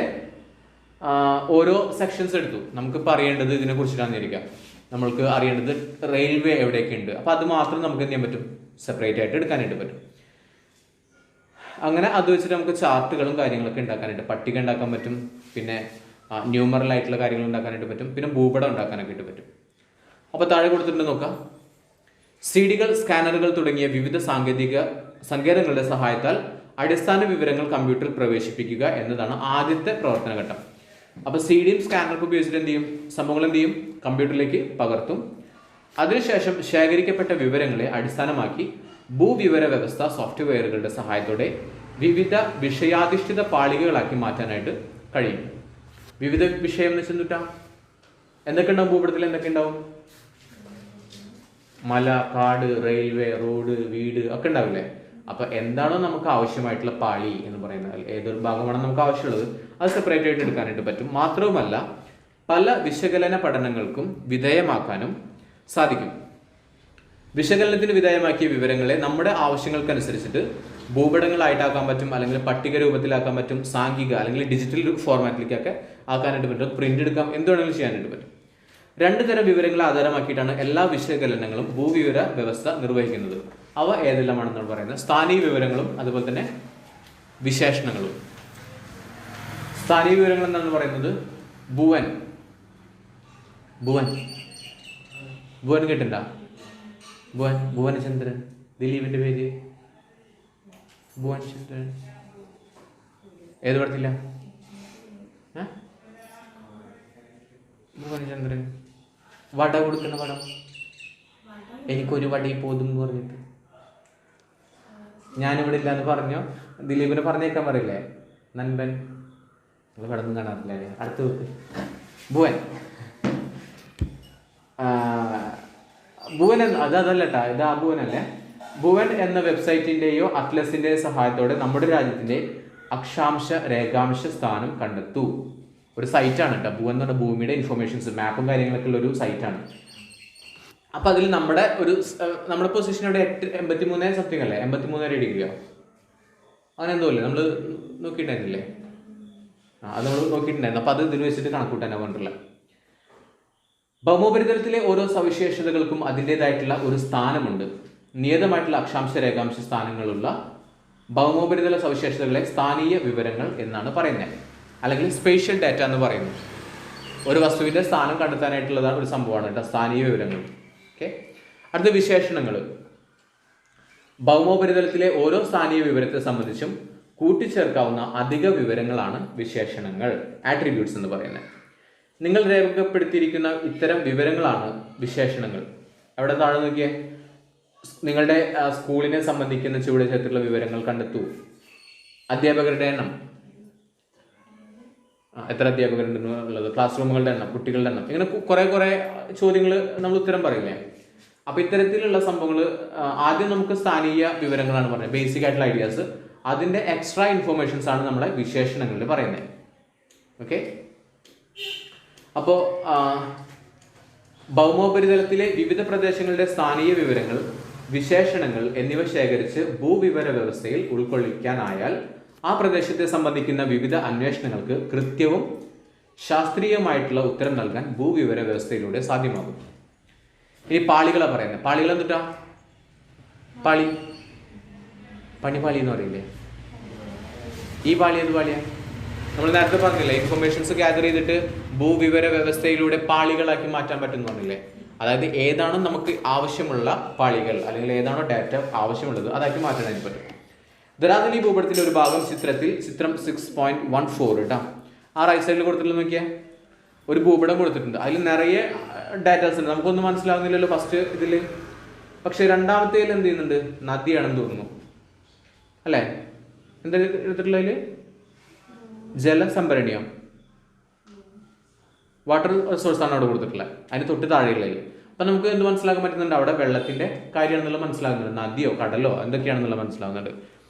ഓരോ സെക്ഷൻസ് എടുത്തു. നമുക്കിപ്പോൾ അറിയേണ്ടത് ഇതിനെ കുറിച്ചിട്ടാണെന്നിരിക്കാം, നമ്മൾക്ക് അറിയേണ്ടത് റെയിൽവേ എവിടെയൊക്കെ ഉണ്ട്, അപ്പോൾ അത് മാത്രം നമുക്ക് എന്ത് ചെയ്യാൻ പറ്റും, സെപ്പറേറ്റ് ആയിട്ട് എടുക്കാനായിട്ട് പറ്റും. അങ്ങനെ അത് വെച്ചിട്ട് നമുക്ക് ചാർട്ടുകളും കാര്യങ്ങളൊക്കെ ഉണ്ടാക്കാനായിട്ട്, പട്ടിക ഉണ്ടാക്കാൻ പറ്റും. പിന്നെ ന്യൂമറൽ ആയിട്ടുള്ള കാര്യങ്ങൾ ഉണ്ടാക്കാനായിട്ട് പറ്റും. പിന്നെ ഭൂപടം ഉണ്ടാക്കാനൊക്കെ പറ്റും. അപ്പോൾ താഴെ കൊടുത്തിട്ടുണ്ട് നോക്കാം. CD-കൾ, സ്കാനറുകൾ തുടങ്ങിയ വിവിധ സാങ്കേതിക സങ്കേതങ്ങളുടെ സഹായത്താൽ അടിസ്ഥാന വിവരങ്ങൾ കമ്പ്യൂട്ടറിൽ പ്രവേശിപ്പിക്കുക എന്നതാണ് ആദ്യത്തെ പ്രവർത്തന ഘട്ടം. അപ്പോൾ CD-യും സ്കാനറൊക്കെ ഉപയോഗിച്ചിട്ട് എന്ത് ചെയ്യും, സംഭവങ്ങൾ എന്ത് ചെയ്യും, കമ്പ്യൂട്ടറിലേക്ക് പകർത്തും. അതിനുശേഷം ശേഖരിക്കപ്പെട്ട വിവരങ്ങളെ അടിസ്ഥാനമാക്കി ഭൂവിവര വ്യവസ്ഥ സോഫ്റ്റ്വെയറുകളുടെ സഹായത്തോടെ വിവിധ വിഷയാധിഷ്ഠിത പാളികകളാക്കി മാറ്റാനായിട്ട് കഴിയും. വിവിധ വിഷയം എന്ന് വെച്ചാൽ എന്തൊക്കെ ഉണ്ടാവും ഭൂപടത്തിൽ? എന്തൊക്കെ ഉണ്ടാവും? മല, കാട്, റെയിൽവേ, റോഡ്, വീട് ഒക്കെ ഉണ്ടാവില്ലേ? അപ്പൊ എന്താണോ നമുക്ക് ആവശ്യമായിട്ടുള്ള പാളി എന്ന് പറയുന്നത്, ഏതൊരു ഭാഗമാണ് നമുക്ക് ആവശ്യമുള്ളത്, അത് സെപ്പറേറ്റ് ആയിട്ട് എടുക്കാനായിട്ട് പറ്റും. മാത്രവുമല്ല പല വിശകലന പഠനങ്ങൾക്കും വിധേയമാക്കാനും സാധിക്കും. വിശകലനത്തിന് വിധേയമാക്കിയ വിവരങ്ങളെ നമ്മുടെ ആവശ്യങ്ങൾക്കനുസരിച്ചിട്ട് ഭൂപടങ്ങളായിട്ടാക്കാൻ പറ്റും, അല്ലെങ്കിൽ പട്ടിക രൂപത്തിലാക്കാൻ പറ്റും, സാംഖിക അല്ലെങ്കിൽ ഡിജിറ്റൽ ഫോർമാറ്റിലേക്കൊക്കെ ആക്കാനായിട്ട് പറ്റും, പ്രിന്റ് എടുക്കാം, എന്ത് വേണമെങ്കിലും ചെയ്യാനായിട്ട് പറ്റും. രണ്ട് തരം വിവരങ്ങളെ ആധാരമാക്കിയിട്ടാണ് എല്ലാ വിശകലനങ്ങളും ഭൂവിവര വ്യവസ്ഥ നിർവഹിക്കുന്നത്. അവ ഏതെല്ലാമാണെന്നാണ് പറയുന്നത്? സ്ഥാനീയ വിവരങ്ങളും അതുപോലെ തന്നെ വിശേഷണങ്ങളും. സ്ഥാനീയ വിവരങ്ങൾ എന്താണെന്ന് പറയുന്നത്? ഭുവൻ കേട്ടിട്ടുണ്ടോ? ഭുവനചന്ദ്രൻ, ദിലീപിന്റെ പേര് ഭുവനചന്ദ്രൻ. ഏത് പടത്തില്ല? ഭുവനചന്ദ്രൻ വട കൊടുക്കുന്ന പടം, എനിക്കൊരു വടയിൽ പോതും എന്ന് പറഞ്ഞിട്ട്. ഞാനിവിടെ ഇല്ല എന്ന് പറഞ്ഞോ, ദിലീപിനെ പറഞ്ഞേക്കാൻ പറയില്ലേ, നൻപൻ. നിങ്ങൾ പടം കാണാറില്ലേ? അടുത്ത് ഭുവൻ അതല്ലട്ടാ, ഇത് ആ ഭുവനല്ലേ. ഭുവൻ എന്ന വെബ്സൈറ്റിന്റെയോ അറ്റ്ലസിന്റെയോ സഹായത്തോടെ നമ്മുടെ രാജ്യത്തിന്റെ അക്ഷാംശ രേഖാംശ സ്ഥാനം കണ്ടെത്തൂ. ഒരു സൈറ്റാണ് കേട്ടോ ഭുവൻ എന്ന് പറഞ്ഞ, ഭൂമിയുടെ ഇൻഫർമേഷൻസ്, മാപ്പും കാര്യങ്ങളൊക്കെ ഉള്ള ഒരു സൈറ്റാണ്. അപ്പോൾ അതിൽ നമ്മുടെ പൊസിഷൻ ഇവിടെ 83 സംതിങ് അല്ലേ, 83 ഡിഗ്രിയോ അങ്ങനെ എന്തോ അല്ലേ നമ്മൾ നോക്കിയിട്ടുണ്ടായിരുന്നില്ലേ? അത് നമ്മൾ നോക്കിയിട്ടുണ്ടായിരുന്നു. അപ്പോൾ അത് ഇതിൽ വെച്ചിട്ട് കണക്കൂട്ടാനാണ് വേണ്ടില്ല. ഭൗമോപരിതലത്തിലെ ഓരോ സവിശേഷതകൾക്കും അതിൻ്റെതായിട്ടുള്ള ഒരു സ്ഥാനമുണ്ട്. നിയതമായിട്ടുള്ള അക്ഷാംശ രേഖാംശ സ്ഥാനങ്ങളുള്ള ഭൗമോപരിതല സവിശേഷതകളെ സ്ഥാനീയ വിവരങ്ങൾ എന്നാണ് പറയുന്നത്, അല്ലെങ്കിൽ സ്പേഷ്യൽ ഡാറ്റ എന്ന് പറയുന്നു. ഒരു വസ്തുവിൻ്റെ സ്ഥാനം കണ്ടെത്താനായിട്ടുള്ള ഒരു സംഭവമാണ് കേട്ടോ സ്ഥാനീയ വിവരങ്ങൾ. ഓക്കെ, അടുത്ത വിശേഷണങ്ങൾ. ഭൗമോപരിതലത്തിലെ ഓരോ സ്ഥാനീയ വിവരത്തെ സംബന്ധിച്ചും കൂട്ടിച്ചേർക്കാവുന്ന അധിക വിവരങ്ങളാണ് വിശേഷണങ്ങൾ, ആട്രിബ്യൂട്ട്സ് എന്ന് പറയുന്നത്. നിങ്ങൾ രേഖപ്പെടുത്തിയിരിക്കുന്ന ഇത്തരം വിവരങ്ങളാണ് വിശേഷണങ്ങൾ. അവിടെ താഴെ നോക്കിയേ, നിങ്ങളുടെ സ്കൂളിനെ സംബന്ധിക്കുന്ന ചുവടെ ചേർത്തിട്ടുള്ള വിവരങ്ങൾ കണ്ടെത്തൂ. അധ്യാപകരുടെ എണ്ണം, എത്ര അധ്യാപകരുണ്ടെന്നുള്ളത്, ക്ലാസ് റൂമുകളുടെ എണ്ണം, കുട്ടികളുടെ എണ്ണം, ഇങ്ങനെ കുറേ ചോദ്യങ്ങൾ നമ്മൾ ഉത്തരം പറയില്ലേ. അപ്പോൾ ഇത്തരത്തിലുള്ള സംഭവങ്ങൾ ആദ്യം നമുക്ക് സ്ഥാനീയ വിവരങ്ങളാണ് പറയുന്നത്, ബേസിക് ആയിട്ടുള്ള ഐഡിയാസ്. അതിൻ്റെ എക്സ്ട്രാ ഇൻഫോർമേഷൻസ് ആണ് നമ്മളെ വിശേഷണങ്ങളിൽ പറയുന്നത്. ഓക്കെ, അപ്പോൾ ഭൗമോപരിതലത്തിലെ വിവിധ പ്രദേശങ്ങളുടെ സ്ഥാനീയ വിവരങ്ങൾ, വിശേഷണങ്ങൾ എന്നിവ ശേഖരിച്ച് ഭൂവിവര വ്യവസ്ഥയിൽ ഉൾക്കൊള്ളിക്കാനായാൽ ആ പ്രദേശത്തെ സംബന്ധിക്കുന്ന വിവിധ അന്വേഷണങ്ങൾക്ക് കൃത്യവും ശാസ്ത്രീയമായിട്ടുള്ള ഉത്തരം നൽകാൻ ഭൂവിവര വ്യവസ്ഥയിലൂടെ സാധ്യമാകും. ഇനി പാളികളാണ് പറയുന്നത്. പാളികൾ എന്തിട്ടാ? പണിപാളി എന്ന് പറയില്ലേ? ഈ പാളി ഏത് പാളിയാ? നമ്മൾ നേരത്തെ പറഞ്ഞില്ലേ, ഇൻഫർമേഷൻസ് ഗ്യാദർ ചെയ്തിട്ട് ഭൂവിവര വ്യവസ്ഥയിലൂടെ പാളികളാക്കി മാറ്റാൻ പറ്റുമെന്ന് പറഞ്ഞില്ലേ. അതായത് ഏതാണോ നമുക്ക് ആവശ്യമുള്ള പാളികൾ, അല്ലെങ്കിൽ ഏതാണോ ഡാറ്റ ആവശ്യമുള്ളത് അതാക്കി മാറ്റാനായിട്ട് പറ്റും. ധരാതലി ഭൂപടത്തിന്റെ ഒരു ഭാഗം ചിത്രം 6.14 കേട്ടോ. ആ റൈറ്റ് സൈഡിൽ കൊടുത്തിട്ടുള്ള നോക്കിയാൽ ഒരു ഭൂപടം കൊടുത്തിട്ടുണ്ട്. അതിൽ നിറയെ ഡാറ്റാസ് ഉണ്ട്. നമുക്കൊന്നും മനസ്സിലാവുന്നില്ലല്ലോ ഫസ്റ്റ് ഇതിൽ. പക്ഷെ രണ്ടാമത്തേൽ എന്ത് ചെയ്യുന്നുണ്ട്? നദിയാണെന്ന് തോന്നുന്നു അല്ലേ? എന്താ എടുത്തിട്ടുള്ള അതിൽ? ജലസംഭരണിയോ വാട്ടർ റിസോഴ്സാണ് അവിടെ കൊടുത്തിട്ടുള്ളത്. അതിന് തൊട്ട് താഴെയുള്ളതിൽ. അപ്പം നമുക്ക് എന്ത് മനസ്സിലാക്കാൻ പറ്റുന്നുണ്ട്? അവിടെ വെള്ളത്തിൻ്റെ കാര്യമാണെന്നുള്ള മനസ്സിലാകുന്നുണ്ട്. നദിയോ കടലോ എന്തൊക്കെയാണെന്നുള്ള മനസ്സിലാകുന്നുണ്ട്.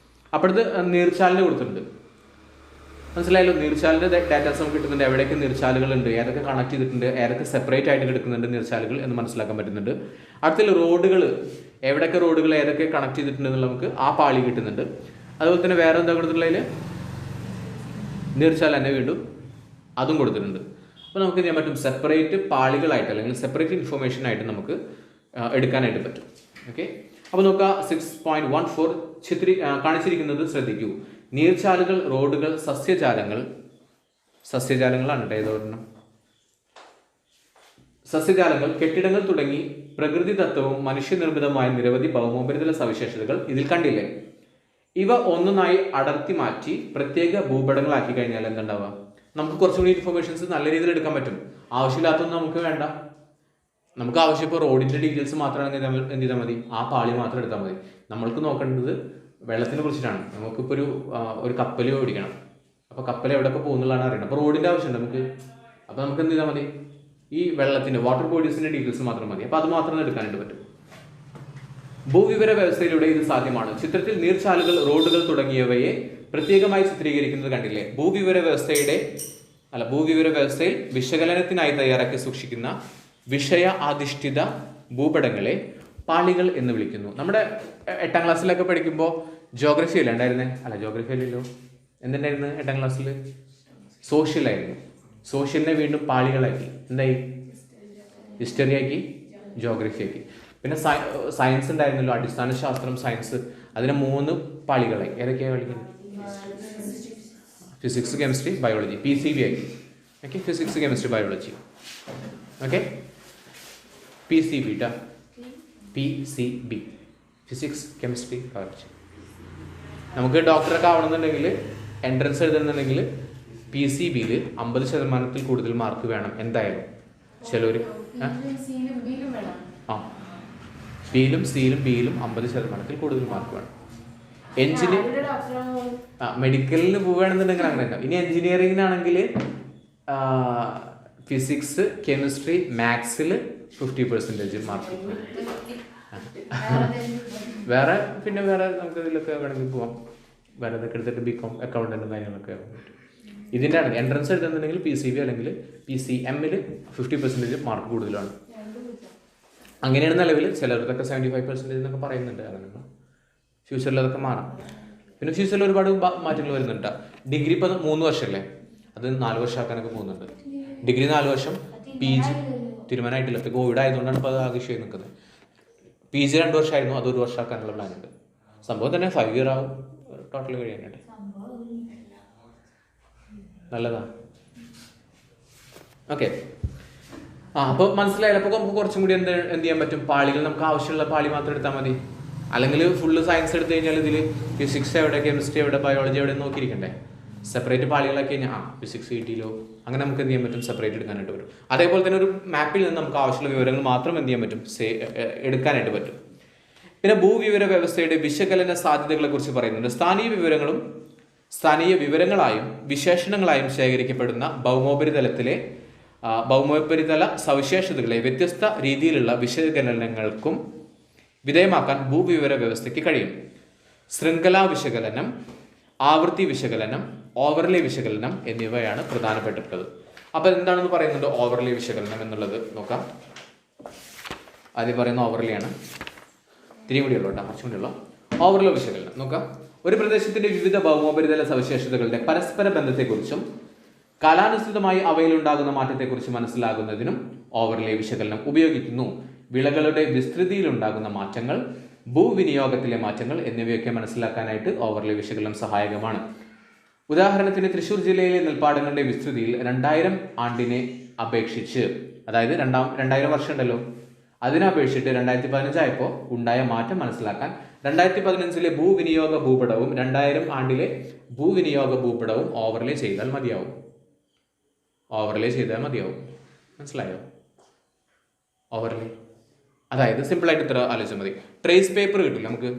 അപ്പോഴത്തെ നീർച്ചാലിന് കൊടുത്തിട്ടുണ്ട്. മനസ്സിലായല്ലോ? നീർച്ചാലിൻ്റെ ഡാറ്റാസ് നമുക്ക് കിട്ടുന്നുണ്ട്. എവിടെയൊക്കെ നീർച്ചാലുകളുണ്ട്, ഏതൊക്കെ കണക്ട് ചെയ്തിട്ടുണ്ട്, ഏതൊക്കെ സെപ്പറേറ്റ് ആയിട്ട് കിടക്കുന്നുണ്ട് നീർച്ചാലുകൾ എന്ന് മനസ്സിലാക്കാൻ പറ്റുന്നുണ്ട്. അടുത്തുള്ള റോഡുകൾ, എവിടെയൊക്കെ റോഡുകൾ ഏതൊക്കെ കണക്ട് ചെയ്തിട്ടുണ്ട് എന്നുള്ള നമുക്ക് ആ പാളി കിട്ടുന്നുണ്ട്. അതുപോലെ തന്നെ വേറെ എന്താ കൊടുത്തിട്ടുള്ളതിൽ? നീർച്ചാൽ തന്നെ വീണ്ടും അതും കൊടുത്തിട്ടുണ്ട്. അപ്പോൾ നമുക്ക് ചെയ്യാൻ പറ്റും, സെപ്പറേറ്റ് പാളികളായിട്ട് അല്ലെങ്കിൽ സെപ്പറേറ്റ് ഇൻഫോർമേഷൻ ആയിട്ട് നമുക്ക് എടുക്കാനായിട്ട് പറ്റും. ഓക്കെ, അപ്പോൾ നോക്കുക 6.14 കാണിച്ചിരിക്കുന്നത് ശ്രദ്ധിക്കൂ. നീർച്ചാലുകൾ, റോഡുകൾ, സസ്യജാലങ്ങളാണ് കേട്ടോ ഏതോരണം. സസ്യജാലങ്ങൾ, കെട്ടിടങ്ങൾ തുടങ്ങി പ്രകൃതിദത്തവും മനുഷ്യനിർമ്മിതമായ നിരവധി ഭൗമോപരിതല സവിശേഷതകൾ ഇതിൽ കണ്ടില്ലേ. ഇവ ഒന്നൊന്നായി അടർത്തി മാറ്റി പ്രത്യേക ഭൂപടങ്ങളാക്കി കഴിഞ്ഞാൽ എന്തുണ്ടാവുക? നമുക്ക് കുറച്ചുകൂടി ഇൻഫർമേഷൻസ് നല്ല രീതിയിൽ എടുക്കാൻ പറ്റും. ആവശ്യമില്ലാത്തൊന്നും നമുക്ക് വേണ്ട. നമുക്ക് ആവശ്യം ഇപ്പോൾ റോഡിൻ്റെ ഡീറ്റെയിൽസ് മാത്രമാണെങ്കിൽ എന്ത് ചെയ്താൽ മതി? ആ പാളി മാത്രം എടുത്താൽ മതി. നമ്മൾക്ക് നോക്കേണ്ടത് വെള്ളത്തിനെ കുറിച്ചിട്ടാണ്. നമുക്കിപ്പോൾ ഒരു കപ്പൽ ഓടിക്കണം. അപ്പോൾ കപ്പൽ എവിടെയൊക്കെ പോകുന്നുള്ളതാണ് അറിയണം. അപ്പോൾ റോഡിൻ്റെ ആവശ്യമുണ്ട് നമുക്ക്. അപ്പോൾ നമുക്ക് എന്ത് ചെയ്താൽ മതി? ഈ വെള്ളത്തിൻ്റെ വാട്ടർ ബോഡീസിൻ്റെ ഡീറ്റെയിൽസ് മാത്രം മതി. അപ്പോൾ അത് മാത്രം എടുക്കാനായിട്ട് പറ്റും. ഭൂവിവര വ്യവസ്ഥയിലൂടെ ഇത് സാധ്യമാണ്. ചിത്രത്തിൽ നീർച്ചാലുകൾ, റോഡുകൾ തുടങ്ങിയവയെ പ്രത്യേകമായി ചിത്രീകരിക്കുന്നത് കണ്ടില്ലേ. ഭൂവിവര വ്യവസ്ഥയിൽ വിശകലനത്തിനായി തയ്യാറാക്കി സൂക്ഷിക്കുന്ന വിഷയ അധിഷ്ഠിത ഭൂപടങ്ങളെ പാളികൾ എന്ന് വിളിക്കുന്നു. നമ്മുടെ 8ാം ക്ലാസ്സിലൊക്കെ പഠിക്കുമ്പോൾ ജോഗ്രഫി അല്ല ഉണ്ടായിരുന്നേ? അല്ല, ജോഗ്രഫി അല്ലല്ലോ. എന്തുണ്ടായിരുന്നു 8ാം ക്ലാസ്സിൽ? സോഷ്യലായിരുന്നു. സോഷ്യലിനെ വീണ്ടും പാളികളാക്കി. എന്തായി? ഹിസ്റ്ററി ആക്കി, ജോഗ്രഫി ആക്കി. പിന്നെ സയൻസ് ഉണ്ടായിരുന്നല്ലോ, അടിസ്ഥാന ശാസ്ത്രം, സയൻസ്. അതിനെ 3 പാളികളായി. ഏതൊക്കെയാണ് കളിക്കുന്നത്? Physics, chemistry, biology. PCB ആക്കി. Okay, physics, chemistry, biology. Okay, PCB ട്ടാ. PCB, physics, chemistry, biology. നമുക്ക് ഡോക്ടറൊക്കെ ആവണമെന്നുണ്ടെങ്കിൽ, എൻട്രൻസ് എഴുതണമെന്നുണ്ടെങ്കിൽ PCBയിൽ 50% കൂടുതൽ മാർക്ക് വേണം എന്തായാലും. ചിലർ ബിയിലും സിയിലും ബിയിലും 50% കൂടുതൽ മാർക്ക് വേണം. മെഡിക്കലിന് പോവുകയാണെന്നുണ്ടെങ്കിൽ അങ്ങനെ ഉണ്ടാവും. ഇനി എൻജിനീയറിംഗിനാണെങ്കിൽ ഫിസിക്സ്, കെമിസ്ട്രി, മാത്സിൽ 50% മാർക്ക്. വേറെ നമുക്ക് ഇതിലൊക്കെ വേണമെങ്കിൽ പോവാം. വേറെ ഇതൊക്കെ എടുത്തിട്ട് BCom അക്കൗണ്ടൻറ്റും കാര്യങ്ങളൊക്കെ ആവാൻ പറ്റും. ഇതിൻ്റെ ആണ് എൻട്രൻസ് എഴുതുന്നുണ്ടെങ്കിൽ PCB അല്ലെങ്കിൽ PCMൽ 50% മാർക്ക് കൂടുതലാണ്. അങ്ങനെയാണ് നിലവിൽ. ചിലർക്കൊക്കെ 75% എന്നൊക്കെ പറയുന്നുണ്ട്. അങ്ങനെ ഫ്യൂച്ചറിൽ അതൊക്കെ മാറാം. പിന്നെ ഫ്യൂച്ചറിൽ ഒരുപാട് മാറ്റങ്ങൾ വരുന്നുണ്ട്. ഡിഗ്രി ഇപ്പോൾ 3 വർഷമല്ലേ, അത് 4 വർഷമാക്കാനൊക്കെ പോകുന്നുണ്ട്. ഡിഗ്രി 4 വർഷം, PG തീരുമാനമായിട്ടില്ല. ഇപ്പോൾ കോവിഡ് ആയതുകൊണ്ടാണ് ഇപ്പോൾ അത് ആവശ്യമായി നിൽക്കുന്നത്. PG 2 വർഷമായിരുന്നു, അത് 1 വർഷമാക്കാനുള്ള പ്ലാനുണ്ട്. സംഭവം തന്നെ 5 ഇയർ ആവും ടോട്ടൽ കഴിയാനായിട്ട്. നല്ലതാ. ഓക്കെ, അപ്പോൾ മനസ്സിലായില്ല. അപ്പോൾ നമുക്ക് കുറച്ചും കൂടി എന്ത് ചെയ്യാൻ പറ്റും, പാളികൾ നമുക്ക് ആവശ്യമുള്ള പാളി മാത്രം എടുത്താൽ മതി. അല്ലെങ്കിൽ ഫുള്ള് സയൻസ് എടുത്തു കഴിഞ്ഞാൽ ഇതിൽ ഫിസിക്സ് എവിടെ, കെമിസ്ട്രി എവിടെ, ബയോളജി എവിടെ നോക്കിയിരിക്കണ്ടേ. സെപ്പറേറ്റ് പാളികളാക്കി കഴിഞ്ഞാൽ ഫിസിക്സ് കിട്ടിയില്ലോ, അങ്ങനെ നമുക്ക് എന്ത് ചെയ്യാൻ പറ്റും, സെപ്പറേറ്റ് എടുക്കാനായിട്ട് വരും. അതേപോലെ തന്നെ ഒരു മാപ്പിൽ നിന്ന് നമുക്ക് ആവശ്യമുള്ള വിവരങ്ങൾ മാത്രം എന്ത് ചെയ്യാൻ പറ്റും, എടുക്കാനായിട്ട് പറ്റും. പിന്നെ ഭൂവിവര വ്യവസ്ഥയുടെ വിശകലന സാധ്യതകളെ കുറിച്ച് പറയുന്നുണ്ട്. സ്ഥാനീയ വിവരങ്ങളായും വിശേഷണങ്ങളായും ശേഖരിക്കപ്പെടുന്ന ഭൗമോപരിതല സവിശേഷതകളെ വ്യത്യസ്ത രീതിയിലുള്ള വിശകലനങ്ങൾക്കും വിധേയമാക്കാൻ ഭൂവിവര വ്യവസ്ഥയ്ക്ക് കഴിയും. ശൃംഖലാ വിശകലനം, ആവൃത്തി വിശകലനം, ഓവർലേ വിശകലനം എന്നിവയാണ് പ്രധാനപ്പെട്ടിട്ടുള്ളത്. അപ്പോൾ എന്താണെന്ന് പറയുന്നുണ്ട് ഓവർലേ വിശകലനം എന്നുള്ളത് നോക്കാം. ആദ്യം പറയുന്ന ഓവർലേ ആണ്. ഇത്തിരി കൂടിയുള്ളൂ കേട്ടോ, കുറച്ചും കൂടിയുള്ള ഓവർലേ വിശകലനം നോക്കാം. ഒരു പ്രദേശത്തിന്റെ വിവിധ ഭൗമോപരിതല സവിശേഷതകളുടെ പരസ്പര ബന്ധത്തെക്കുറിച്ചും കാലാനുസൃതമായി അവയിലുണ്ടാകുന്ന മാറ്റത്തെക്കുറിച്ച് മനസ്സിലാകുന്നതിനും ഓവർലേ വിശകലനം ഉപയോഗിക്കുന്നു. വിളകളുടെ വിസ്തൃതിയിലുണ്ടാകുന്ന മാറ്റങ്ങൾ, ഭൂവിനിയോഗത്തിലെ മാറ്റങ്ങൾ എന്നിവയൊക്കെ മനസ്സിലാക്കാനായിട്ട് ഓവർലേ വിശകലനം സഹായകമാണ്. ഉദാഹരണത്തിന് തൃശ്ശൂർ ജില്ലയിലെ നെൽപ്പാടങ്ങളുടെ വിസ്തൃതിയിൽ 2000 ആണ്ടിനെ അപേക്ഷിച്ച്, അതായത് 2000 വർഷം ഉണ്ടല്ലോ, അതിനപേക്ഷിച്ചിട്ട് 2015 ആയപ്പോൾ ഉണ്ടായ മാറ്റം മനസ്സിലാക്കാൻ 2015 ഭൂവിനിയോഗ ഭൂപടവും 2000 ആണ്ടിലെ ഭൂവിനിയോഗ ഭൂപടവും ഓവർലേ ചെയ്താൽ മതിയാവും. മനസ്സിലായോ? ഓവർലേ അതായത് സിമ്പിളായിട്ട് ഇത്ര ആലോചിച്ചാൽ മതി. ട്രേസ് പേപ്പർ കിട്ടില്ല, നമുക്ക്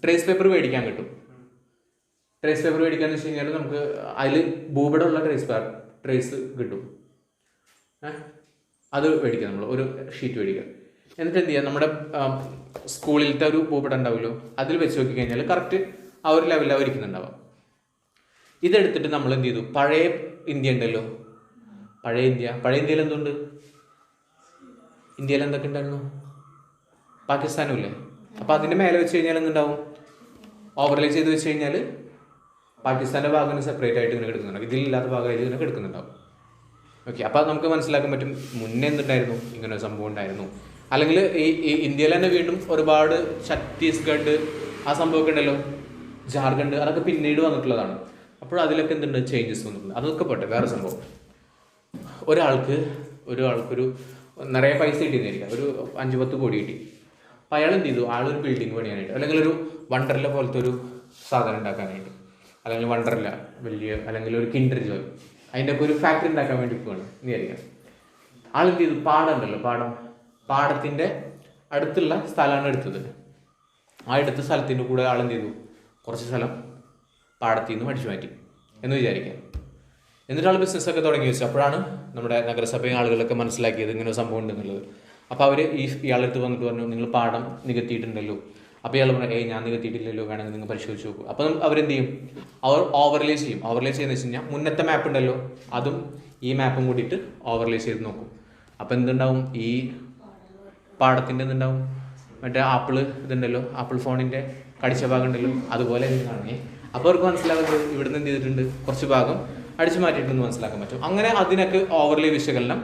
ട്രേസ് പേപ്പർ മേടിക്കാൻ കിട്ടും. ട്രേസ് പേപ്പർ മേടിക്കാന്ന് വെച്ച് കഴിഞ്ഞാൽ നമുക്ക് അതിൽ ഭൂപടമുള്ള ട്രേസ് കിട്ടും. അത് മേടിക്കാം, നമ്മൾ ഒരു ഷീറ്റ് മേടിക്കാം. എന്നിട്ട് എന്ത് ചെയ്യാം, നമ്മുടെ സ്കൂളിലത്തെ ഒരു ഭൂപടം ഉണ്ടാവുമല്ലോ, അതിൽ വെച്ച് നോക്കി കഴിഞ്ഞാൽ കറക്റ്റ് ആ ഒരു ലെവലിലാണ് ഇരിക്കുന്നുണ്ടാവാം. ഇതെടുത്തിട്ട് നമ്മൾ എന്ത് ചെയ്തു, പഴയ ഇന്ത്യ ഉണ്ടല്ലോ, പഴയ ഇന്ത്യയിൽ എന്തുണ്ട്, ഇന്ത്യയിൽ എന്തൊക്കെ ഉണ്ടായിരുന്നു, പാകിസ്ഥാനും ഇല്ലേ. അപ്പോൾ അതിൻ്റെ മേലെ വെച്ച് കഴിഞ്ഞാൽ എന്തുണ്ടാവും, ഓവർലേ ചെയ്ത് വെച്ച് കഴിഞ്ഞാൽ പാകിസ്ഥാൻ്റെ ഭാഗം സെപ്പറേറ്റ് ആയിട്ട് ഇങ്ങനെ കിടക്കുന്നുണ്ടാവും, ഇതിലില്ലാത്ത ഭാഗമായിട്ട് ഇങ്ങനെ കിടക്കുന്നുണ്ടാവും. ഓക്കെ, അപ്പോൾ നമുക്ക് മനസ്സിലാക്കാൻ പറ്റും മുന്നേ എന്തുണ്ടായിരുന്നു, ഇങ്ങനെ ഒരു സംഭവം ഉണ്ടായിരുന്നു. അല്ലെങ്കിൽ ഈ ഇന്ത്യയിൽ തന്നെ വീണ്ടും ഒരുപാട് ഛത്തീസ്ഗഡ് ആ സംഭവമൊക്കെ ഉണ്ടല്ലോ, ജാർഖണ്ഡ്, അതൊക്കെ പിന്നീട് വന്നിട്ടുള്ളതാണ്. അപ്പോൾ അതിലൊക്കെ എന്തുണ്ട്, ചേഞ്ചസ് വന്നിട്ടുണ്ട്. അതൊക്കെ പോട്ടെ, വേറെ സംഭവം. ഒരാൾക്കൊരു നിറയെ പൈസ കിട്ടിയെന്നിരിക്കാം, ഒരു 5-10 കോടി കിട്ടി. അപ്പോൾ അയാൾ എന്ത് ചെയ്തു, ആളൊരു ബിൽഡിംഗ് പണിയാനായിട്ട്, അല്ലെങ്കിൽ ഒരു വണ്ടർല പോലത്തെ ഒരു സാധനം ഉണ്ടാക്കാനായിട്ട്, അല്ലെങ്കിൽ വണ്ടർല വലിയ, അല്ലെങ്കിൽ ഒരു കിൻഡർ ജോയ്, അതിൻ്റെ ഒക്കെ ഒരു ഫാക്ടറി ഉണ്ടാക്കാൻ വേണ്ടി പോവാണ് വിചാരിക്കാം. ആളെന്ത് ചെയ്തു, പാടത്തിൻ്റെ അടുത്തുള്ള സ്ഥലമാണ് എടുത്തത്. ആ എടുത്ത സ്ഥലത്തിൻ്റെ കൂടെ ആളെന്ത് ചെയ്തു, കുറച്ച് സ്ഥലം പാടത്തിൽ നിന്ന് അടിച്ചു മാറ്റി എന്ന് വിചാരിക്കാം. എന്നിട്ട് ആൾ ബിസിനസ്സൊക്കെ തുടങ്ങി വെച്ചു. അപ്പോഴാണ് നമ്മുടെ നഗരസഭയും ആളുകളൊക്കെ മനസ്സിലാക്കിയത് ഇങ്ങനെ ഒരു സംഭവം ഉണ്ടെന്നുള്ളത്. അപ്പോൾ അവർ ഇയാളെടുത്ത് വന്നിട്ട് പറഞ്ഞു, നിങ്ങൾ പാടം നികത്തിയിട്ടുണ്ടല്ലോ. അപ്പോൾ ഇയാൾ പറഞ്ഞു, ഞാൻ നികത്തിയിട്ടില്ലല്ലോ, വേണമെങ്കിൽ നിങ്ങൾ പരിശോധിച്ച് നോക്കൂ. അപ്പം അവരെന്ത് ചെയ്യും, അവർ ഓവർലേ ചെയ്യും. ഓവർലേ ചെയ്യുന്ന വെച്ച് കഴിഞ്ഞാൽ മുന്നത്തെ മാപ്പ് ഉണ്ടല്ലോ, അതും ഈ മാപ്പും കൂടിയിട്ട് ഓവർലേ ചെയ്ത് നോക്കും. അപ്പോൾ എന്തുണ്ടാവും, ഈ പാടത്തിൻ്റെ എന്തുണ്ടാവും, മറ്റേ ഇതുണ്ടല്ലോ, ആപ്പിൾ ഫോണിൻ്റെ കടിച്ച ഭാഗം ഉണ്ടല്ലോ, അതുപോലെ കാണുകയെ. അപ്പോൾ അവർക്ക് മനസ്സിലാകുന്നത് ഇവിടുന്ന് എന്ത് ചെയ്തിട്ടുണ്ട്, കുറച്ച് ഭാഗം അടിച്ചു മാറ്റിയിട്ടുണ്ടെന്ന് മനസ്സിലാക്കാൻ പറ്റും. അങ്ങനെ അതിനൊക്കെ ഓവർലേ വിശകലനം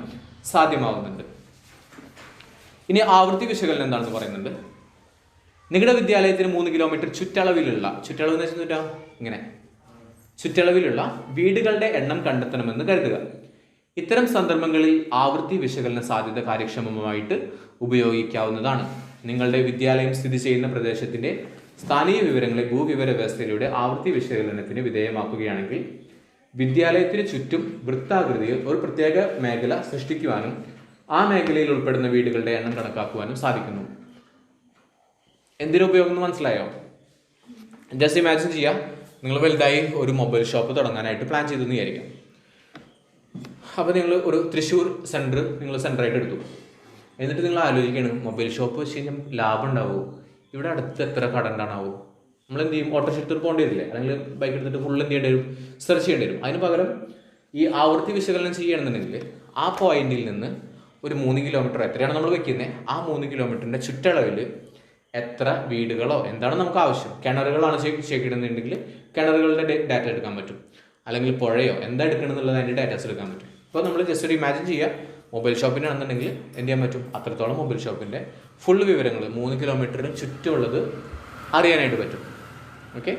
സാധ്യമാകുന്നുണ്ട്. ഇനി ആവൃത്തി വിശകലനം എന്താണെന്ന് പറയുന്നുണ്ട്. നിങ്ങളുടെ വിദ്യാലയത്തിന് 3 കിലോമീറ്റർ ചുറ്റളവ് എന്ന് വെച്ചാൽ ഇങ്ങനെ ചുറ്റളവിലുള്ള വീടുകളുടെ എണ്ണം കണ്ടെത്തണമെന്ന് കരുതുക. ഇത്തരം സന്ദർഭങ്ങളിൽ ആവൃത്തി വിശകലന സാധ്യത കാര്യക്ഷമമായിട്ട് ഉപയോഗിക്കാവുന്നതാണ്. നിങ്ങളുടെ വിദ്യാലയം സ്ഥിതി ചെയ്യുന്ന പ്രദേശത്തിന്റെ സ്ഥാനീയ വിവരങ്ങളെ ഭൂവിവര വ്യവസ്ഥയിലൂടെ ആവൃത്തി വിശകലനത്തിന് വിധേയമാക്കുകയാണെങ്കിൽ വിദ്യാലയത്തിന് ചുറ്റും വൃത്താകൃതിയിൽ ഒരു പ്രത്യേക മേഖല സൃഷ്ടിക്കുവാനും ആ മേഖലയിൽ ഉൾപ്പെടുന്ന വീടുകളുടെ എണ്ണം കണക്കാക്കുവാനും സാധിക്കുന്നു. എന്തിനുപയോഗം എന്ന് മനസ്സിലായോ? ജസ്റ്റ് ഇമാജിൻ ചെയ്യാം, നിങ്ങൾ വലുതായി ഒരു മൊബൈൽ ഷോപ്പ് തുടങ്ങാനായിട്ട് പ്ലാൻ ചെയ്തെന്ന് വിചാരിക്കാം. അപ്പോൾ നിങ്ങൾ ഒരു തൃശ്ശൂർ സെൻറ്ററായിട്ട് എടുത്തു. എന്നിട്ട് നിങ്ങൾ ആലോചിക്കണം, മൊബൈൽ ഷോപ്പ് വെച്ച് കഴിഞ്ഞാൽ ലാഭം ഉണ്ടാവുമോ, ഇവിടെ അടുത്ത് എത്ര കട ഉണ്ടാവോ, നമ്മൾ എന്ത് ചെയ്യും, ഓട്ടോ ഷെൽട്ടർ പോകേണ്ടി വരില്ലേ, അല്ലെങ്കിൽ ബൈക്ക് എടുത്തിട്ട് ഫുൾ എന്ത് ചെയ്യേണ്ടി വരും, സെർച്ച് ചെയ്യേണ്ടി വരും. അതിന് പകരം ഈ ആവൃത്തി വിശകലനം ചെയ്യണമെന്നുണ്ടെങ്കിൽ ആ പോയിന്റിൽ നിന്ന് ഒരു 3 കിലോമീറ്റർ എത്രയാണ് നമ്മൾ വെക്കുന്നത്, ആ 3 കിലോമീറ്ററിൻ്റെ ചുറ്റളവിൽ എത്ര വീടുകളോ എന്താണ് നമുക്ക് ആവശ്യം. കിണറുകളാണ് ശേഖരിക്കുന്നുണ്ടെങ്കിൽ കിണറുകളുടെ ഡാറ്റ എടുക്കാൻ പറ്റും, അല്ലെങ്കിൽ പുഴയോ എന്താ എടുക്കണം എന്നുള്ളത് അതിൻ്റെ ഡാറ്റാസ് എടുക്കാൻ പറ്റും. അപ്പോൾ നമ്മൾ ജസ്റ്റ് ഒരു ഇമാജിൻ ചെയ്യുക, മൊബൈൽ ഷോപ്പിനാണെന്നുണ്ടെങ്കിൽ എന്ത് ചെയ്യാൻ പറ്റും, അത്രത്തോളം മൊബൈൽ ഷോപ്പിൻ്റെ ഫുൾ വിവരങ്ങൾ 3 കിലോമീറ്ററിന് ചുറ്റുമുള്ളത് അറിയാനായിട്ട് പറ്റും. ഓക്കെ,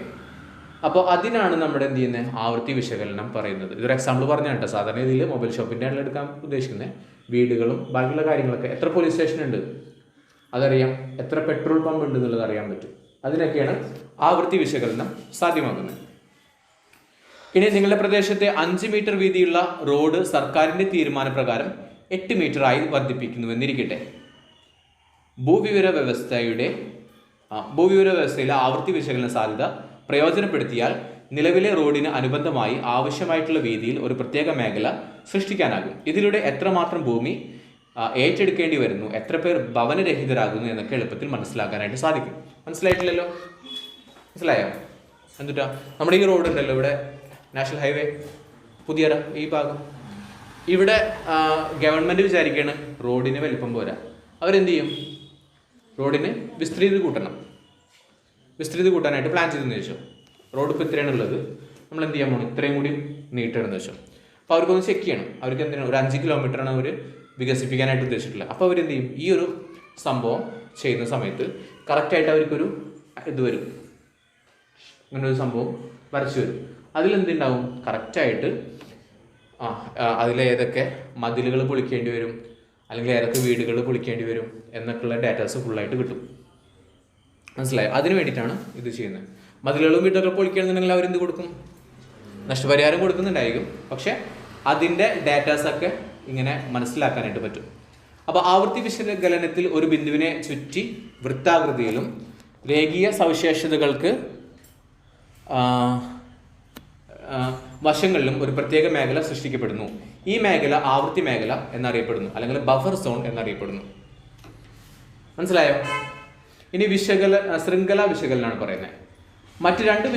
അപ്പോൾ അതിനാണ് നമ്മുടെ എന്ത് ചെയ്യുന്നത്, ആവൃത്തി വിശകലനം പറയുന്നത്. ഇതൊരു എക്സാമ്പിൾ പറഞ്ഞു കേട്ടോ. സാധാരണ രീതിയിൽ മൊബൈൽ ഷോപ്പിൻ്റെ ആണെങ്കിൽ എടുക്കാൻ ഉദ്ദേശിക്കുന്നത് വീടുകളും ബാക്കിയുള്ള കാര്യങ്ങളൊക്കെ, എത്ര പോലീസ് സ്റ്റേഷൻ ഉണ്ട് അതറിയാം, എത്ര പെട്രോൾ പമ്പ് ഉണ്ട് എന്നുള്ളത് അറിയാൻ പറ്റും. അതിനൊക്കെയാണ് ആവൃത്തി വിശകലനം സാധ്യമാകുന്നത്. ഇനി നിങ്ങളുടെ പ്രദേശത്തെ 5 മീറ്റർ വീതിയുള്ള റോഡ് സർക്കാരിൻ്റെ തീരുമാനപ്രകാരം 8 മീറ്ററായി വർദ്ധിപ്പിക്കുന്നുവെന്നിരിക്കട്ടെ. ഭൂവിവര വ്യവസ്ഥയിലെ ആവൃത്തി വിശകലന സാധ്യത പ്രയോജനപ്പെടുത്തിയാൽ നിലവിലെ റോഡിന് അനുബന്ധമായി ആവശ്യമായിട്ടുള്ള വീതിയിൽ ഒരു പ്രത്യേക മേഖല സൃഷ്ടിക്കാനാകും. ഇതിലൂടെ എത്രമാത്രം ഭൂമി ഏറ്റെടുക്കേണ്ടി വരുന്നു, എത്ര പേർ ഭവനരഹിതരാകുന്നു എന്നൊക്കെ എളുപ്പത്തിൽ മനസ്സിലാക്കാനായിട്ട് സാധിക്കും. മനസ്സിലായിട്ടില്ലല്ലോ? മനസ്സിലായോ? എന്നിട്ടാ നമ്മുടെ ഈ റോഡ് ഉണ്ടല്ലോ, ഇവിടെ നാഷണൽ ഹൈവേ പുതിയറ ഈ ഭാഗം, ഇവിടെ ഗവൺമെൻറ് വിചാരിക്കുകയാണ് റോഡിന് വലിപ്പം പോരാ. അവരെന്ത് ചെയ്യും, റോഡിന് വിസ്തൃതി കൂട്ടണം. വിസ്തൃതി കൂട്ടാനായിട്ട് പ്ലാൻ ചെയ്തെന്ന് വെച്ചോ, റോഡ് ഇപ്പോൾ ഇത്രയാണുള്ളത്, നമ്മൾ എന്ത് ചെയ്യാൻ പോകണം, ഇത്രയും കൂടി നീട്ടണമെന്ന് വെച്ചോ. അപ്പോൾ അവർക്കൊന്ന് ചെക്ക് ചെയ്യണം, അവർക്ക് എന്തിനാണ് ഒരു 5 കിലോമീറ്ററാണ് അവർ വികസിപ്പിക്കാനായിട്ട് ഉദ്ദേശിച്ചിട്ടുള്ളത്. അപ്പോൾ അവരെന്ത് ചെയ്യും, ഈ ഒരു സംഭവം ചെയ്യുന്ന സമയത്ത് കറക്റ്റായിട്ട് അവർക്കൊരു ഇത് വരും, അങ്ങനെ ഒരു സംഭവം വരച്ചു വരും. അതിലെന്തുണ്ടാവും, കറക്റ്റായിട്ട് അതിലേതൊക്കെ മതിലുകൾ പൊളിക്കേണ്ടി വരും, അല്ലെങ്കിൽ ഏതൊക്കെ വീടുകൾ പൊളിക്കേണ്ടി വരും എന്നൊക്കെയുള്ള ഡാറ്റാസ് ഫുള്ളായിട്ട് കിട്ടും. മനസ്സിലായോ? അതിന് വേണ്ടിയിട്ടാണ് ഇത് ചെയ്യുന്നത്. മതിലുകളും വീടൊക്കെ പൊളിക്കുകയാണെന്നുണ്ടെങ്കിൽ അവരെന്ത് കൊടുക്കും, നഷ്ടപരിഹാരം കൊടുക്കുന്നുണ്ടായിരിക്കും, പക്ഷെ അതിൻ്റെ ഡാറ്റാസൊക്കെ ഇങ്ങനെ മനസ്സിലാക്കാനായിട്ട് പറ്റും. അപ്പോൾ ആവൃത്തി വിശകലനത്തിൽ ഒരു ബിന്ദുവിനെ ചുറ്റി വൃത്താകൃതിയിലും രേഖീയ സവിശേഷതകൾക്ക് വശങ്ങളിലും ഒരു പ്രത്യേക മേഖല സൃഷ്ടിക്കപ്പെടുന്നു. ഈ മേഖല ആവൃത്തി മേഖല എന്നറിയപ്പെടുന്നു, അല്ലെങ്കിൽ ബഫർ സോൺ എന്നറിയപ്പെടുന്നു. മനസ്സിലായോ? ഇനി ശൃംഖല വിശകലനമാണ് പറയുന്നത്. മറ്റ് 2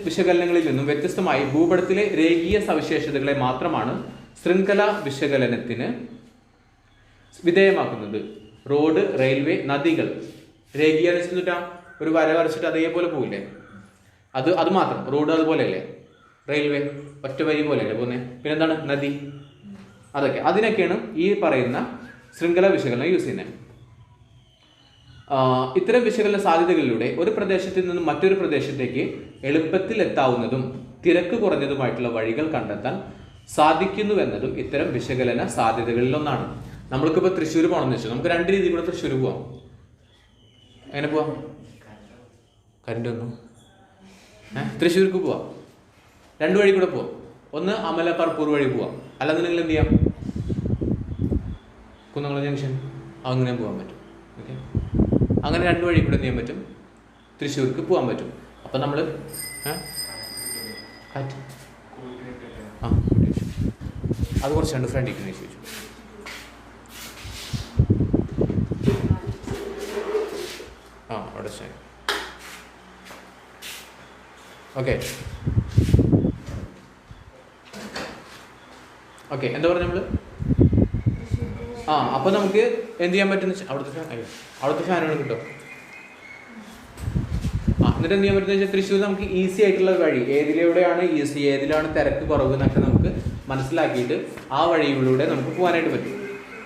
വിശകലനങ്ങളിൽ നിന്നും വ്യത്യസ്തമായി ഭൂപടത്തിലെ രേഖീയ സവിശേഷതകളെ മാത്രമാണ് ശൃംഖല വിശകലനത്തിന് വിധേയമാക്കുന്നത്. റോഡ്, റെയിൽവേ, നദികൾ രേഖീയ വെച്ചിട്ടാ ഒരു വര വരച്ചിട്ട് അതേപോലെ പോകില്ലേ, അത് മാത്രം. റോഡ് അതുപോലെയല്ലേ, റെയിൽവേ ഒറ്റ വരി പോലെയല്ലേ പോകുന്നത്, പിന്നെന്താണ് നദി, അതൊക്കെ. അതിനൊക്കെയാണ് ഈ പറയുന്ന ശൃംഖല വിശകലനം യൂസ് ചെയ്യുന്നത്. ഇത്തരം വിശകലന സാധ്യതകളിലൂടെ ഒരു പ്രദേശത്തിൽ നിന്നും മറ്റൊരു പ്രദേശത്തേക്ക് എളുപ്പത്തിൽ എത്താവുന്നതും തിരക്ക് കുറഞ്ഞതുമായിട്ടുള്ള വഴികൾ കണ്ടെത്താൻ സാധിക്കുന്നുവെന്നതും ഇത്തരം വിശകലന സാധ്യതകളിലൊന്നാണ്. നമ്മൾക്കിപ്പോൾ തൃശ്ശൂർ പോകണമെന്ന് വെച്ചാൽ നമുക്ക് 2 രീതിയിൽ കൂടെ തൃശ്ശൂർ പോവാം. എങ്ങനെ പോവാം, കറണ്ട് ഒന്നും തൃശ്ശൂർക്ക് പോവാം, 2 വഴി കൂടെ പോവാം. ഒന്ന് അമല പറപ്പൂർ വഴി പോവാം, അല്ലാന്നുണ്ടെങ്കിൽ എന്ത് ചെയ്യാം, കുന്നംകുളം ജംഗ്ഷൻ അങ്ങനെ പോകാൻ പറ്റും. ഓക്കെ, അങ്ങനെ 2 വഴി കൂടെ എന്ത് ചെയ്യാൻ പറ്റും, തൃശ്ശൂർക്ക് പോകാൻ പറ്റും. അപ്പം നമ്മൾ അത് കുറച്ച് 2 ഫ്രണ്ടിൽ ചോദിച്ചു. അവിടെ ശരി. ഓക്കെ ഓക്കെ, എന്താ പറഞ്ഞ നമ്മൾ അപ്പോൾ നമുക്ക് എന്ത് ചെയ്യാൻ പറ്റുന്ന വെച്ചാൽ അവിടുത്തെ ഫാനുകൾ കിട്ടും. എന്നിട്ട് എന്ത് ചെയ്യാൻ പറ്റുന്ന വെച്ചാൽ തൃശ്ശൂർ നമുക്ക് ഈസി ആയിട്ടുള്ള വഴി ഏതിലൂടെയാണ് ഈസി, ഏതിലാണ് തിരക്ക് കുറവ് എന്നൊക്കെ നമുക്ക് മനസ്സിലാക്കിയിട്ട് ആ വഴിയിലൂടെ നമുക്ക് പോകാനായിട്ട് പറ്റും.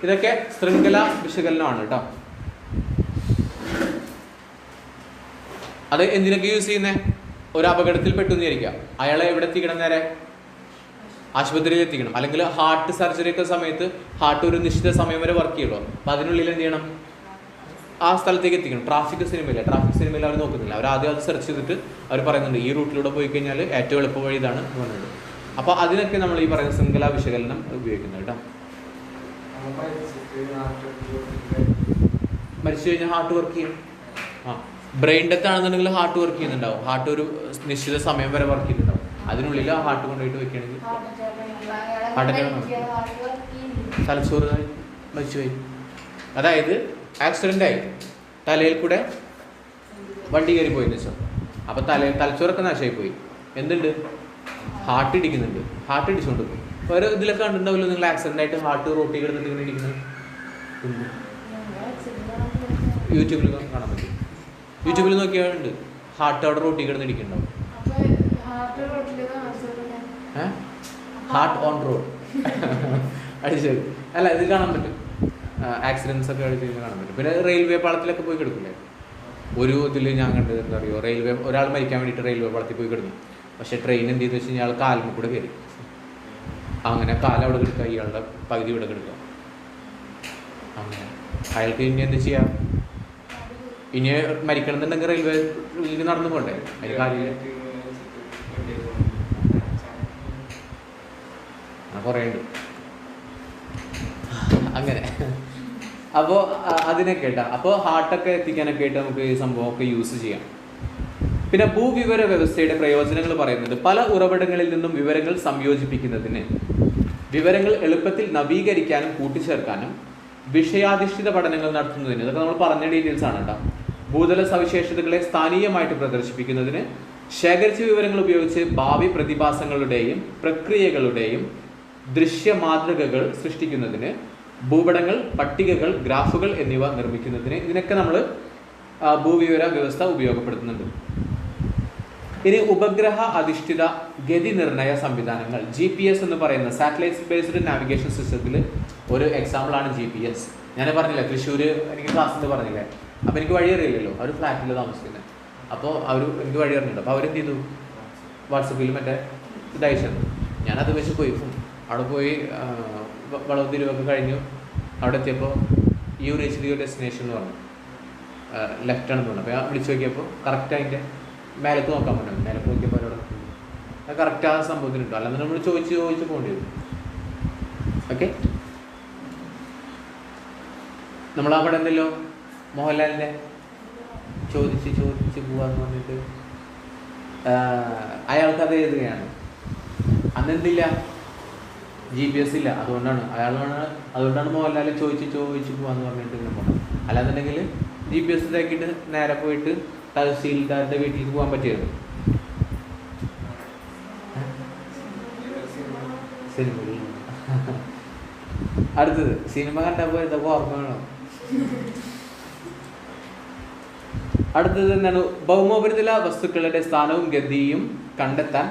ഇതൊക്കെ ശൃംഖല വിശകലനമാണ് കേട്ടോ. അത് എന്തിനൊക്കെ യൂസ് ചെയ്യുന്നത്, ഒരു അപകടത്തിൽ പെട്ടു വിചാരിക്കുക, അയാളെ എവിടെ എത്തിക്കണം, നേരെ ആശുപത്രിയിൽ എത്തിക്കണം. അല്ലെങ്കിൽ ഹാർട്ട് സർജറി ഒക്കെ സമയത്ത് ഹാർട്ട് ഒരു നിശ്ചിത സമയം വരെ വർക്ക് ചെയ്യുള്ളൂ. അപ്പോൾ അതിനുള്ളിൽ എന്ത് ചെയ്യണം, ആ സ്ഥലത്തേക്ക് എത്തിക്കണം. ട്രാഫിക് സിനിമയിൽ അവർ നോക്കുന്നില്ല, അവർ ആദ്യം അത് സെർച്ച് ചെയ്തിട്ട് അവർ പറയുന്നുണ്ട് ഈ റൂട്ടിലൂടെ പോയി കഴിഞ്ഞാൽ ഏറ്റവും എളുപ്പ വഴി ഇതാണ് എന്ന് പറഞ്ഞത്. അപ്പോൾ അതിനൊക്കെ നമ്മൾ ഈ പറയുന്ന ശൃംഖല വിശകലനം ഉപയോഗിക്കുന്നത് കേട്ടോ. മരിച്ചു കഴിഞ്ഞാൽ ഹാർട്ട് വർക്ക് ചെയ്യും. ബ്രെയിൻ ഡെത്ത് ആണെന്നുണ്ടെങ്കിൽ ഹാർട്ട് വർക്ക് ചെയ്യുന്നുണ്ടാവും. ഹാർട്ട് ഒരു നിശ്ചിത സമയം വരെ വർക്ക് ചെയ്യുന്നുണ്ടാവും. അതിനുള്ളിൽ ആ ഹാർട്ട് കൊണ്ടുപോയിട്ട് വെക്കുകയാണെങ്കിൽ തലച്ചോറ് മരിച്ചുപോയി. അതായത് ആക്സിഡൻ്റായി തലയിൽ കൂടെ വണ്ടി കയറി പോയി വെച്ചോ, അപ്പോൾ തലച്ചോറൊക്കെ നാശമായി പോയി. എന്തുണ്ട്, ഹാർട്ട് ഇടിക്കുന്നുണ്ട്, ഹാർട്ട് ഇടിച്ചുകൊണ്ട് പോയി. വേറെ ഇതിലൊക്കെ കണ്ടിട്ടുണ്ടാവില്ലോ നിങ്ങൾ, ആക്സിഡൻ്റ് ആയിട്ട് ഹാർട്ട് റോട്ടി കിടന്നിട്ട് ഇങ്ങനെ ഇരിക്കുന്നത്. യൂട്യൂബിൽ കാണാൻ പറ്റും. യൂട്യൂബിൽ നോക്കിയാൽ ഉണ്ട്, ഹാർട്ട് അവിടെ റോട്ടിൽ കിടന്ന് ഇടിക്കുന്നുണ്ടാവും. ഹാർട്ട് ഓൺ റോഡ് അടിച്ചത് അല്ല, ഇത് കാണാൻ പറ്റും. ആക്സിഡൻസ് ഒക്കെ അടിച്ച് കാണാൻ പറ്റും. പിന്നെ റെയിൽവേ പാളത്തിലൊക്കെ പോയി കിടക്കില്ലേ, ഒരു ഇതിൽ ഞാൻ കണ്ടത് എന്താ അറിയോ, റെയിൽവേ ഒരാൾ മരിക്കാൻ വേണ്ടിയിട്ട് റെയിൽവേ പാളത്തിൽ പോയി കിടന്നു. പക്ഷേ ട്രെയിൻ എന്ത് ചെയ്തെന്ന് വെച്ച് കഴിഞ്ഞാൽ കാലിൽ കൂടെ കയറി, അങ്ങനെ കാലം അവിടെ കിടക്കുക, ഇയാളുടെ പകുതി ഇവിടെ കിടക്കുക. അങ്ങനെ അയാൾക്ക് ഇനി എന്ത് ചെയ്യാം, ഇനി മരിക്കണമെന്നുണ്ടെങ്കിൽ റെയിൽവേയിൽ നടന്നു പോകണ്ടേ, അതിന് കാലിൽ കുറേ ഉണ്ട് അങ്ങനെ. അപ്പോൾ അതിനൊക്കെ കേട്ടാ, അപ്പോൾ ഹാർട്ടൊക്കെ എത്തിക്കാനൊക്കെ ആയിട്ട് നമുക്ക് ഈ സംഭവമൊക്കെ യൂസ് ചെയ്യാം. പിന്നെ ഭൂവിവര വ്യവസ്ഥയുടെ പ്രയോജനങ്ങൾ പറയുന്നത് പല ഉറവിടങ്ങളിൽ നിന്നും വിവരങ്ങൾ സംയോജിപ്പിക്കുന്നതിന്, വിവരങ്ങൾ എളുപ്പത്തിൽ നവീകരിക്കാനും കൂട്ടിച്ചേർക്കാനും, വിഷയാധിഷ്ഠിത പഠനങ്ങൾ നടത്തുന്നതിന്, ഇതൊക്കെ നമ്മൾ പറഞ്ഞ ഡീറ്റെയിൽസ് ആണ് കേട്ടോ. ഭൂതല സവിശേഷതകളെ സ്ഥാനീയമായിട്ട് പ്രദർശിപ്പിക്കുന്നതിന്, ശേഖരിച്ച വിവരങ്ങൾ ഉപയോഗിച്ച് ഭാവി പ്രതിഭാസങ്ങളുടെയും പ്രക്രിയകളുടെയും ദൃശ്യ മാതൃകകൾ സൃഷ്ടിക്കുന്നതിന്, ഭൂപടങ്ങൾ, പട്ടികകൾ, ഗ്രാഫുകൾ എന്നിവ നിർമ്മിക്കുന്നതിന്, ഇതിനൊക്കെ നമ്മൾ ഭൂവിവര വ്യവസ്ഥ ഉപയോഗപ്പെടുത്തുന്നുണ്ട്. ഇനി ഉപഗ്രഹ അധിഷ്ഠിത ഗതി നിർണയ സംവിധാനങ്ങൾ, GPS എന്ന് പറയുന്ന സാറ്റലൈറ്റ് ബേസ്ഡ് നാവിഗേഷൻ സിസ്റ്റത്തിൽ ഒരു എക്സാമ്പിളാണ് GPS. ഞാൻ പറഞ്ഞില്ല, തൃശ്ശൂർ എനിക്ക് ക്ലാസ്സിൽ പറഞ്ഞില്ലേ, അപ്പോൾ എനിക്ക് വഴി അറിയില്ലല്ലോ, അവർ ഫ്ലാറ്റിൽ താമസിക്കുന്നത്. അപ്പോൾ അവർ എനിക്ക് വഴി അറിഞ്ഞിട്ടുണ്ട്. അപ്പോൾ അവരെന്ത് ചെയ്തു, വാട്സപ്പിൽ മറ്റേ ഇതയച്ചു. ഞാനത് വെച്ച് പോയി, അവിടെ പോയി വളവ് തിരിവൊക്കെ കഴിഞ്ഞു. അവിടെ എത്തിയപ്പോൾ യു റീച്ച് യുവർ ഡെസ്റ്റിനേഷൻ എന്ന് പറഞ്ഞു, ലെഫ്റ്റാണെന്ന് തോന്നുന്നു. അപ്പോൾ ഞാൻ വിളിച്ച് നോക്കിയപ്പോൾ കറക്റ്റ് അതിൻ്റെ മേലേക്ക് നോക്കാൻ പറ്റും. മേലേക്ക് നോക്കിയപ്പോൾ അവിടെ അത് കറക്റ്റ് ആ സംഭവത്തിന് കിട്ടും. അല്ലാതെ നമ്മൾ ചോദിച്ച് പോകേണ്ടി വരും. ഓക്കെ, നമ്മളവിടെ എന്തല്ലോ മോഹൻലാലിൻ്റെ ചോദിച്ച് പോവാന്ന് പറഞ്ഞിട്ട് അയാൾക്കത് എഴുതുകയാണ്. അന്നെന്തില്ല, GPS ഇല്ല, അതുകൊണ്ടാണ് മോഹൻലാലെ ചോദിച്ച് പോവാന്ന് പറഞ്ഞിട്ട് ഇങ്ങനെ പോകണം. അല്ലാന്നുണ്ടെങ്കിൽ GPS ഇതാക്കിയിട്ട് നേരെ പോയിട്ട് തഹസീൽദാരുടെ വീട്ടിലേക്ക് പോകാൻ പറ്റിയിരുന്നു. അടുത്തത് സിനിമ കണ്ടപ്പോൾ ഇതൊക്കെ ഓർമ്മ വേണം. അടുത്തത് എന്താണ്, ഭൗമോപരിതല വസ്തുക്കളുടെ സ്ഥാനവും ഗതിയും കണ്ടെത്താൻ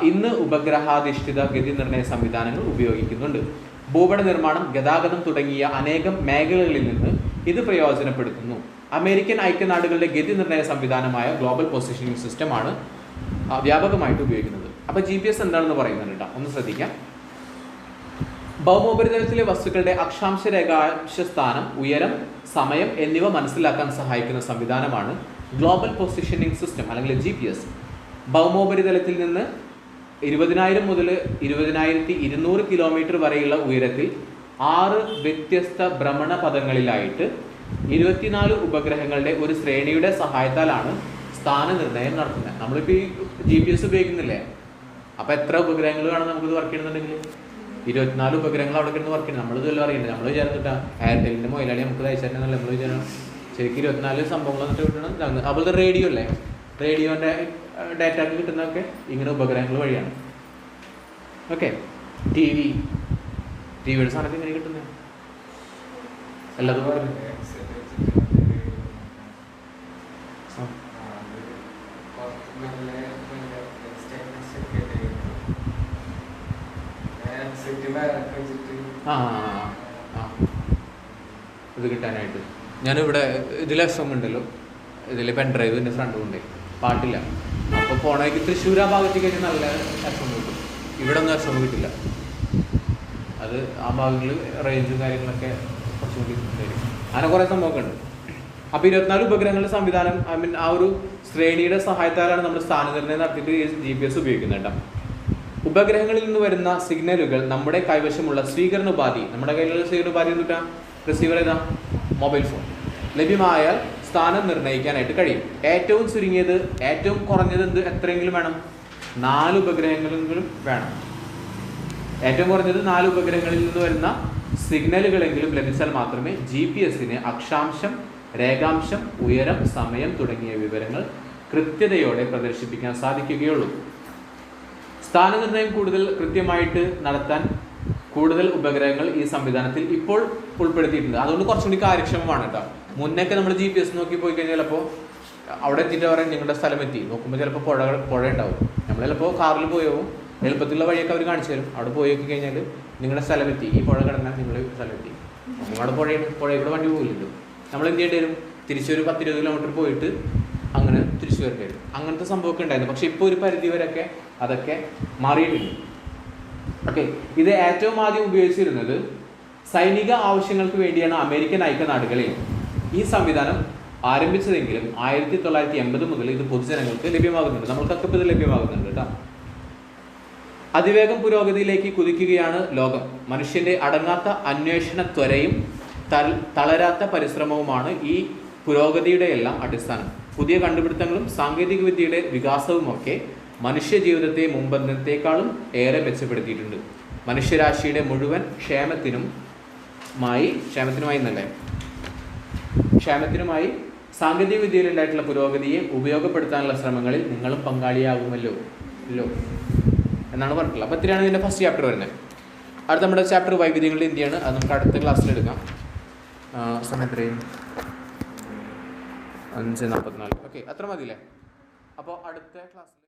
ഇന്ന് ഉപഗ്രഹാധിഷ്ഠിത ഗതി നിർണയ സംവിധാനങ്ങൾ ഉപയോഗിക്കുന്നുണ്ട്. ഭൂപട നിർമ്മാണം, ഗതാഗതം തുടങ്ങിയ അനേകം മേഖലകളിൽ നിന്ന് ഇത് പ്രയോജനപ്പെടുത്തുന്നു. അമേരിക്കൻ ഐക്യനാടുകളുടെ ഗതി നിർണയ സംവിധാനമായ ഗ്ലോബൽ പൊസിഷനിങ് സിസ്റ്റമാണ് വ്യാപകമായിട്ട് ഉപയോഗിക്കുന്നത്. അപ്പോൾ GPS എന്താണെന്ന് പറയുന്നുണ്ട് കേട്ടോ, ഒന്ന് ശ്രദ്ധിക്കാം. ഭൗമോപരിതലത്തിലെ വസ്തുക്കളുടെ അക്ഷാംശ രേഖാംശ സ്ഥാനം, ഉയരം, സമയം എന്നിവ മനസ്സിലാക്കാൻ സഹായിക്കുന്ന സംവിധാനമാണ് ഗ്ലോബൽ പൊസിഷനിങ് സിസ്റ്റം അല്ലെങ്കിൽ GPS. ഭൗമോപരിതലത്തിൽ നിന്ന് 20,000 മുതൽ 20,200 കിലോമീറ്റർ വരെയുള്ള ഉയരത്തിൽ 6 വ്യത്യസ്ത ഭ്രമണപഥങ്ങളിലായിട്ട് 24 ഉപഗ്രഹങ്ങളുടെ ഒരു ശ്രേണിയുടെ സഹായത്താലാണ് സ്ഥാനനിർണ്ണയം നടത്തുന്നത്. നമ്മളിപ്പോൾ ഈ GPS ഉപയോഗിക്കുന്നില്ലേ, അപ്പോൾ എത്ര ഉപഗ്രഹങ്ങൾ വേണം നമുക്കിത് വർക്ക് ചെയ്യുന്നുണ്ടെങ്കിൽ? 24 ഉപഗ്രഹങ്ങൾ അവിടെ കിടന്ന് വർക്ക് ചെയ്യുന്നത്. നമ്മളിതെല്ലാം അറിയണ്ടേ, നമ്മൾ വിചാരിച്ചിട്ടാ എയർടെലിൻ്റെ മൊയിലാളി നമുക്ക് അയച്ചാൽ നമ്മൾ വിചാരണം ശരിക്കും 24 സംഭവങ്ങൾ എന്നിട്ട് കിട്ടണം. അതുപോലെ റേഡിയോ അല്ലേ, റേഡിയോൻ്റെ ഡാറ്റ കിട്ടുന്നതൊക്കെ ഇങ്ങനെ ഉപഗ്രഹങ്ങൾ വഴിയാണ്. ഓക്കെ, ടിവിയുടെ സാധനമൊക്കെ ഇങ്ങനെ കിട്ടുന്നത് എല്ലാതും ഇത് കിട്ടാനായിട്ട് ഞാനിവിടെ ഇതിൽ FM ഉണ്ടല്ലോ, ഇതിൽ പെൻഡ്രൈവ് എൻ്റെ ഫ്രണ്ടും ഉണ്ട്, പാട്ടില്ല. അപ്പോൾ പോണേക്ക് തൃശ്ശൂർ ആ ഭാഗത്തേക്ക് നല്ല FM കിട്ടും. ഇവിടെ ഒന്നും FM കിട്ടില്ല. അത് ആ ഭാഗങ്ങളിൽ റേഞ്ചും കാര്യങ്ങളൊക്കെ കുറച്ചുകൂടി ഉണ്ടായിരിക്കും. അങ്ങനെ കുറേ സംഭവമൊക്കെ ഉണ്ട്. അപ്പോൾ 24 ഉപഗ്രഹങ്ങളുടെ സംവിധാനം, ആ ഒരു ശ്രേണിയുടെ സഹായത്താലാണ് നമ്മൾ സ്ഥാനനിർണ്ണയം നടത്തിയിട്ട് GPS ഉപയോഗിക്കുന്നത് കേട്ടോ. ഉപഗ്രഹങ്ങളിൽ നിന്ന് വരുന്ന സിഗ്നലുകൾ നമ്മുടെ കൈവശമുള്ള സ്വീകരണ ഉപാധി, നമ്മുടെ കയ്യിലുള്ള സ്വീകരണ ഉപാധി എന്നിട്ടാ റിസീവർ ഏതാ, മൊബൈൽ ഫോൺ, ലഭ്യമായാൽ സ്ഥാനം നിർണ്ണയിക്കാനായിട്ട് കഴിയും. ഏറ്റവും ചുരുങ്ങിയത്, ഏറ്റവും കുറഞ്ഞത് എത്രയെങ്കിലും വേണം, 4 ഉപഗ്രഹങ്ങളെങ്കിലും വേണം. ഏറ്റവും കുറഞ്ഞത് 4 ഉപഗ്രഹങ്ങളിൽ നിന്ന് വരുന്ന സിഗ്നലുകളെങ്കിലും ലഭിച്ചാൽ മാത്രമേ GPS-ന് അക്ഷാംശം, രേഖാംശം, ഉയരം, സമയം തുടങ്ങിയ വിവരങ്ങൾ കൃത്യതയോടെ പ്രദർശിപ്പിക്കാൻ സാധിക്കുകയുള്ളൂ. സ്ഥാനനിർണ്ണയം കൂടുതൽ കൃത്യമായിട്ട് നടത്താൻ കൂടുതൽ ഉപഗ്രഹങ്ങൾ ഈ സംവിധാനത്തിൽ ഇപ്പോൾ ഉൾപ്പെടുത്തിയിട്ടുണ്ട്. അതുകൊണ്ട് കുറച്ചുകൂടി കാര്യക്ഷമമാണ് കേട്ടോ. മുന്നേക്കെ നമ്മൾ GPS നോക്കി പോയി കഴിഞ്ഞാൽ ചിലപ്പോൾ അവിടെ എത്തിയിട്ട് പറയാൻ നിങ്ങളുടെ സ്ഥലം എത്തി നോക്കുമ്പോൾ ചിലപ്പോൾ പുഴ ഉണ്ടാവും. നമ്മൾ ചിലപ്പോൾ കാറിൽ പോയാവും, എളുപ്പത്തിലുള്ള വഴിയൊക്കെ അവർ കാണിച്ചു തരും. അവിടെ പോയി നോക്കി കഴിഞ്ഞാൽ നിങ്ങളുടെ സ്ഥലം എത്തി, ഈ പുഴ കിടന്നാൽ നിങ്ങളുടെ സ്ഥലം എത്തി. അവിടെ പുഴയുടെ വണ്ടി പോകില്ലല്ലോ. നമ്മൾ എന്ത് ചെയ്യേണ്ടി വരും? തിരിച്ചൊരു 10-20 കിലോമീറ്റർ പോയിട്ട് അങ്ങനെ തിരിച്ചു വരേണ്ടി വരും. അങ്ങനത്തെ സംഭവമൊക്കെ ഉണ്ടായിരുന്നു. പക്ഷെ ഇപ്പോൾ ഒരു പരിധി വരെയൊക്കെ അതൊക്കെ മാറിയിട്ടുണ്ട്. ഓക്കെ, ഇത് ഏറ്റവും ആദ്യം ഉപയോഗിച്ചിരുന്നത് സൈനിക ആവശ്യങ്ങൾക്ക് വേണ്ടിയാണ് അമേരിക്കൻ ഐക്യനാടുകളിൽ ഈ സംവിധാനം ആരംഭിച്ചതെങ്കിലും 1980 മുതൽ ഇത് പൊതുജനങ്ങൾക്ക് ലഭ്യമാകുന്നുണ്ട്. നമ്മൾക്കൊക്കെ ഇപ്പോൾ ഇത് ലഭ്യമാകുന്നുണ്ട് കേട്ടോ. അതിവേഗം പുരോഗതിയിലേക്ക് കുതിക്കുകയാണ് ലോകം. മനുഷ്യന്റെ അടങ്ങാത്ത അന്വേഷണ ത്വരയും തളരാത്ത പരിശ്രമവുമാണ് ഈ പുരോഗതിയുടെ എല്ലാം അടിസ്ഥാനം. പുതിയ കണ്ടുപിടുത്തങ്ങളും സാങ്കേതിക വിദ്യയുടെ വികാസവുമൊക്കെ മനുഷ്യ ജീവിതത്തെ മുമ്പത്തേക്കാളും ഏറെ മെച്ചപ്പെടുത്തിയിട്ടുണ്ട്. മനുഷ്യരാശിയുടെ മുഴുവൻ ക്ഷേമത്തിനുമായി സാങ്കേതിക വിദ്യയിൽ ഉണ്ടായിട്ടുള്ള പുരോഗതിയെ ഉപയോഗപ്പെടുത്താനുള്ള ശ്രമങ്ങളിൽ നിങ്ങളും പങ്കാളിയാകുമല്ലോ എന്നാണ് പറഞ്ഞിട്ടുള്ളത്. അപ്പോൾ ഇത്രയാണ് ഇതിൻ്റെ ഫസ്റ്റ് ചാപ്റ്റർ വരുന്നത്. അടുത്ത നമ്മുടെ ചാപ്റ്റർ വൈവിധ്യങ്ങളുടെ ഇന്ത്യയാണ്. അത് നമുക്ക് അടുത്ത ക്ലാസ്സിൽ എടുക്കാം. സമയം എത്രയും 5:44. ഓക്കെ, അത്ര മതിയില്ലേ? അപ്പോൾ അടുത്ത ക്ലാസ്സിൽ